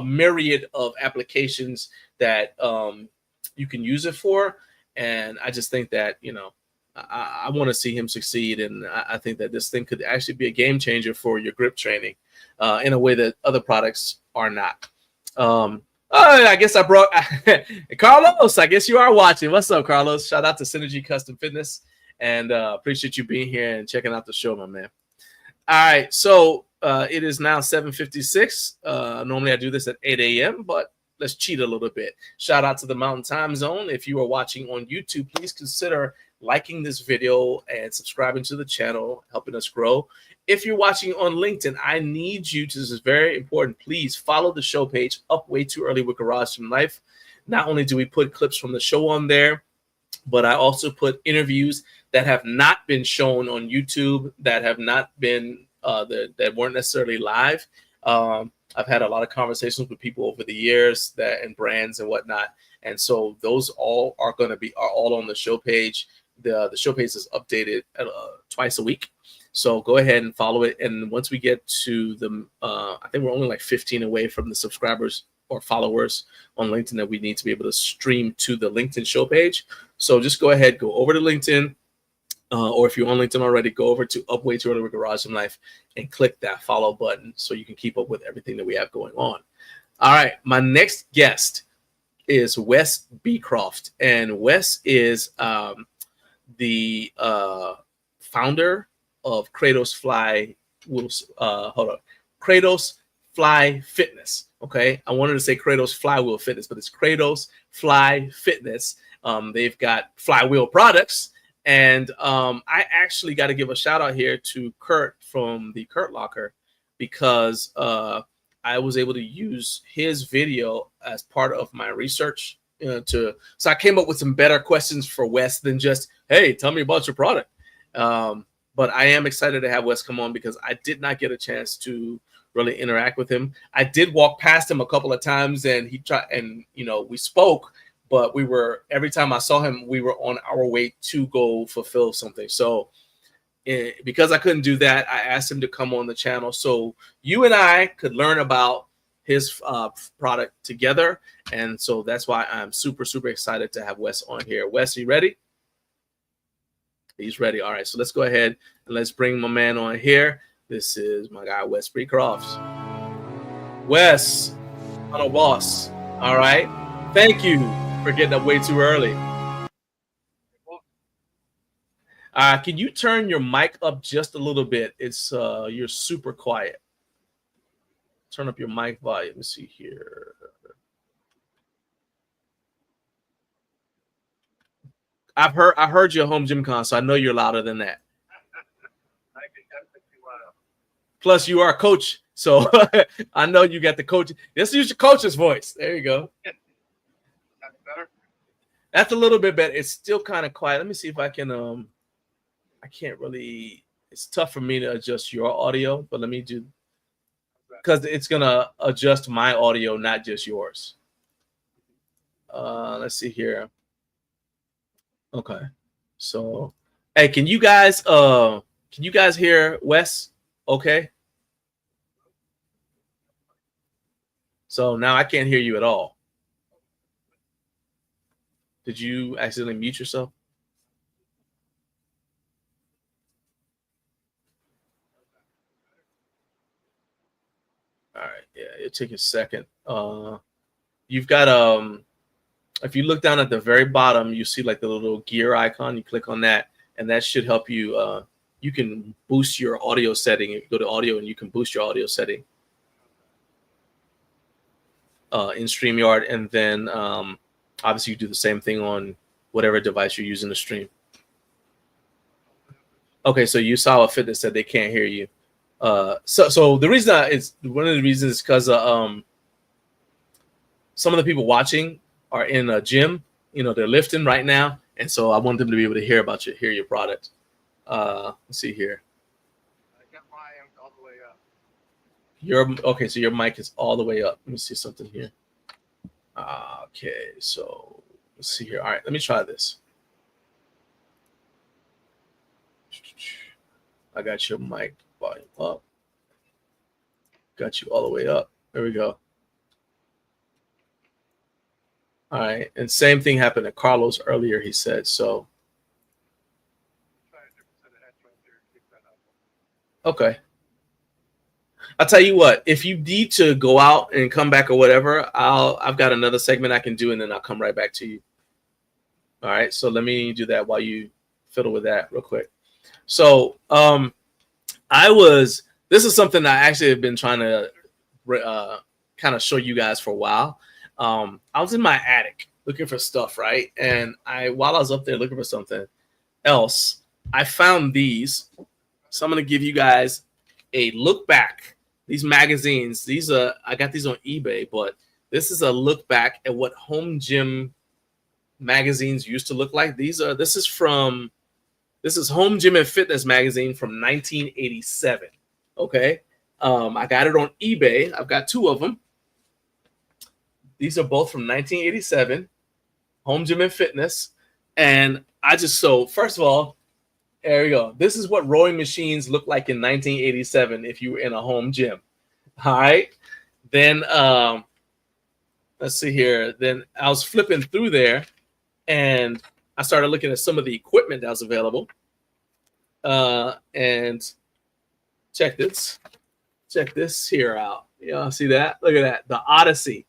myriad of applications that you can use it for. And I just think that, I want to see him succeed, and I think that this thing could actually be a game changer for your grip training in a way that other products are not. I guess I brought Carlos. I guess you are watching. What's up, Carlos? Shout out to Synergy Custom Fitness, and appreciate you being here and checking out the show, my man. All right, so it is now 7:56. Normally I do this at 8 a.m., but let's cheat a little bit. Shout out to the Mountain Time Zone. If you are watching on YouTube, please consider liking this video and subscribing to the channel, helping us grow. If you're watching on LinkedIn, I need you to, this is very important, please follow the show page, Up Way Too Early with Garage Gym Life. Not only do we put clips from the show on there, but I also put interviews that have not been shown on YouTube, that have not been, that weren't necessarily live. I've had a lot of conversations with people over the years and brands and whatnot. And so those all are all on the show page. The show page is updated twice a week. So go ahead and follow it. And once we get to the, I think we're only like 15 away from the subscribers or followers on LinkedIn that we need to be able to stream to the LinkedIn show page. So just go ahead, go over to LinkedIn, or if you're on LinkedIn already, go over to Up Way Too Early with Garage Gym Life and click that follow button so you can keep up with everything that we have going on. All right, my next guest is Wes Beecroft, and Wes is the founder of Kratos Fly Fitness. Okay, I wanted to say Kratos Flywheel Fitness, but it's Kratos Fly Fitness. They've got Flywheel products, and I actually got to give a shout out here to Kurt from the Kurt Locker, because I was able to use his video as part of my research. So I came up with some better questions for Wes than just, hey, tell me about your product. But I am excited to have Wes come on because I did not get a chance to really interact with him. I did walk past him a couple of times, and he tried, and we spoke, but every time I saw him, we were on our way to go fulfill something. So because I couldn't do that, I asked him to come on the channel so you and I could learn about his product together. And so that's why I'm super, super excited to have Wes on here. Wes, you ready? He's ready. All right, so let's go ahead and let's bring my man on here. This is my guy, Wes Beecroft. Wes, hello, boss. All right. Thank you for getting up way too early. Can you turn your mic up just a little bit? It's you're super quiet. Turn up your mic volume. Let's see here. I heard you at HomeGymCon, so I know you're louder than that. Plus, you are a coach, so I know you got the coach. Let's use your coach's voice. There you go. That's better. That's a little bit better. It's still kind of quiet. Let me see if I can. I can't really. It's tough for me to adjust your audio, but let me do, because it's gonna adjust my audio, not just yours. Let's see here. Okay, so hey, can you guys hear Wes? Okay. So now I can't hear you at all. Did you accidentally mute yourself? All right, yeah, it'll take a second. You've got if you look down at the very bottom, you see like the little gear icon. You click on that, and that should help you. You can boost your audio setting. If you go to audio, and you can boost your audio setting in StreamYard, and then obviously you do the same thing on whatever device you're using to stream. Okay, so you saw a fitness said they can't hear you. So the reason is one of the reasons is because some of the people watching are in a gym. You know, they're lifting right now, and so I want them to be able to hear your product. Let's see here. I got my amp all the way up. Okay, so your mic is all the way up. Let me see something here. Okay, so let's see here. All right, let me try this. I got your mic volume up. Got you all the way up. There we go. All right, and same thing happened to Carlos earlier, he said. So, okay. I'll tell you what, if you need to go out and come back or whatever, I've got another segment I can do, and then I'll come right back to you. All right, so let me do that while you fiddle with that real quick. So this is something I actually have been trying to kind of show you guys for a while. I was in my attic looking for stuff, right? And while I was up there looking for something else, I found these. So I'm going to give you guys a look back. These magazines, I got these on eBay, but this is a look back at what home gym magazines used to look like. This is Home Gym and Fitness magazine from 1987. Okay. I got it on eBay. I've got two of them. These are both from 1987, Home Gym and Fitness. And first of all, there we go. This is what rowing machines look like in 1987 if you were in a home gym. All right. Then let's see here. Then I was flipping through there, and I started looking at some of the equipment that was available. And check this here out. You see that? Look at that. The Odyssey.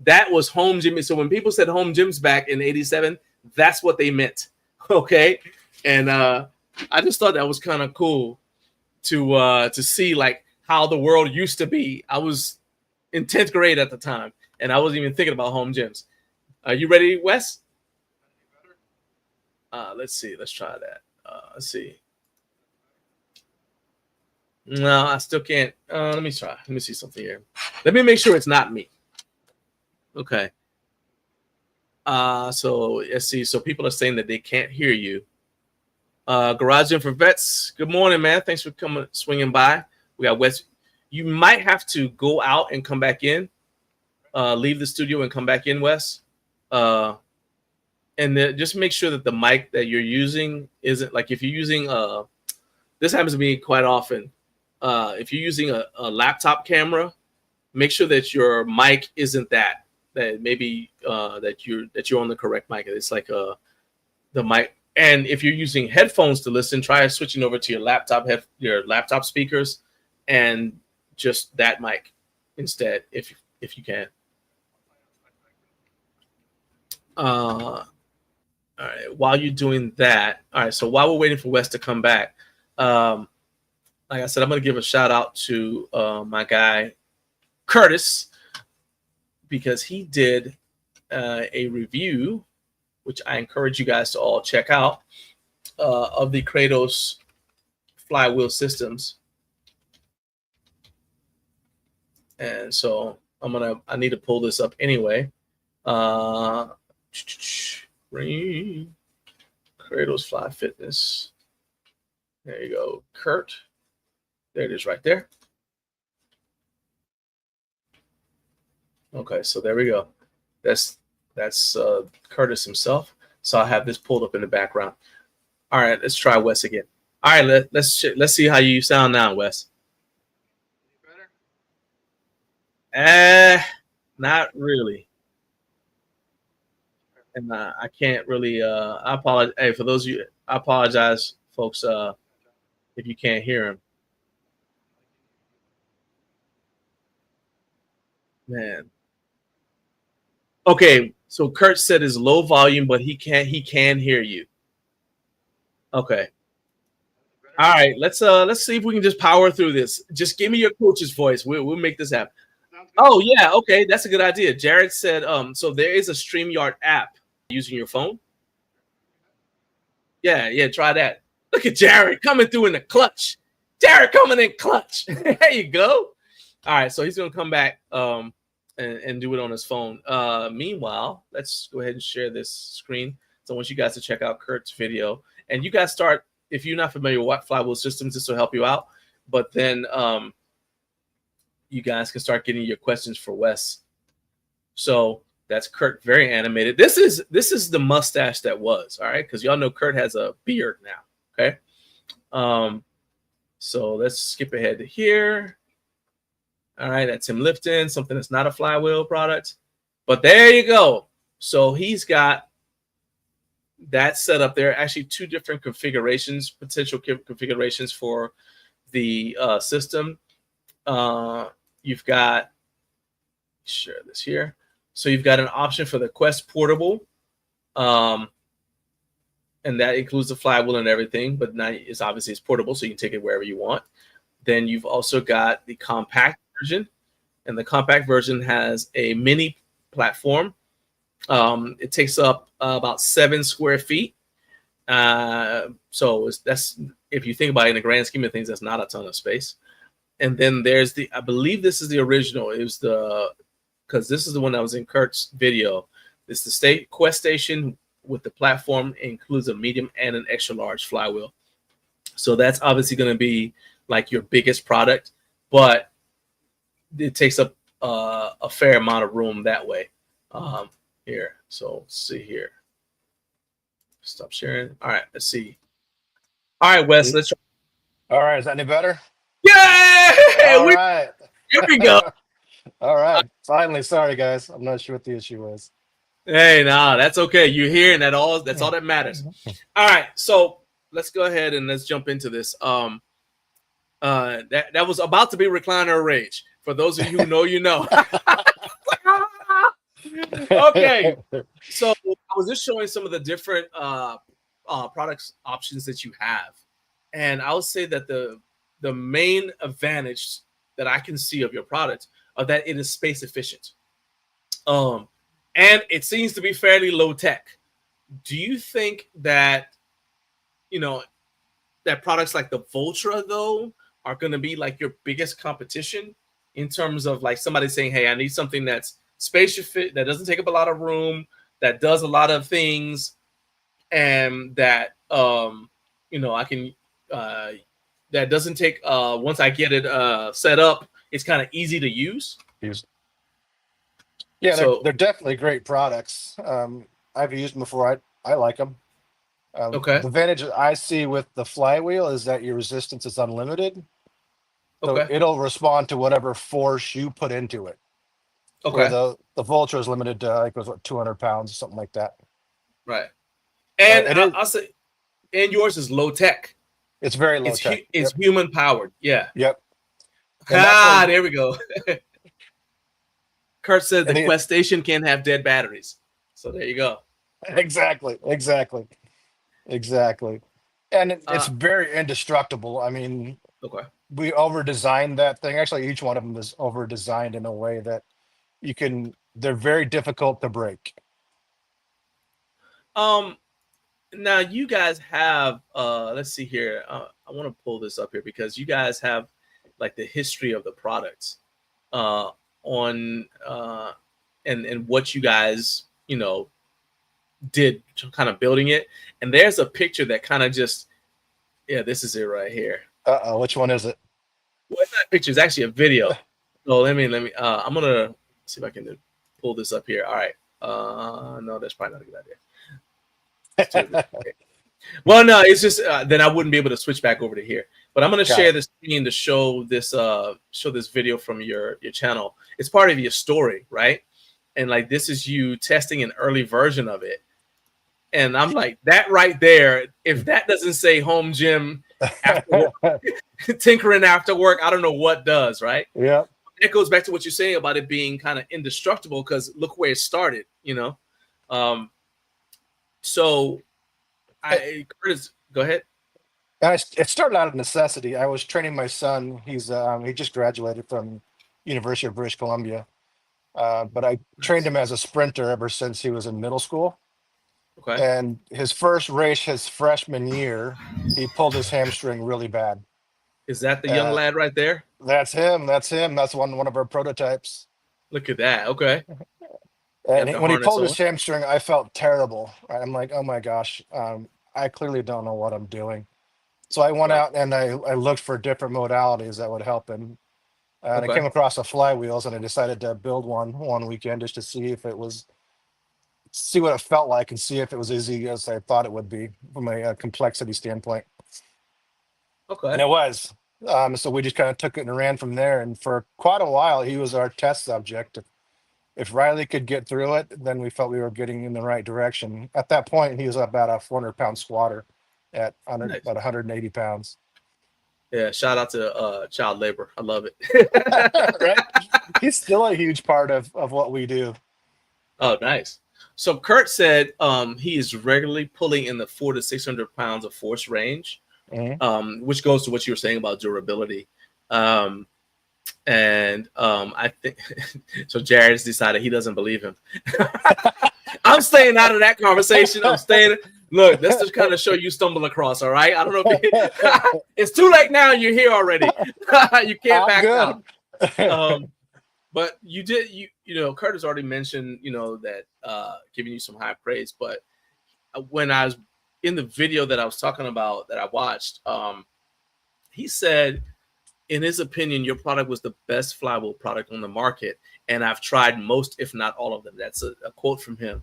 That was home gym. So when people said home gyms back in 87, that's what they meant. Okay. And I just thought that was kind of cool to see like how the world used to be. I was in 10th grade at the time, and I wasn't even thinking about home gyms. Are you ready, Wes? Let's see. Let's try that. Let's see. No, I still can't. Let me try. Let me see something here. Let me make sure it's not me. Okay. So let's see. So people are saying that they can't hear you. Garage Gym for Vets. Good morning, man. Thanks for swinging by. We got Wes. You might have to go out and come back in. Leave the studio and come back in, Wes. And then just make sure that the mic that you're using isn't like if you're using this happens to me quite often. If you're using a laptop camera, make sure that your mic isn't that maybe that you're on the correct mic. It's like the mic. And if you're using headphones to listen, try switching over to your laptop speakers and just that mic instead, if you can. All right. While you're doing that, all right. So while we're waiting for Wes to come back, like I said, I'm going to give a shout out to my guy Curtis because he did a review, which I encourage you guys to all check out, of the Kratos Flywheel systems. And so I need to pull this up anyway. Kratos Fly Fitness. There you go, Kurt. There it is right there. Okay, so there we go. That's Curtis himself. So I have this pulled up in the background. All right, let's try Wes again. All right, let's see how you sound now, Wes. Better? Not really. And I can't really. I apologize. Hey, for those of you, I apologize, folks. If you can't hear him, man. Okay, So Kurt said it's low volume, but he can hear you. Okay. All right, let's see if we can just power through this. Just give me your coach's voice. We'll make this happen. Oh yeah, okay, that's a good idea. Jared said, so there is a StreamYard app using your phone. Yeah, try that. Look at Jared coming through in the clutch. Jared coming in clutch. There you go. All right, so he's gonna come back and do it on his phone. Meanwhile, let's go ahead and share this screen. So I want you guys to check out Kurt's video, and you guys start. If you're not familiar with what Flywheel systems, this will help you out. But then you guys can start getting your questions for Wes. So that's Kurt, very animated. This is the mustache that was, all right, because y'all know Kurt has a beard now. Okay. So let's skip ahead to here. All right, that's him lifting something that's not a Flywheel product. But there you go. So he's got that set up there. Actually, two different configurations, potential configurations for the system. You've got, share this here. So you've got an option for the Quest Portable, and that includes the Flywheel and everything. But now it's obviously portable, so you can take it wherever you want. Then you've also got the compact version, and the compact version has a mini platform. It takes up about 7 square feet. So that's, if you think about it in the grand scheme of things, that's not a ton of space. And then there's the, I believe this is the original. It was because this is the one that was in Kurt's video. It's the Quest Station with the platform. It includes a medium and an extra large Flywheel. So that's obviously going to be like your biggest product, but it takes up a fair amount of room that way. Here, so let's see here. Stop sharing. All right, let's see. All right, Wes, let's try. All right, is that any better? Yeah! All right. Here we go. All right. Finally, sorry guys. I'm not sure what the issue was. Hey, nah, that's okay. You're here, and that's all that matters. All right, so let's go ahead and let's jump into this. That was about to be Recliner Rage. For those of you who know, you know. Okay, so I was just showing some of the different products options that you have, and I would say that the main advantage that I can see of your product are that it is space efficient, and it seems to be fairly low tech. Do you think that that products like the Voltra though are going to be like your biggest competition in terms of like somebody saying, "Hey, I need something that's space fit, that doesn't take up a lot of room, that does a lot of things, and that I can that doesn't take once I get it set up, it's kind of easy to use." Yeah, So- they're definitely great products. I've used them before. I like them. Okay. The advantage I see with the Flywheel is that your resistance is unlimited. So Okay. it'll respond to whatever force you put into it. Okay. Where the Voltra is limited to, I think it was 200 pounds or something like that. Right. And it is- I'll say, and yours is low tech. It's very low It's tech. it's human powered. Yeah. Yep. And that's when- There we go. Kurt said the And Quest Station can't have dead batteries. So there you go. Exactly. And it's very indestructible. I mean, Okay. we over-designed that thing. Actually, each one of them is over-designed in a way that they're very difficult to break. Now you guys have let's see here. I want to pull this up here because you guys have like the history of the products on and what you guys did kind of building it. And there's a picture that kind of just this is it right here. Which one is it? Well, it's not a picture, it's actually a video. So let me I'm gonna see if I can pull this up here. All right. No, that's probably not a good idea. Well, no, it's just then I wouldn't be able to switch back over to here. But I'm going to share the screen to show this video from your channel. It's part of your story, right? And like this is you testing an early version of it. And I'm like, that right there, if that doesn't say home gym after work, tinkering after work, I don't know what does, right? Yeah. It goes back to what you're saying about it being kind of indestructible because look where it started, So Curtis, go ahead. It started out of necessity. I was training my son. He just graduated from University of British Columbia, but I trained him as a sprinter ever since he was in middle school. Okay. And his first race, his freshman year, he pulled his hamstring really bad. Is that the young lad right there? That's him. That's him. That's one of our prototypes. Look at that. Okay. And Got the when he harness pulled on. his hamstring, I felt terrible. I'm like, oh my gosh, I clearly don't know what I'm doing. So I went out and I looked for different modalities that would help him. And I came across the flywheels, and I decided to build one weekend just to see what it felt like and see if it was as easy as I thought it would be from a complexity standpoint. Okay. And it was. So we just kind of took it and ran from there. And for quite a while, he was our test subject. If Riley could get through it, then we felt we were getting in the right direction. At that point, he was about a 400-pound squatter at about 180 pounds. Yeah, shout out to child labor. I love it. Right? He's still a huge part of what we do. Oh, nice. So Kurt said he is regularly pulling in the 400 to 600 pounds of force range, which goes to what you were saying about durability. I think so. Jared's decided he doesn't believe him. I'm staying out of that conversation. I'm staying. Look, this just kind of show you stumble across. All right. I don't know if it's too late now. You're here already. You can't back out. But you did. You know, Curtis already mentioned. You know that giving you some high praise. But when I was in the video that I was talking about that I watched, he said, in his opinion, your product was the best flywheel product on the market, and I've tried most, if not all of them. That's a quote from him.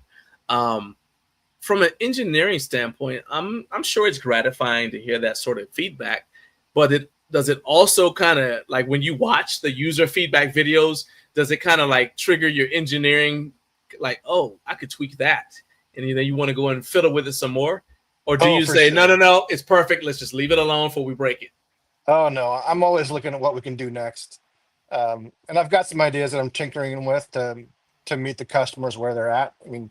From an engineering standpoint, I'm sure it's gratifying to hear that sort of feedback, but does it also kind of like when you watch the user feedback videos, does it kind of like trigger your engineering, like, oh, I could tweak that, and then you want to go and fiddle with it some more, or do you say no, it's perfect, let's just leave it alone before we break it? Oh no, I'm always looking at what we can do next, and I've got some ideas that I'm tinkering with to meet the customers where they're at. I mean,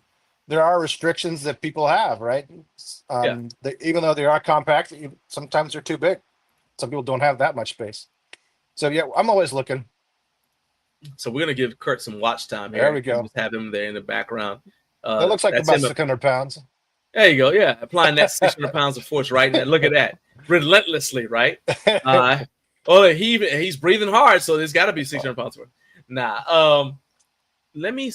there are restrictions that people have, right? Even though they are compact, sometimes they're too big. Some people don't have that much space. So yeah, I'm always looking. So we're gonna give Kurt some watch time here. There we go. Just have him there in the background. That looks like about 600 pounds. There you go. Yeah, applying that 600 pounds of force right now. Look at that, relentlessly, right? He's breathing hard, so there's got to be 600 pounds worth. Nah. Let me.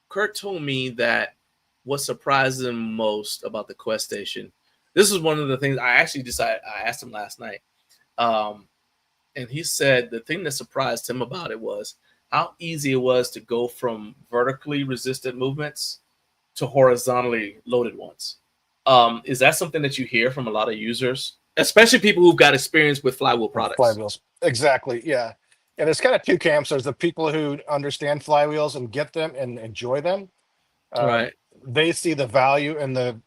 Kurt told me that what surprised him most about the Quest Station. This is one of the things I actually decided. I asked him last night, and he said the thing that surprised him about it was how easy it was to go from vertically resisted movements to horizontally loaded ones. Is that something that you hear from a lot of users, especially people who've got experience with flywheel products? Flywheels, exactly. Yeah. And it's kind of two camps. There's the people who understand flywheels and get them and enjoy them. Right. They see the value and the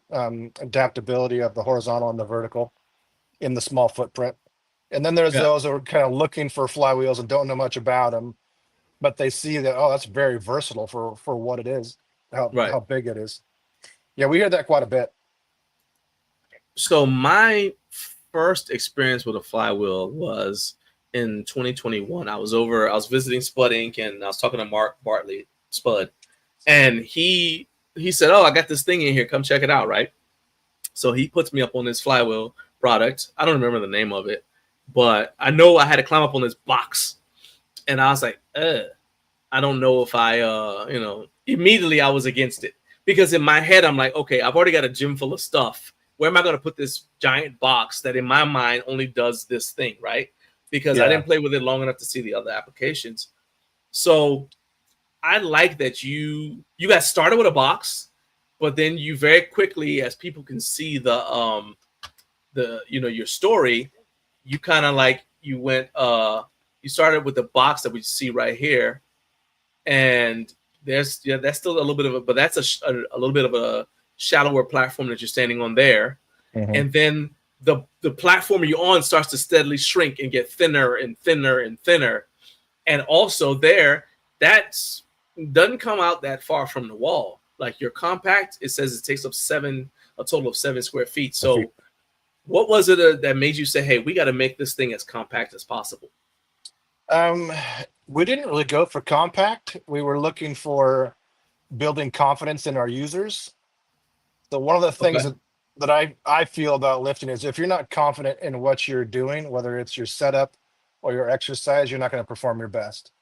adaptability of the horizontal and the vertical in the small footprint. And then there's those who are kind of looking for flywheels and don't know much about them, but they see that, oh, that's very versatile for what it is, how big it is. Yeah, we hear that quite a bit. So my first experience with a flywheel was in 2021. I was visiting Spud Inc. and I was talking to Mark Bartley, Spud, and he said, oh, I got this thing in here, come check it out, right? So he puts me up on this flywheel product. I don't remember the name of it, but I know I had to climb up on this box, and I was like, I don't know if immediately I was against it, because in my head I'm like, okay, I've already got a gym full of stuff. Where am I going to put this giant box that in my mind only does this thing, right? Because I didn't play with it long enough to see the other applications. So I like that you got started with a box, but then you very quickly, as people can see your story, you kind of like you went you started with the box that we see right here, and that's still a little bit of a, but that's a little bit of a shallower platform that you're standing on there, and then the platform you're on starts to steadily shrink and get thinner and thinner and thinner. And also there, that's doesn't come out that far from the wall. Like your compact, it says it takes up a total of 7 square feet. So what was it that made you say, hey, we got to make this thing as compact as possible? We didn't really go for compact. We were looking for building confidence in our users. So one of the things that I feel about lifting is if you're not confident in what you're doing, whether it's your setup or your exercise, you're not going to perform your best.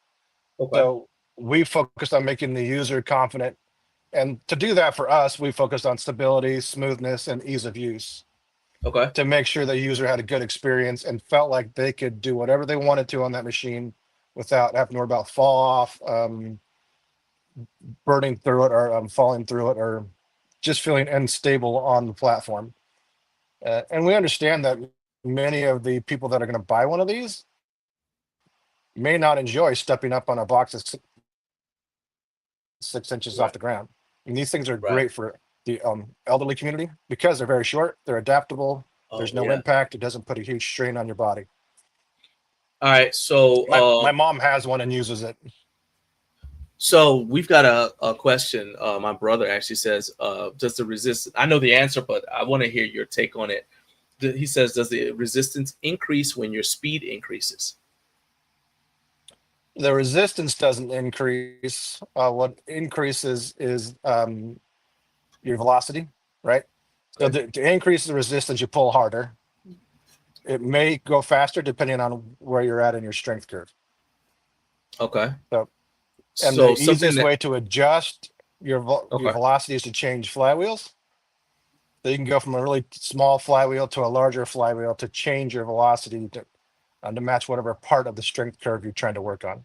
So we focused on making the user confident. And to do that for us, we focused on stability, smoothness, and ease of use. To make sure the user had a good experience and felt like they could do whatever they wanted to on that machine without having to worry about fall off, burning through it, or falling through it, or just feeling unstable on the platform. And we understand that many of the people that are going to buy one of these may not enjoy stepping up on a box that's 6 inches off the ground. And these things are great for the elderly community because they're very short, they're adaptable, there's no impact, it doesn't put a huge strain on your body. All right, so my mom has one and uses it. So we've got a question. My brother actually says, does the resistance, I know the answer, but I want to hear your take on it. He says, does the resistance increase when your speed increases? The resistance doesn't increase. What increases is your velocity, right? So to increase the resistance, you pull harder. It may go faster depending on where you're at in your strength curve. So the easiest way to adjust your velocity is to change flywheels. So you can go from a really small flywheel to a larger flywheel to change your velocity to match whatever part of the strength curve you're trying to work on.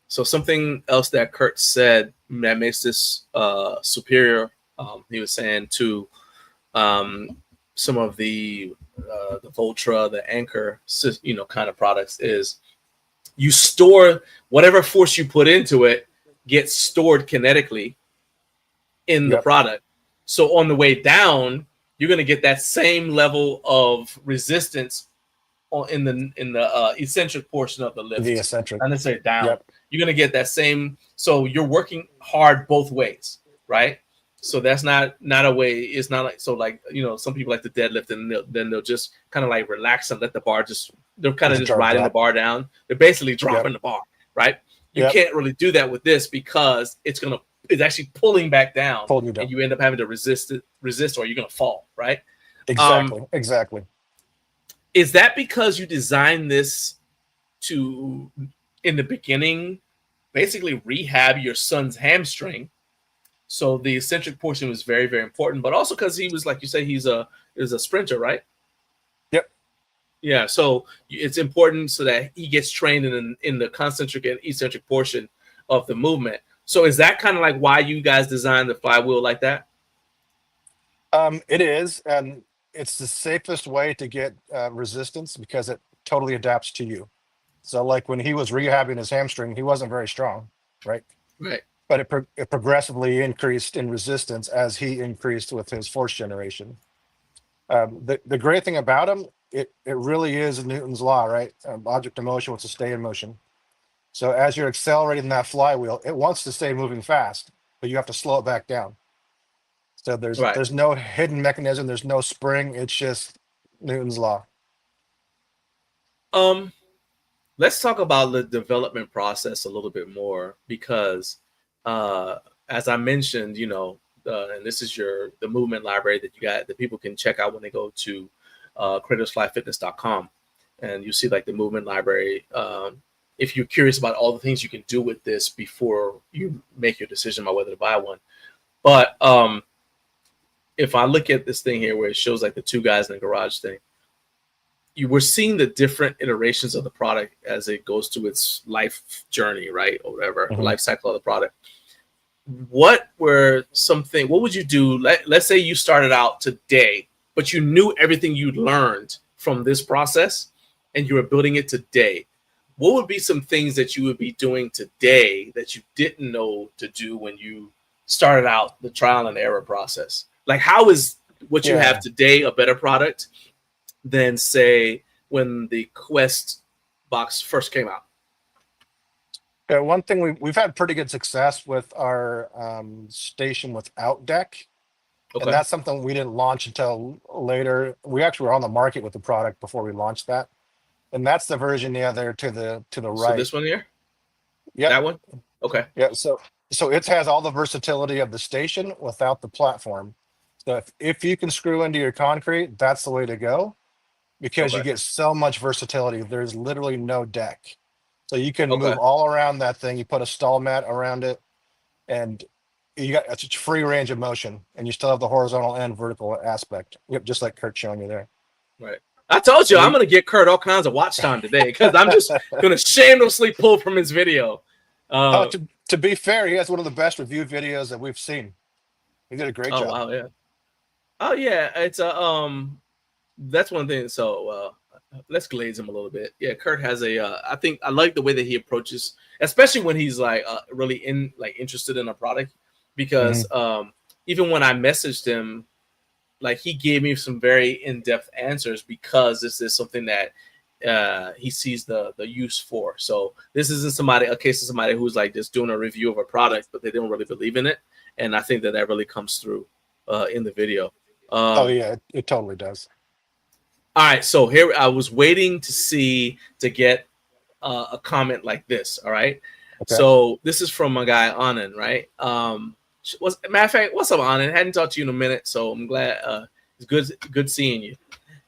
So something else that Kurt said that makes this superior, he was saying to some of the Voltra, the Anchor, kind of products is you store whatever force you put into it gets stored kinetically in the product. So on the way down, you're going to get that same level of resistance in the eccentric portion of the lift. The eccentric. Not necessarily down. You're going to get that same. So you're working hard both ways, right? So that's not a way. It's not like, so like, some people like to deadlift and then they'll just kind of like relax and let the bar they're kind of just riding the bar down. They're basically dropping the bar, right? You can't really do that with this because it's actually pulling back down, and you end up having to resist or you're going to fall, right? Exactly. Is that because you designed this to, in the beginning, basically rehab your son's hamstring? So the eccentric portion was very, very important, but also because he was, like you say, he's a sprinter, right? Yep. Yeah. So it's important so that he gets trained in the concentric and eccentric portion of the movement. So is that kind of like why you guys designed the flywheel like that? It is, and it's the safest way to get resistance because it totally adapts to you. So like when he was rehabbing his hamstring, he wasn't very strong, right? Right. But it progressively increased in resistance as he increased with his force generation. The great thing about him, it really is Newton's law, right? Object in motion wants to stay in motion. So as you're accelerating that flywheel, it wants to stay moving fast, but you have to slow it back down. So there's no hidden mechanism, there's no spring, it's just Newton's law. Let's talk about the development process a little bit more because as I mentioned, and this is the movement library that you got that people can check out when they go to KratosFlyFitness.com, and you see like the movement library. If you're curious about all the things you can do with this before you make your decision about whether to buy one. But if I look at this thing here where it shows like the two guys in the garage thing, you were seeing the different iterations of the product as it goes through its life journey, right? Or whatever, the life cycle of the product. What would you do? Let's say you started out today, but you knew everything you'd learned from this process and you were building it today. What would be some things that you would be doing today that you didn't know to do when you started out the trial and error process? Like, how is what you have today a better product than, say, when the Quest box first came out? Yeah, one thing we've had pretty good success with our station without deck, and Okay. that's something we didn't launch until later. We actually were on the market with the product before we launched that, and that's the version there to the So right. this one here? Yep. That one? Okay. Yeah. So it has all the versatility of the station without the platform. So if you can screw into your concrete, that's the way to go, because you Okay. get so much versatility. There's literally no deck. So you can Okay. move all around that thing. You put a stall mat around it, and you got it's free range of motion, and you still have the horizontal and vertical aspect. Yep, just like Kurt's showing you there. Right. I told you And I'm gonna get Kurt all kinds of watch time today because I'm just gonna shamelessly pull from his video. to be fair, he has one of the best review videos that we've seen. He did a great job. Wow, yeah. Oh yeah, it's a that's one thing. So let's glaze him a little bit. Yeah, Kurt has a I think I like the way that he approaches, especially when he's like really interested in a product, because even when I messaged him, like he gave me some very in-depth answers because this is something that he sees the use for. So this isn't a case of somebody who's like just doing a review of a product, but they don't really believe in it. And I think that really comes through in the video. Oh yeah, it totally does. All right, so here I was waiting to get a comment like this. All right, Okay. so this is from my guy Anand, right? Matter of fact, what's up, Anand? Hadn't talked to you in a minute, so I'm glad. It's good seeing you.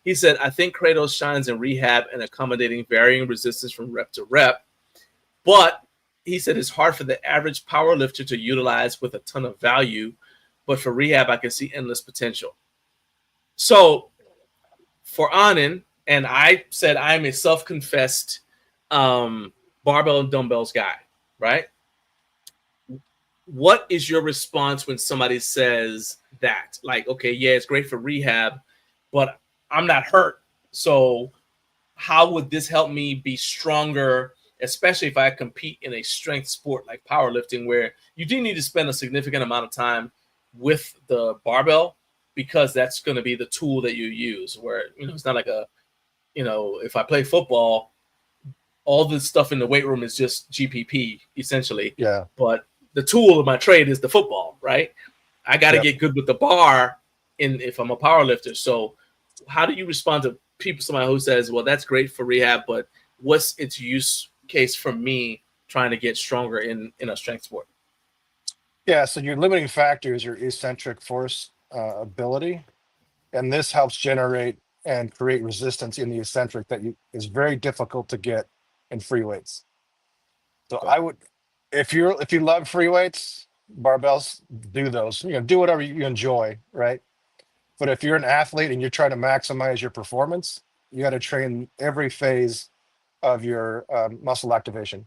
He said, I think Kratos shines in rehab and accommodating varying resistance from rep to rep, but he said it's hard for the average power lifter to utilize with a ton of value, but for rehab, I can see endless potential. So for Anand, and I said I'm a self-confessed barbell and dumbbells guy, right? What is your response when somebody says that? Like, okay, yeah, it's great for rehab, but I'm not hurt. So how would this help me be stronger, especially if I compete in a strength sport like powerlifting, where you do need to spend a significant amount of time with the barbell, because that's going to be the tool that you use, where, it's not like if I play football, all the stuff in the weight room is just GPP essentially. Yeah. But the tool of my trade is the football, right? I got to get good with the bar if I'm a power lifter. So how do you respond to somebody who says, well, that's great for rehab, but what's its use case for me trying to get stronger in a strength sport? Yeah, so your limiting factor is your eccentric force ability, and this helps generate and create resistance in the eccentric that is very difficult to get in free weights. So I would, if you love free weights, barbells, do those. Do whatever you enjoy, right? But if you're an athlete and you're trying to maximize your performance, you got to train every phase of your muscle activation,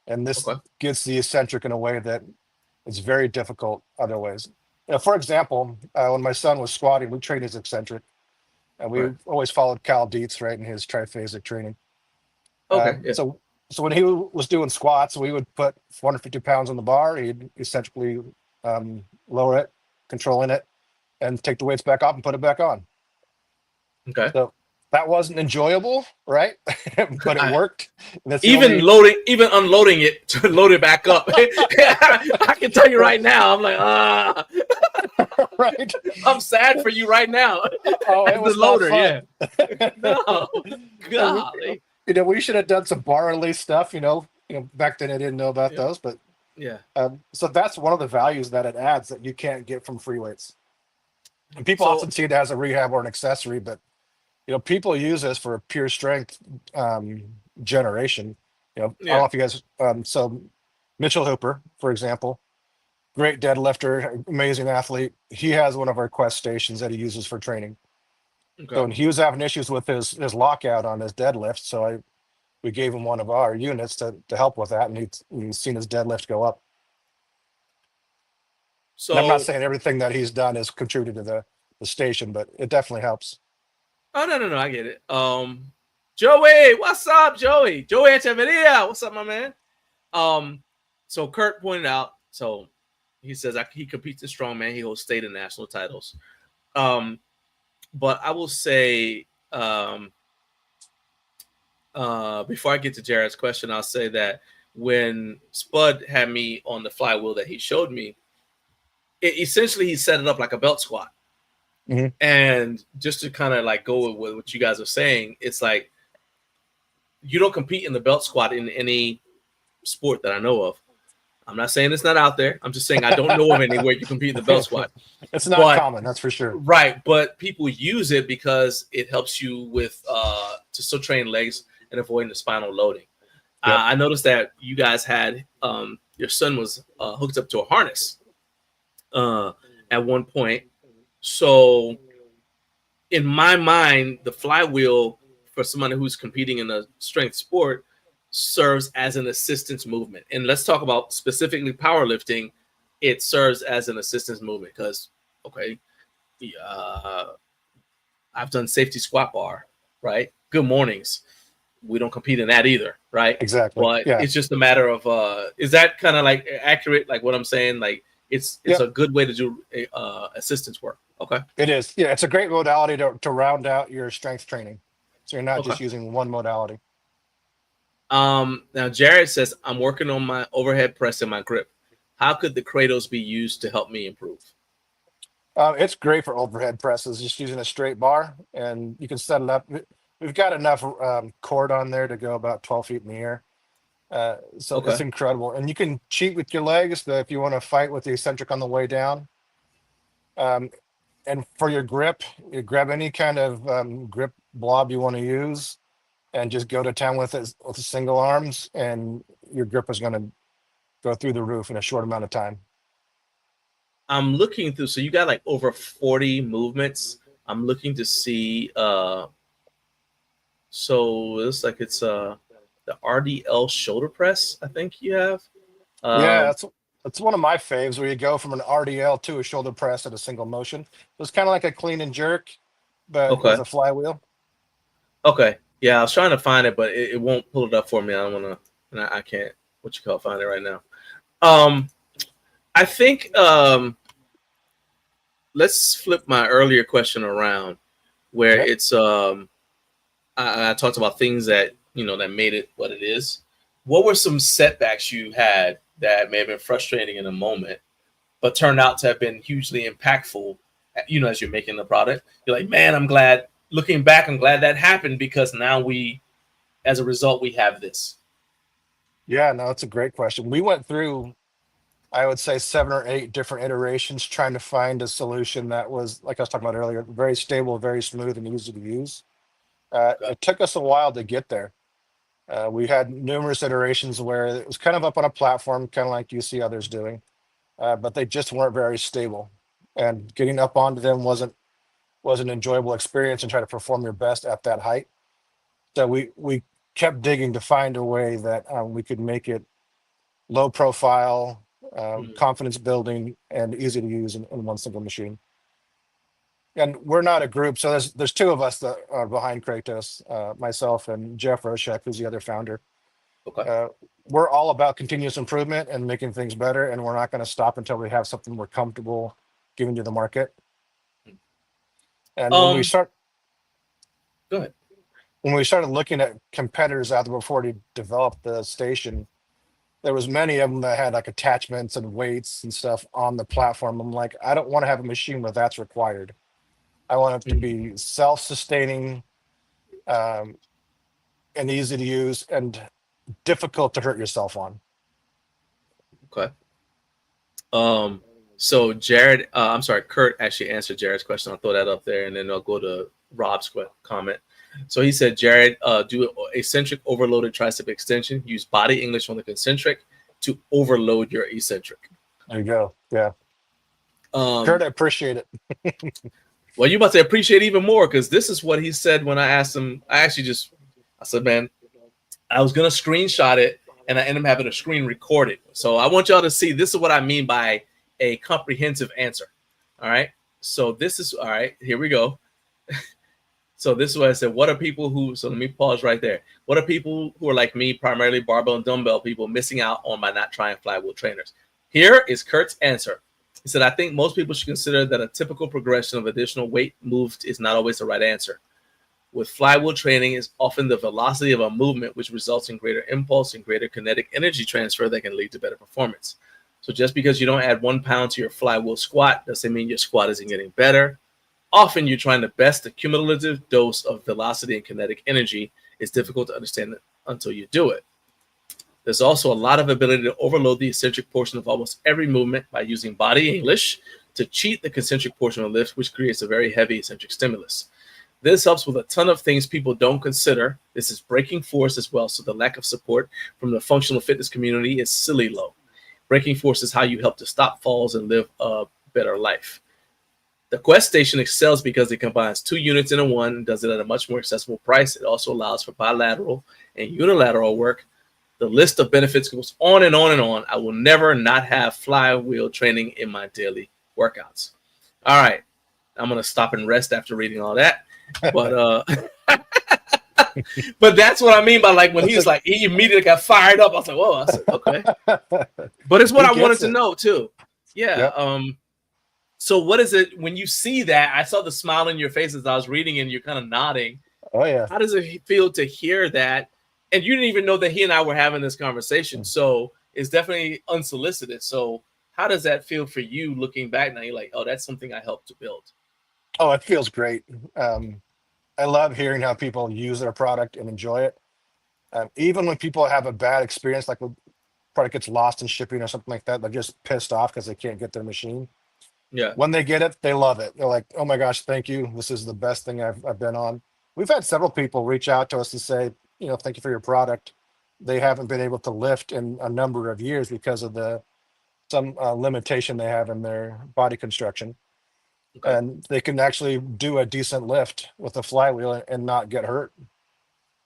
and this gets the eccentric in a way that it's very difficult other ways. For example, when my son was squatting, we trained his eccentric, and we always followed Cal Dietz, right, in his triphasic training. So when he was doing squats, we would put 450 pounds on the bar. He'd eccentrically lower it, controlling it, and take the weights back off and put it back on. Okay. So that wasn't enjoyable, right? But it worked. Even unloading it to load it back up. I can tell you right now, I'm like, right. I'm sad for you right now. Oh, it was the loader, yeah. No, golly. We should have done some bar release stuff. Back then I didn't know about those, but yeah. So that's one of the values that it adds that you can't get from free weights. And people often see it as a rehab or an accessory, but people use this for pure strength generation. I don't know if you guys. So Mitchell Hooper, for example, great deadlifter, amazing athlete. He has one of our Quest stations that he uses for training. Okay. So when he was having issues with his lockout on his deadlift, so we gave him one of our units to help with that, and he's seen his deadlift go up. So and I'm not saying everything that he's done has contributed to the station, but it definitely helps. Oh, no, I get it. Joey, what's up, Joey? Joey Echeverria, what's up, my man? So Kurt pointed out, so he says he competes in strongman. He holds state and national titles. But I will say, before I get to Jared's question, I'll say that when Spud had me on the flywheel that he showed me, essentially he set it up like a belt squat. Mhm. And just to kind of like go with what you guys are saying, it's like you don't compete in the belt squat in any sport that I know of. I'm not saying it's not out there. I'm just saying I don't know of anywhere you compete in the belt squat. It's not But common, that's for sure. right, but people use it because it helps you with to still train legs and avoiding the spinal loading. Yep. I noticed that you guys had your son was hooked up to a harness at one point. So in my mind, the flywheel for somebody who's competing in a strength sport serves as an assistance movement. And let's talk about specifically powerlifting. It serves as an assistance movement because, okay, I've done safety squat bar, right? Good mornings. We don't compete in that either, right? Exactly. But Yeah. it's just a matter of is that kind of like accurate, like what I'm saying? Like it's Yep. a good way to do assistance work. Okay. It is. Yeah, it's a great modality to round out your strength training. So you're not Okay. just using one modality. Now Jared says, I'm working on my overhead press and my grip. How could the Kratos be used to help me improve? It's great for overhead presses, just using a straight bar, and you can set it up. We've got enough cord on there to go about 12 feet in the air. So Okay. it's incredible. And you can cheat with your legs if you want to fight with the eccentric on the way down. And for your grip, you grab any kind of grip blob you want to use and just go to town with it with the single arms, and your grip is going to go through the roof in a short amount of time. I'm looking through, so you got like over 40 movements. I'm looking to see so it looks like it's the RDL shoulder press, I think you have. Yeah, that's one of my faves, where you go from an RDL to a shoulder press at a single motion. So it's kind of like a clean and jerk, but Okay. with a flywheel. Okay. Yeah, I was trying to find it, but it won't pull it up for me. I don't want to, I can't, find it right now. I think let's flip my earlier question around where Okay. it's I talked about things that that made it what it is. What were some setbacks you had that may have been frustrating in a moment, but turned out to have been hugely impactful, as you're making the product? You're like, man, I'm glad, looking back, I'm glad that happened, because now as a result, we have this. Yeah, no, it's a great question. We went through, I would say, 7 or 8 different iterations trying to find a solution that was, like I was talking about earlier, very stable, very smooth, and easy to use. It took us a while to get there. We had numerous iterations where it was kind of up on a platform, kind of like you see others doing, but they just weren't very stable. And getting up onto them was an enjoyable experience, and try to perform your best at that height. So we kept digging to find a way that we could make it low profile, confidence building, and easy to use in one single machine. And we're not a group, so there's 2 of us that are behind Kratos, myself and Jeff Roshek, who's the other founder. Okay. We're all about continuous improvement and making things better, and we're not going to stop until we have something we're comfortable giving to the market. And when we start, Go ahead. when we started looking at competitors out there before we developed the station, there was many of them that had like attachments and weights and stuff on the platform. I'm like, I don't want to have a machine where that's required. I want it to be self-sustaining, and easy to use, and difficult to hurt yourself on. Okay. So Jared, I'm sorry, Kurt actually answered Jared's question. I'll throw that up there, and then I'll go to Rob's comment. So he said, Jared, do eccentric overloaded tricep extension. Use body English on the concentric to overload your eccentric. There you go. Yeah. Kurt, I appreciate it. Well, you about to appreciate even more, because this is what he said when I asked him. I said, man, I was going to screenshot it, and I ended up having a screen record it. So I want y'all to see, this is what I mean by a comprehensive answer. All right. So this is, all right, here we go. So this is what I said. What are people who, so let me pause right there. What are people who are like me, primarily barbell and dumbbell people, missing out on by not trying flywheel trainers? Here is Kurt's answer. He said, I think most people should consider that a typical progression of additional weight moved is not always the right answer. with flywheel training is often the velocity of a movement, which results in greater impulse and greater kinetic energy transfer that can lead to better performance. So just because you don't add 1 pound to your flywheel squat doesn't mean your squat isn't getting better. Often you're trying to best the cumulative dose of velocity and kinetic energy. It's difficult to understand until you do it. There's also a lot of ability to overload the eccentric portion of almost every movement by using body English to cheat the concentric portion of the lift, which creates a very heavy eccentric stimulus. This helps with a ton of things people don't consider. This is braking force as well, so the lack of support from the functional fitness community is silly low. Braking force is how you help to stop falls and live a better life. The Quest Station excels because it combines 2 units into one and does it at a much more accessible price. It also allows for bilateral and unilateral work. The list of benefits goes on and on and on. I will never not have flywheel training in my daily workouts. All right. I'm going to stop and rest after reading all that. But but that's what I mean by like when he was like, he immediately got fired up. I was like, whoa, I said, okay. But it's what I wanted to know too. Yeah. Yep. So what is it when you see that? I saw the smile in your face as I was reading and you're kind of nodding. Oh yeah. How does it feel to hear that? And you didn't even know that he and I were having this conversation. So it's definitely unsolicited. So how does that feel for you looking back now? You're like, oh, that's something I helped to build. Oh, it feels great. I love hearing how people use their product and enjoy it. Even when people have a bad experience, like when product gets lost in shipping or something like that, they're just pissed off because they can't get their machine. Yeah. When they get it, they love it. They're like, oh my gosh, thank you. This is the best thing I've been on. We've had several people reach out to us and say, thank you for your product. They haven't been able to lift in a number of years because of some limitation they have in their body construction. Okay. And they can actually do a decent lift with a flywheel and not get hurt.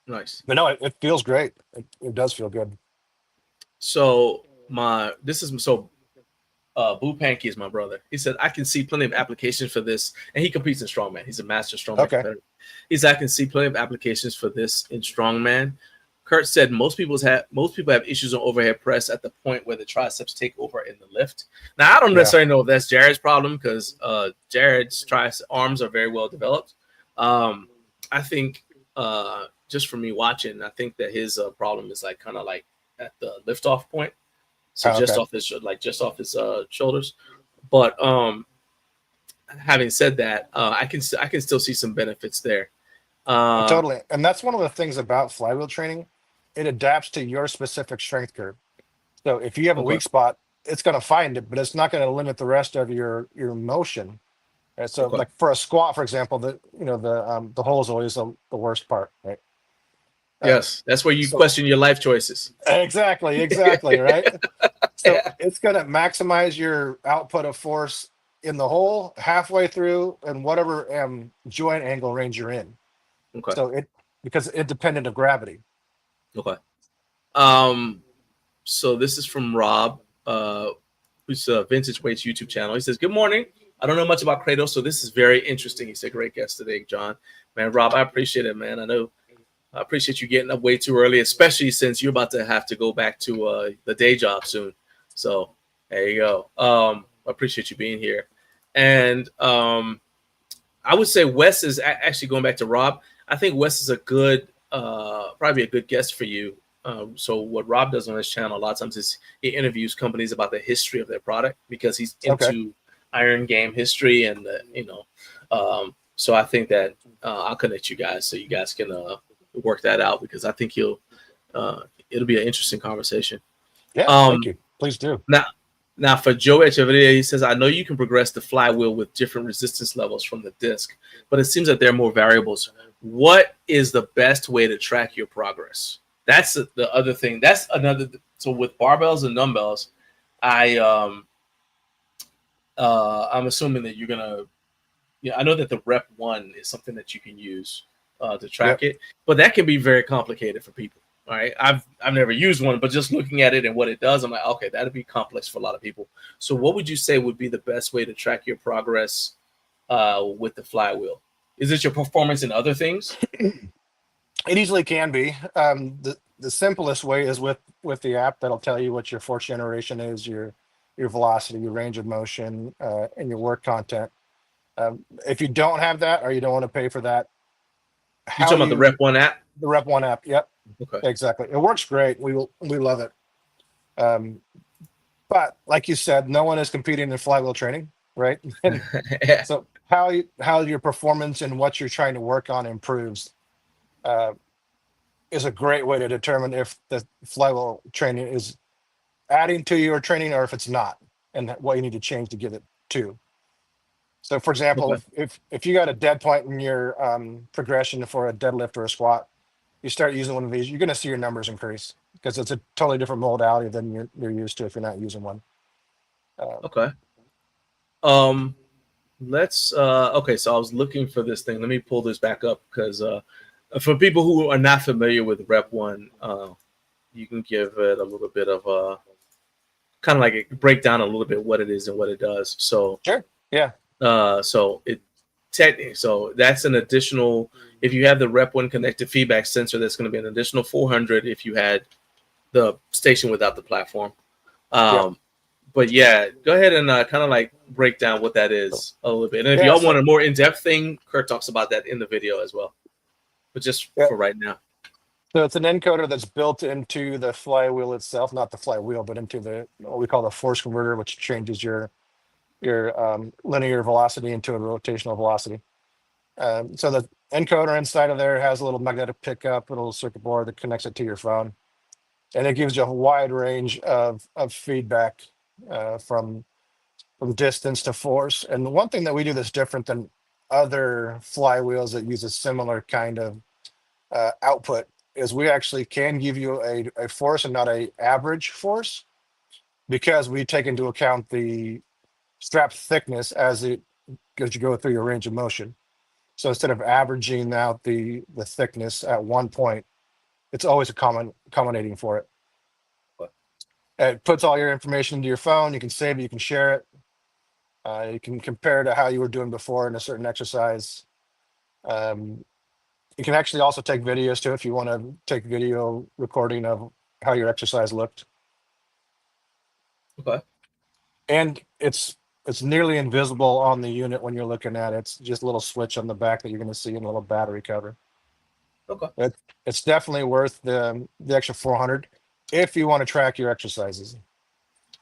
Nice. But no, it feels great. It does feel good. So Boo Panky is my brother. He said, I can see plenty of applications for this. And he competes in strongman. He's a master strongman competitor. I can see plenty of applications for this in strongman. Kurt said most people have issues on overhead press at the point where the triceps take over in the lift. Now, I don't necessarily know if that's Jared's problem because Jared's arms are very well developed. I think just from me watching, I think that his problem is like kind of like at the lift off point. So just off his shoulders. But having said that, I can still see some benefits there. Totally. And that's one of the things about flywheel training. It adapts to your specific strength curve. So if you have a weak spot, it's going to find it, but it's not going to limit the rest of your motion. And so like for a squat, for example, the hole is always the worst part, right? Yes, that's where you question your life choices. Exactly, right? So it's going to maximize your output of force in the hole, halfway through, and whatever joint angle range you're in. Okay. So because it's independent of gravity. Okay. So this is from Rob, who's Vintage Weights YouTube channel. He says, good morning. I don't know much about Kratos, so this is very interesting. He said, great guest today, John. Man, Rob, I appreciate it, man. I appreciate you getting up way too early, especially since you're about to have to go back to the day job soon. So there you go. I appreciate you being here. And I would say Wes is actually going back to Rob. I think Wes is probably a good guest for you. So what Rob does on his channel a lot of times is he interviews companies about the history of their product because he's into iron game history and so I think that I'll connect you guys so you guys can work that out because I think it'll be an interesting conversation. Yeah, thank you. Please do. Now for Joe Echeverria, he says, I know you can progress the flywheel with different resistance levels from the disc, but it seems that there are more variables. What is the best way to track your progress? That's the other thing. That's another. So with barbells and dumbbells, I'm assuming that you're gonna. Yeah, I know that the rep 1 is something that you can use to track it, but that can be very complicated for people. All right, I've never used one, but just looking at it and what it does, I'm like, okay, that'd be complex for a lot of people. So, what would you say would be the best way to track your progress with the flywheel? Is it your performance in other things? It easily can be. The simplest way is with the app that'll tell you what your force generation is, your velocity, your range of motion, and your work content. If you don't have that or you don't want to pay for that, You talking about the Rep One app? The Rep One app. Yep. Okay. Exactly. It works great. We love it. But like you said, no one is competing in flywheel training, right? Yeah. So how your performance and what you're trying to work on improves is a great way to determine if the flywheel training is adding to your training or if it's not, and what you need to change to get it to. So for example, Okay. if you got a dead point in your progression for a deadlift or a squat, you start using one of these, you're going to see your numbers increase because it's a totally different modality than you're used to if you're not using one. Okay. Let's okay, so I was looking for this thing. Let me pull this back up because for people who are not familiar with Rep One, you can give it a little bit of a kind of like a breakdown a little bit what it is and what it does. So Sure. Yeah. so that's an additional. If you have the Rep One connected feedback sensor, that's going to be an additional 400 if you had the station without the platform. But yeah, go ahead and kind of like break down what that is a little bit. And if y'all want a more in-depth thing, Kurt talks about that in the video as well. But just for right now. So it's an encoder that's built into the flywheel itself, not the flywheel, but into the what we call the force converter, which changes your linear velocity into a rotational velocity. So the encoder inside of there has a little magnetic pickup, a little circuit board that connects it to your phone. And it gives you a wide range of feedback from distance to force. And the one thing that we do that's different than other flywheels that use a similar kind of output is we actually can give you a force and not a average force, because we take into account the strap thickness as you go through your range of motion. So instead of averaging out the thickness at one point, it's always accommodating for it. It puts all your information into your phone. You can save it. You can share it. You can compare to how you were doing before in a certain exercise. You can actually also take videos too if you want to take video recording of how your exercise looked. Okay. And it's nearly invisible on the unit when you're looking at it. It's just a little switch on the back that you're going to see in a little battery cover. Okay. It's definitely worth the extra 400 if you want to track your exercises.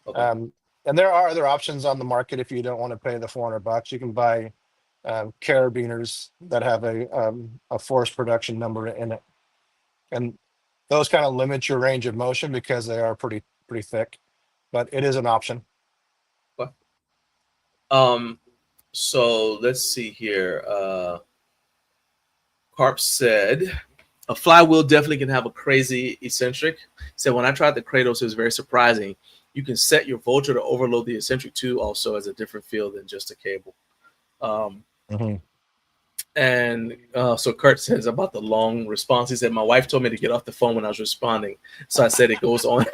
Okay. And there are other options on the market if you don't want to pay the $400. You can buy carabiners that have a force production number in it, and those kind of limit your range of motion because they are pretty thick, but it is an option. Okay. So let's see here. Carp said a flywheel definitely can have a crazy eccentric. He said when I tried the Kratos, it was very surprising. You can set your Vulture to overload the eccentric too, also as a different feel than just a cable. And so Kurt says about the long response. He said, my wife told me to get off the phone when I was responding. So I said it goes on.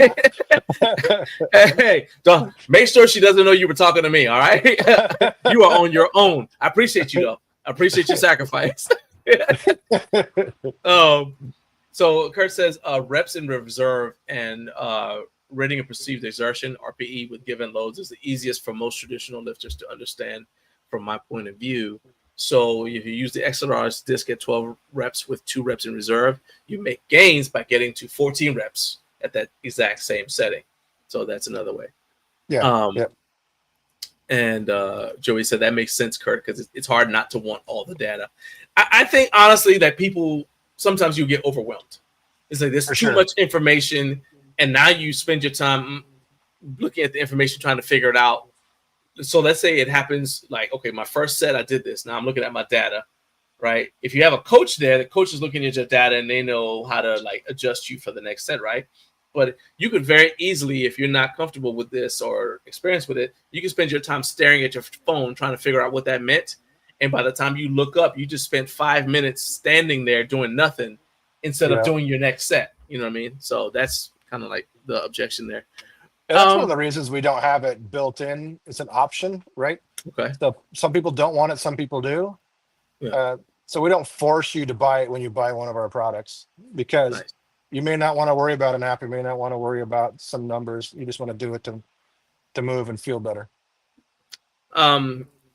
Hey, don't make sure she doesn't know you were talking to me. All right. You are on your own. I appreciate you though. I appreciate your sacrifice. So Kurt says reps in reserve and rating of perceived exertion, RPE, with given loads is the easiest for most traditional lifters to understand from my point of view. So if you use the XLR's disc at 12 reps with 2 reps in reserve, you make gains by getting to 14 reps at that exact same setting. So that's another way. Yeah. And Joey said that makes sense, Kurt, because it's hard not to want all the data. I think honestly that people sometimes you get overwhelmed. It's like there's too much information, and now you spend your time looking at the information trying to figure it out. So let's say it happens like, okay, my first set I did this. Now I'm looking at my data, right? If you have a coach there, the coach is looking at your data and they know how to like adjust you for the next set, right? But you could very easily, if you're not comfortable with this or experienced with it, you can spend your time staring at your phone trying to figure out what that meant. And by the time you look up, you just spent 5 minutes standing there doing nothing instead of doing your next set. You know what I mean? So that's kind of like the objection there. And that's one of the reasons we don't have it built in. It's an option, right? Okay. So some people don't want it, some people do. Yeah. So we don't force you to buy it when you buy one of our products, because you may not want to worry about an app. You may not want to worry about some numbers. You just want to do it to move and feel better.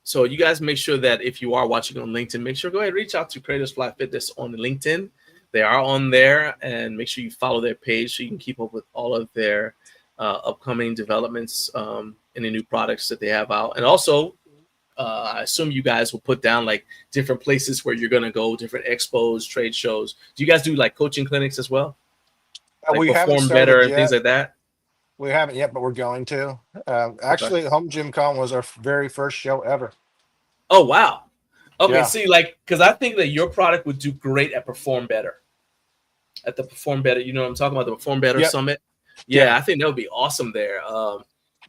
So you guys make sure that if you are watching on LinkedIn, make sure go ahead reach out to Kratos Fly Fitness on LinkedIn. They are on there, and make sure you follow their page so you can keep up with all of their upcoming developments, any new products that they have out. And also, I assume you guys will put down like different places where you're going to go, different expos, trade shows. Do you guys do like coaching clinics as well? Like We haven't Perform started Better and yet. things like that? We haven't yet, but we're going to. Actually, HomeGymCon was our very first show ever. Oh, wow. Okay, Yeah. see, like, because I think that your product would do great at Perform Better. At the Perform Better, you know what I'm talking about, the Perform Better Summit? Yeah, I think that would be awesome there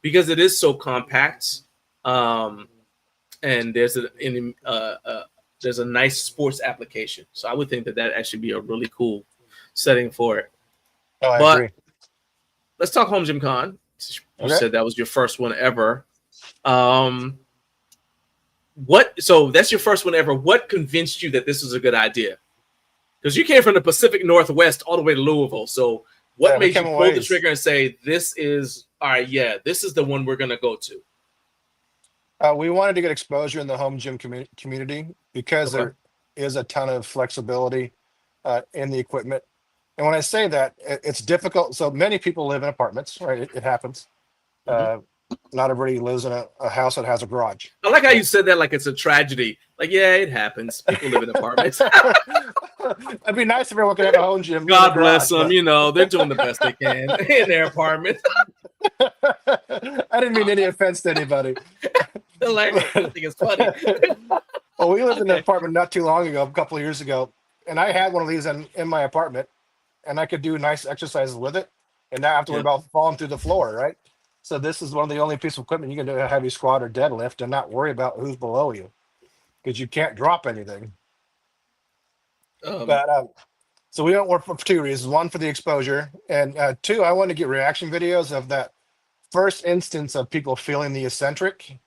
because it is so compact. And there's a nice sports application. So I would think that that actually be a really cool setting for it. Oh, I But agree. let's talk HomeGymCon. You Okay. said that was your first one ever. So that's your first one ever. What convinced you that this was a good idea? Because you came from the Pacific Northwest all the way to Louisville. So what made you pull the trigger and say, this is the one we're going to go to? We wanted to get exposure in the home gym community because there is a ton of flexibility in the equipment. And when I say that, it's difficult. So many people live in apartments, right? It happens. Not everybody lives in a house that has a garage. I like how you said that like it's a tragedy. Like, yeah, it happens. People live in apartments. It'd be nice if everyone could have a home gym. God bless them. You know, they're doing the best they can in their apartment. I didn't mean any offense to anybody. Like, I think it's funny. Well, we lived in an apartment not too long ago, a couple of years ago, and I had one of these in my apartment, and I could do nice exercises with it, and not have to worry about falling through the floor, right? So this is one of the only pieces of equipment you can do a heavy squat or deadlift and not worry about who's below you, because you can't drop anything. So we don't work for two reasons. One, for the exposure, and two, I want to get reaction videos of that first instance of people feeling the eccentric.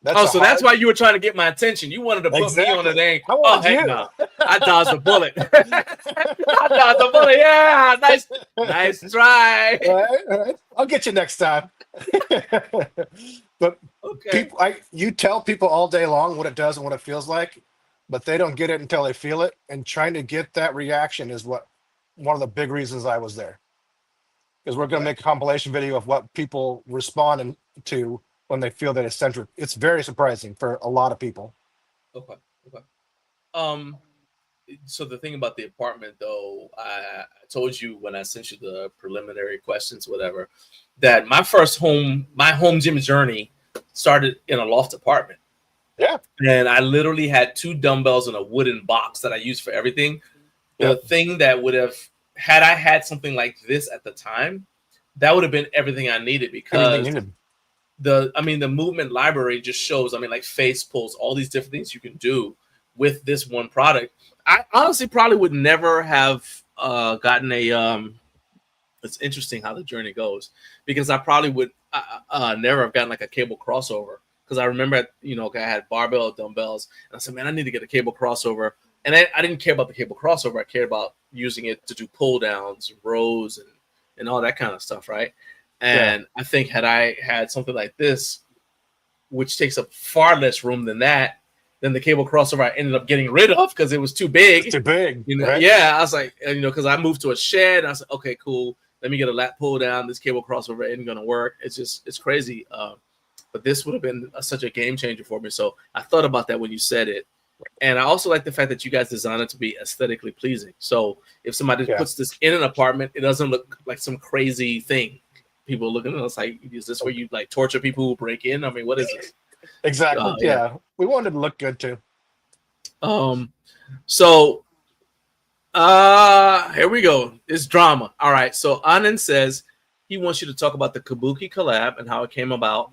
That's why you were trying to get my attention. You wanted to put me on the thing. Oh, heck no. I dodged the bullet. Yeah, nice try. All right. I'll get you next time. But you tell people all day long what it does and what it feels like, but they don't get it until they feel it. And trying to get that reaction is one of the big reasons I was there. Because we're going to make a compilation video of what people respond to when they feel that eccentric. It's very surprising for a lot of people. Okay. So the thing about the apartment, though, I told you when I sent you the preliminary questions, whatever, that my home gym journey started in a loft apartment. Yeah. And I literally had 2 dumbbells in a wooden box that I used for everything. The thing that would have, had I had something like this at the time, that would have been everything I needed, because the movement library just shows, like face pulls, all these different things you can do with this one product. I honestly probably would never have gotten a it's interesting how the journey goes, because I probably would never have gotten like a cable crossover, because I remember I had barbell dumbbells and I said, man, I need to get a cable crossover. And I didn't care about the cable crossover. I cared about using it to do pull downs, rows, and all that kind of stuff, right? And I think had I had something like this, which takes up far less room than the cable crossover I ended up getting rid of because it was too big. It's too big. Right? Yeah, I was like, because I moved to a shed. And I was like, okay, cool. Let me get a lat pull down. This cable crossover isn't going to work. It's crazy. But this would have been such a game changer for me. So I thought about that when you said it. And I also like the fact that you guys designed it to be aesthetically pleasing. So if somebody puts this in an apartment, it doesn't look like some crazy thing. People looking at us like, is this where you like torture people who break in? What is this? Exactly. We wanted to look good too. So here we go. It's drama. All right. So Anand says he wants you to talk about the Kabuki collab and how it came about.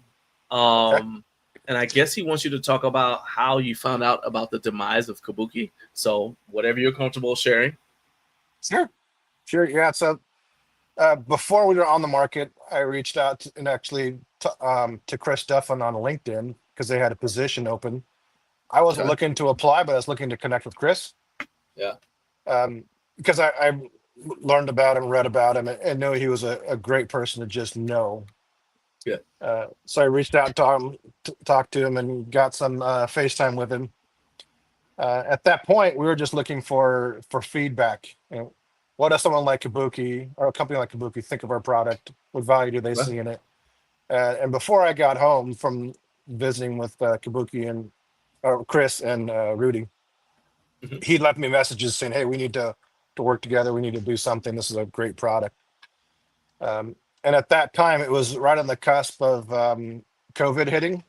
And I guess he wants you to talk about how you found out about the demise of Kabuki. So whatever you're comfortable sharing. Sure. Yeah. So before we were on the market, I reached out to Chris Duffin on LinkedIn because they had a position open. I wasn't looking to apply, but I was looking to connect with Chris. Yeah. Because I learned about him, read about him, and knew he was a great person to just know. Yeah. So I reached out to him, talked to him, and got some FaceTime with him. At that point, we were just looking for feedback. What does someone like Kabuki or a company like Kabuki think of our product? What value do they Well, see in it? And before I got home from visiting with Kabuki and Chris and Rudy, mhm. he left me messages saying, "Hey, we need to work together. We need to do something. This is a great product." And at that time, it was right on the cusp of COVID hitting.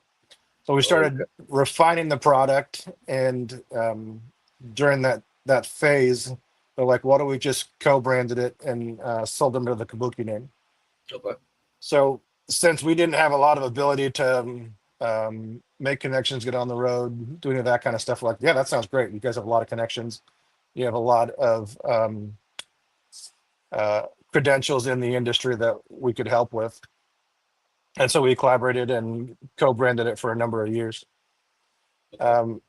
So we Okay. started refining the product, and during that phase, they're like, "Why don't we just co-branded it and sold them to the Kabuki name?" Okay. So since we didn't have a lot of ability to make connections, get on the road, do any of that kind of stuff, like, yeah, that sounds great. You guys have a lot of connections. You have a lot of credentials in the industry that we could help with. And so we collaborated and co-branded it for a number of years. To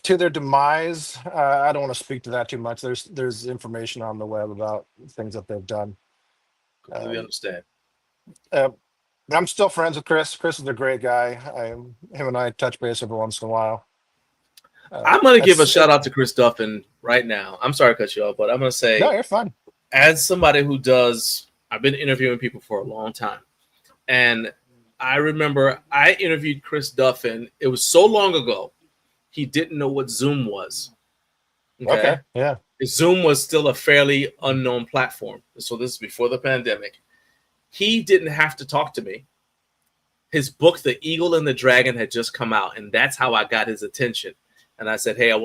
their demise, I don't want to speak to that too much. There's information on the web about things that they've done. Completely understand. I'm still friends with Chris. Chris is a great guy. Him and I touch base every once in a while. I'm going to give a shout out to Chris Duffin right now. I'm sorry to cut you off, but I'm going to say, no, you're fine. As somebody who I've been interviewing people for a long time. And I remember I interviewed Chris Duffin. It was so long ago, he didn't know what Zoom was. Okay. Yeah. Zoom was still a fairly unknown platform. So this is before the pandemic. He didn't have to talk to me. His book, The Eagle and the Dragon, had just come out, and that's how I got his attention. And I said, "Hey, I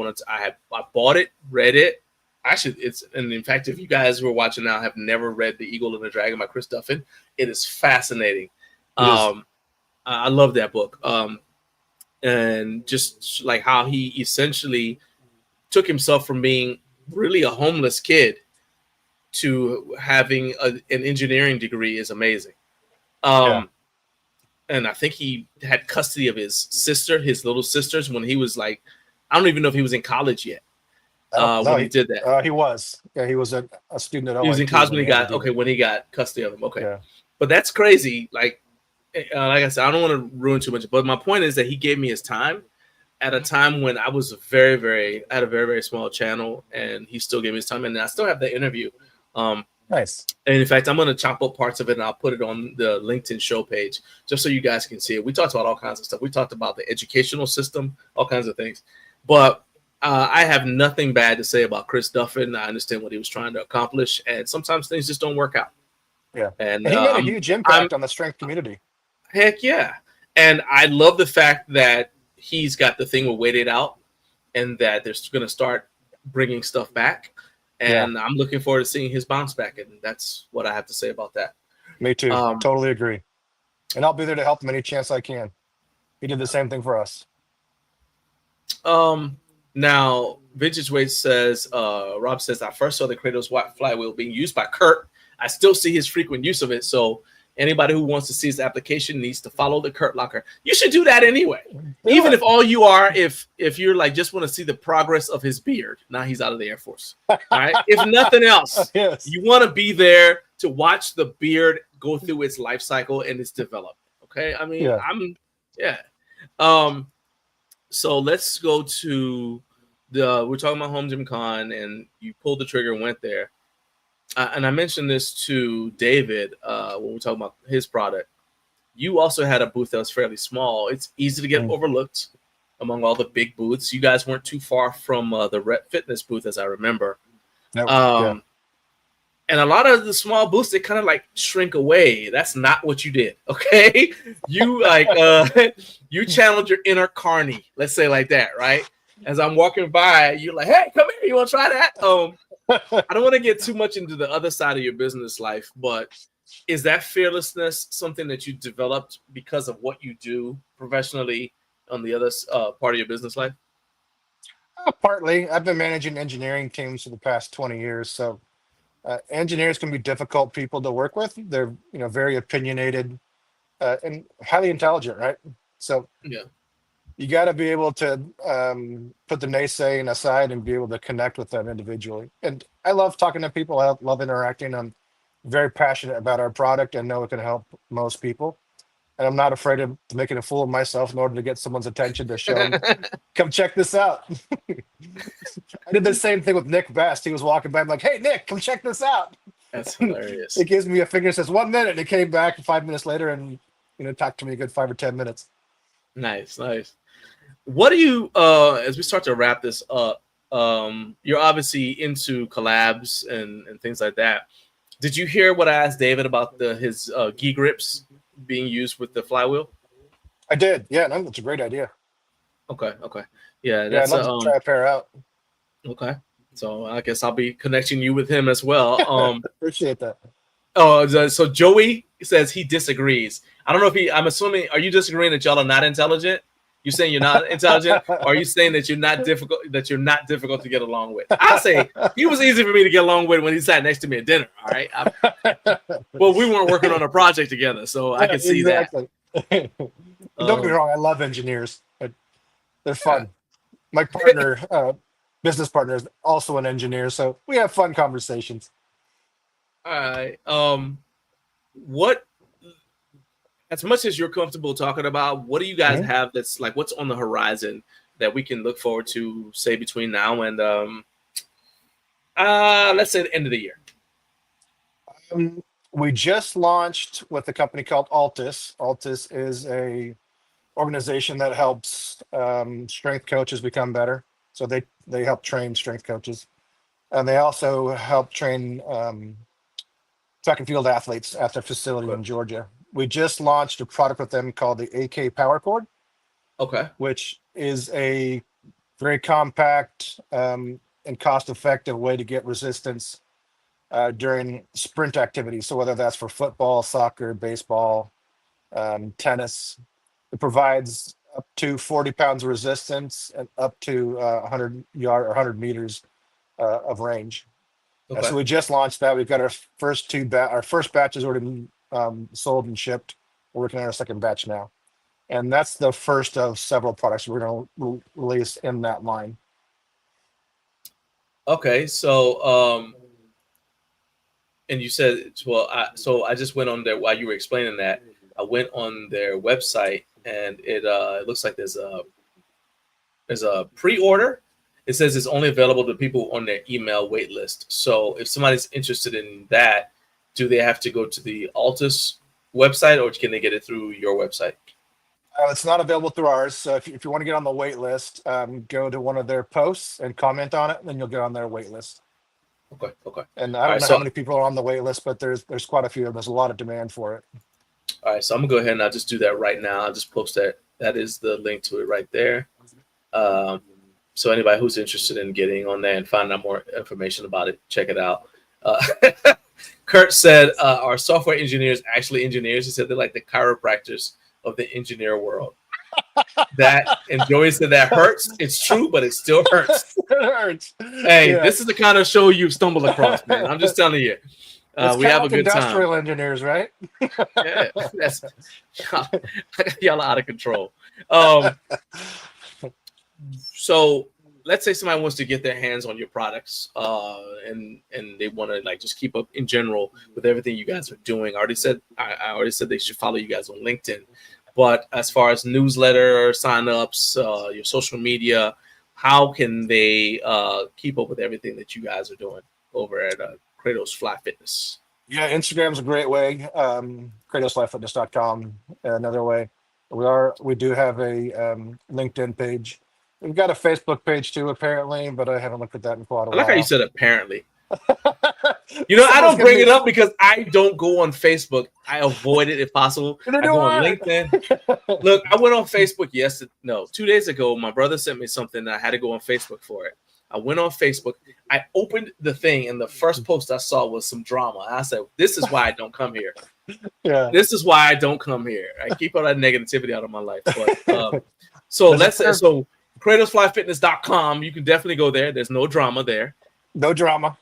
bought it, read it. Actually, and in fact, if you guys who are watching now have never read The Eagle and the Dragon by Chris Duffin, it is fascinating. I love that book. And just like how he essentially took himself from being really a homeless kid to having an engineering degree is amazing. And I think he had custody of his little sisters, when he was like, I don't even know if he was in college yet. When he did that, he was. Yeah, he was a student at OIT. He was in college when he got custody of him. Okay, yeah. But that's crazy. Like I said, I don't want to ruin too much, but my point is that he gave me his time at a time when I was very, very small channel, and he still gave me his time, and I still have the interview. Nice. And in fact, I'm going to chop up parts of it and I'll put it on the LinkedIn show page just so you guys can see it. We talked about all kinds of stuff. We talked about the educational system, all kinds of things. But I have nothing bad to say about Chris Duffin. I understand what he was trying to accomplish, and sometimes things just don't work out. Yeah. And he made a huge impact on the strength community. Heck yeah. And I love the fact that he's got the thing with Wait It Out, and that they're going to start bringing stuff back. And I'm looking forward to seeing his bounce back. And that's what I have to say about that. Me too. Totally agree. And I'll be there to help him any chance I can. He did the same thing for us. Now, Vintage Weight says, Rob says, I first saw the Kratos Flywheel being used by Kurt. I still see his frequent use of it. So anybody who wants to see his application needs to follow the Kurt Locker. You should do that anyway. Even if all you are, if you're like, just want to see the progress of his beard. Now he's out of the Air Force. All right. If nothing else, you want to be there to watch the beard go through its life cycle and its development. Okay. I mean, so let's go to we're talking about HomeGymCon, and you pulled the trigger and went there. And I mentioned this to David when we talk about his product. You also had a booth that was fairly small. It's easy to get overlooked among all the big booths. You guys weren't too far from the fitness booth, as I remember. And a lot of the small booths, they kind of like shrink away. That's not what you did, okay? You you channeled your inner Carney, let's say like that, right? As I'm walking by, you're like, "Hey, come here, you want to try that?" I don't want to get too much into the other side of your business life, but is that fearlessness something that you developed because of what you do professionally on the other part of your business life? Partly. I've been managing engineering teams for the past 20 years, so engineers can be difficult people to work with. They're very opinionated and highly intelligent, right? So you got to be able to put the naysaying aside and be able to connect with them individually. And I love talking to people. I love interacting. I'm very passionate about our product and know it can help most people. and I'm not afraid of making a fool of myself in order to get someone's attention to show them, come check this out. I did the same thing with Nick Best. He was walking by. I'm like, hey, Nick, come check this out. That's hilarious. He gives me a finger and says 1 minute. And he came back 5 minutes later and talked to me a good 5 or 10 minutes. Nice. What do you, as we start to wrap this up, you're obviously into collabs and things like that. Did you hear what I asked David about his gi grips being used with the Flywheel? I did. Yeah, no, that's a great idea. Okay. Yeah, I'd love to try a pair out. Okay. So I guess I'll be connecting you with him as well. Appreciate that. So Joey says he disagrees. I don't know if I'm assuming, are you disagreeing that y'all are not intelligent? You saying you're not intelligent, or are you saying that you're not difficult to get along with? I say he was easy for me to get along with when he sat next to me at dinner. All right. Well, we weren't working on a project together, so I can see that. Don't get me wrong, I love engineers. They're fun. My partner, business partner, is also an engineer, so we have fun conversations. All right. What, as much as you're comfortable talking about, what do you guys have that's like, what's on the horizon that we can look forward to, say, between now and let's say the end of the year? We just launched with a company called Altus. Altus is a organization that helps strength coaches become better. So they help train strength coaches, and they also help train track and field athletes at their facility in Georgia. We just launched a product with them called the AK Power Cord. Okay. Which is a very compact and cost-effective way to get resistance during sprint activities. So whether that's for football, soccer, baseball, tennis, it provides up to 40 pounds of resistance and up to 100 meters of range. Okay. So we just launched that. We've got our first our first batch has already been sold and shipped. We're working on our second batch now. And that's the first of several products we're going to release in that line. Okay, so and you said, well, I just went on there while you were explaining that. I went on their website, and it looks like there's a pre-order. It says it's only available to people on their email wait list. So if somebody's interested in that, do they have to go to the Altus website, or can they get it through your website? It's not available through ours. So if you want to get on the wait list, go to one of their posts and comment on it, and then you'll get on their wait list. Okay. And I don't know how many people are on the wait list, but there's quite a few. There's a lot of demand for it. All right, so I'm gonna go ahead and I'll just do that right now. I'll just post that. That is the link to it right there. So anybody who's interested in getting on there and finding out more information about it, check it out. Kurt said, "Are software engineers actually engineers?" He said they're like the chiropractors of the engineer world. That, and Joey said that hurts. It's true, but it still hurts. It hurts. Hey, This is the kind of show you've stumbled across, man. I'm just telling you. We have a good time. Industrial engineers, right? Yeah, y'all are out of control. So let's say somebody wants to get their hands on your products, and they want to like just keep up in general with everything you guys are doing. I already said they should follow you guys on LinkedIn. But as far as newsletter signups, your social media, how can they keep up with everything that you guys are doing over at Kratos Fly Fitness? Yeah, Instagram's a great way. KratosFlyFitness.com, another way. We do have a LinkedIn page. We've got a Facebook page too, apparently, but I haven't looked at that in quite a while. I like how you said apparently. I don't bring it up because I don't go on Facebook. I avoid it if possible. I go on LinkedIn. Look, I went on Facebook 2 days ago. My brother sent me something that I had to go on Facebook for it. I went on Facebook. I opened the thing, and the first post I saw was some drama. I said, "This is why I don't come here." Yeah. This is why I don't come here. I keep all that negativity out of my life. But so KratosFlyFitness.com. You can definitely go there. There's no drama there. No drama.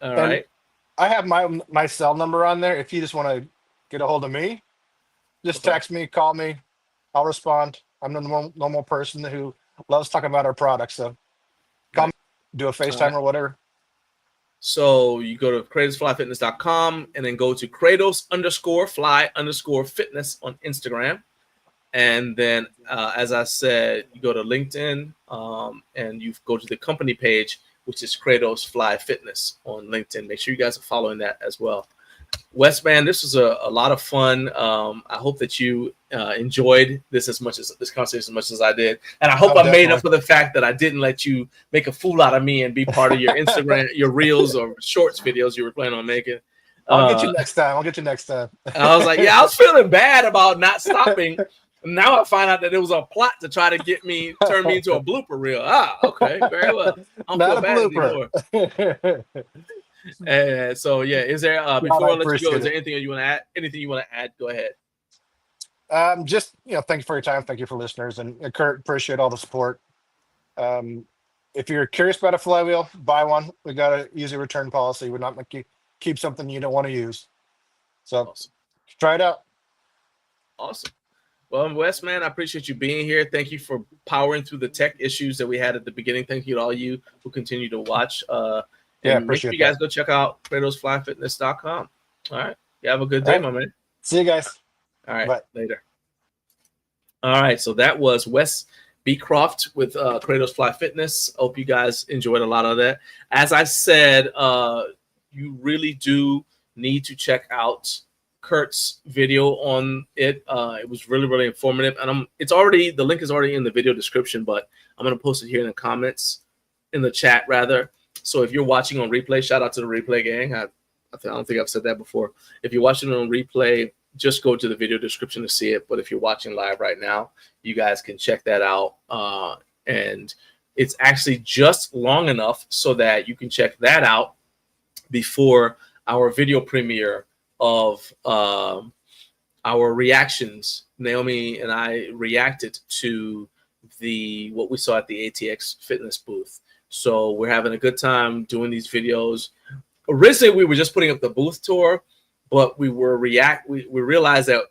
All right. I have my cell number on there. If you just want to get a hold of me, just text me, call me. I'll respond. I'm a normal person who loves talking about our products. So call me, do a FaceTime or whatever. So you go to KratosFlyFitness.com and then go to Kratos_Fly_Fitness on Instagram. And then, as I said, you go to LinkedIn and you go to the company page, which is Kratos Fly Fitness on LinkedIn. Make sure you guys are following that as well. Wes, man, this was a lot of fun. I hope that you enjoyed this conversation as much as I did, and I hope I made up for the fact that I didn't let you make a fool out of me and be part of your Instagram, your reels or shorts videos you were planning on making. I'll get you next time. I was like, yeah, I was feeling bad about not stopping. Now I find out that it was a plot to try to turn me into a blooper reel. Okay, very well. I'm not a blooper. And so yeah, is there before I let you go, is there anything you want to add? Anything you want to add? Go ahead. Just thank you for your time. Thank you for listeners, and Kurt, appreciate all the support. If you're curious about a flywheel, buy one. We got an easy return policy. We're not going to keep something you don't want to use. So awesome. Try it out. Awesome. Well, Wes, man, I appreciate you being here. Thank you for powering through the tech issues that we had at the beginning. Thank you to all you who continue to watch. And make sure you guys go check out KratosFlyFitness.com. All right. You have a good day, my man. See you guys. All right. Bye. Later. All right. So that was Wes Beecroft with Kratos Fly Fitness. Hope you guys enjoyed a lot of that. As I said, you really do need to check out Kurt's video on it. It was really, really informative. And the link is already in the video description, but I'm going to post it here in the comments, in the chat rather. So if you're watching on replay, shout out to the replay gang. I don't think I've said that before. If you're watching on replay, just go to the video description to see it. But if you're watching live right now, you guys can check that out. And it's actually just long enough so that you can check that out before our video premiere of our reactions. Naomi and I reacted to what we saw at the ATX fitness booth. So we're having a good time doing these videos. Originally, we were just putting up the booth tour, but we realized that,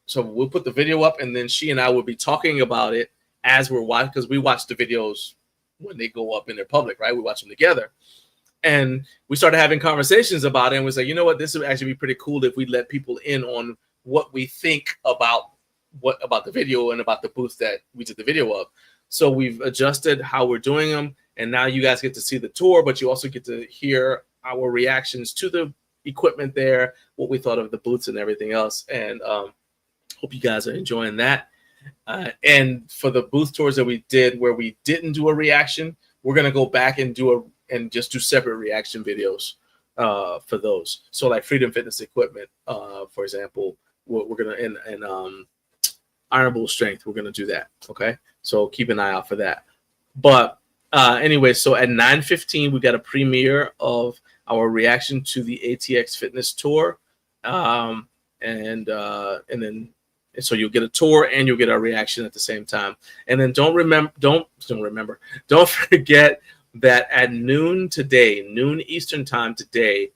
so we'll put the video up and then she and I will be talking about it as we're watching, because we watch the videos when they go up in their public, right? We watch them together. And we started having conversations about it, and we said, you know what, this would actually be pretty cool if we let people in on what we think about the video and about the booth that we did the video of. So we've adjusted how we're doing them, and now you guys get to see the tour, but you also get to hear our reactions to the equipment there, what we thought of the booths and everything else. And hope you guys are enjoying that. And for the booth tours that we did where we didn't do a reaction, we're going to go back and just do separate reaction videos for those. So like Freedom Fitness equipment, for example, we're going to, and Iron Bull Strength, we're going to do that. Okay. So keep an eye out for that. But anyway, so at 9:15, we got a premiere of our reaction to the ATX Fitness tour. And so you'll get a tour and you'll get our reaction at the same time. And then don't forget that at noon Eastern time today,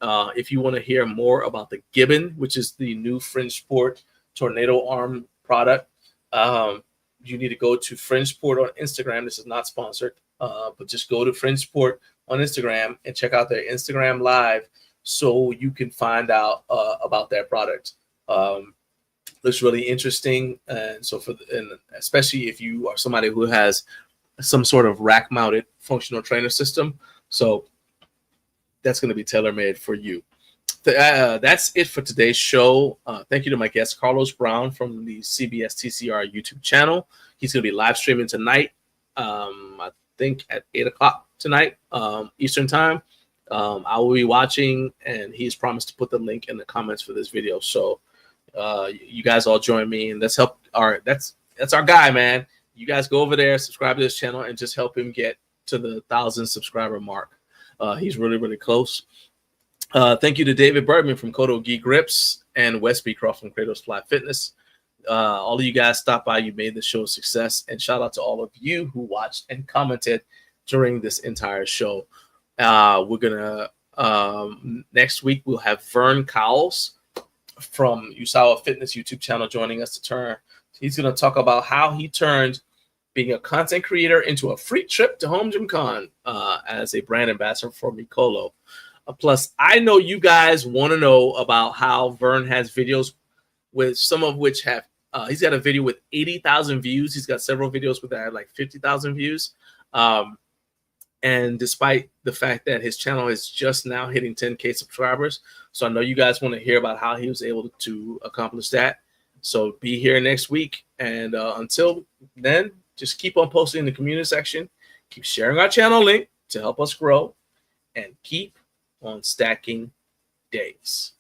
if you want to hear more about the Gibbon, which is the new Fringe Sport tornado arm product, you need to go to Fringe Sport on Instagram. This is not sponsored, but just go to Fringe Sport on Instagram and check out their Instagram live so you can find out about their product. Looks really interesting, and so especially if you are somebody who has some sort of rack-mounted functional trainer system, so that's going to be tailor-made for you. That's it for today's show. Thank you to my guest Carlos Brown from the CBS TCR YouTube channel. He's going to be live streaming tonight, I think at 8:00 tonight Eastern time. I will be watching, and he's promised to put the link in the comments for this video. So you guys all join me, and let's help that's our guy, man. You guys go over there, subscribe to this channel, and just help him get to the 1,000 subscriber mark. He's really, really close. Thank you to David Bergman from Kotto Grips and Wes Beecroft from Kratos Fly Fitness. All of you guys stopped by. You made the show a success. And shout out to all of you who watched and commented during this entire show. We're going to, next week, we'll have Vern Cowles from Usawa Fitness YouTube channel joining us He's going to talk about how he turned being a content creator into a free trip to HomeGymCon as a brand ambassador for Kodo. Plus, I know you guys want to know about how Vern has videos with some of which have, he's got a video with 80,000 views. He's got several videos with that have like 50,000 views. And despite the fact that his channel is just now hitting 10K subscribers. So I know you guys want to hear about how he was able to accomplish that. So be here next week. And until then, just keep on posting in the community section. Keep sharing our channel link to help us grow. And keep on stacking days.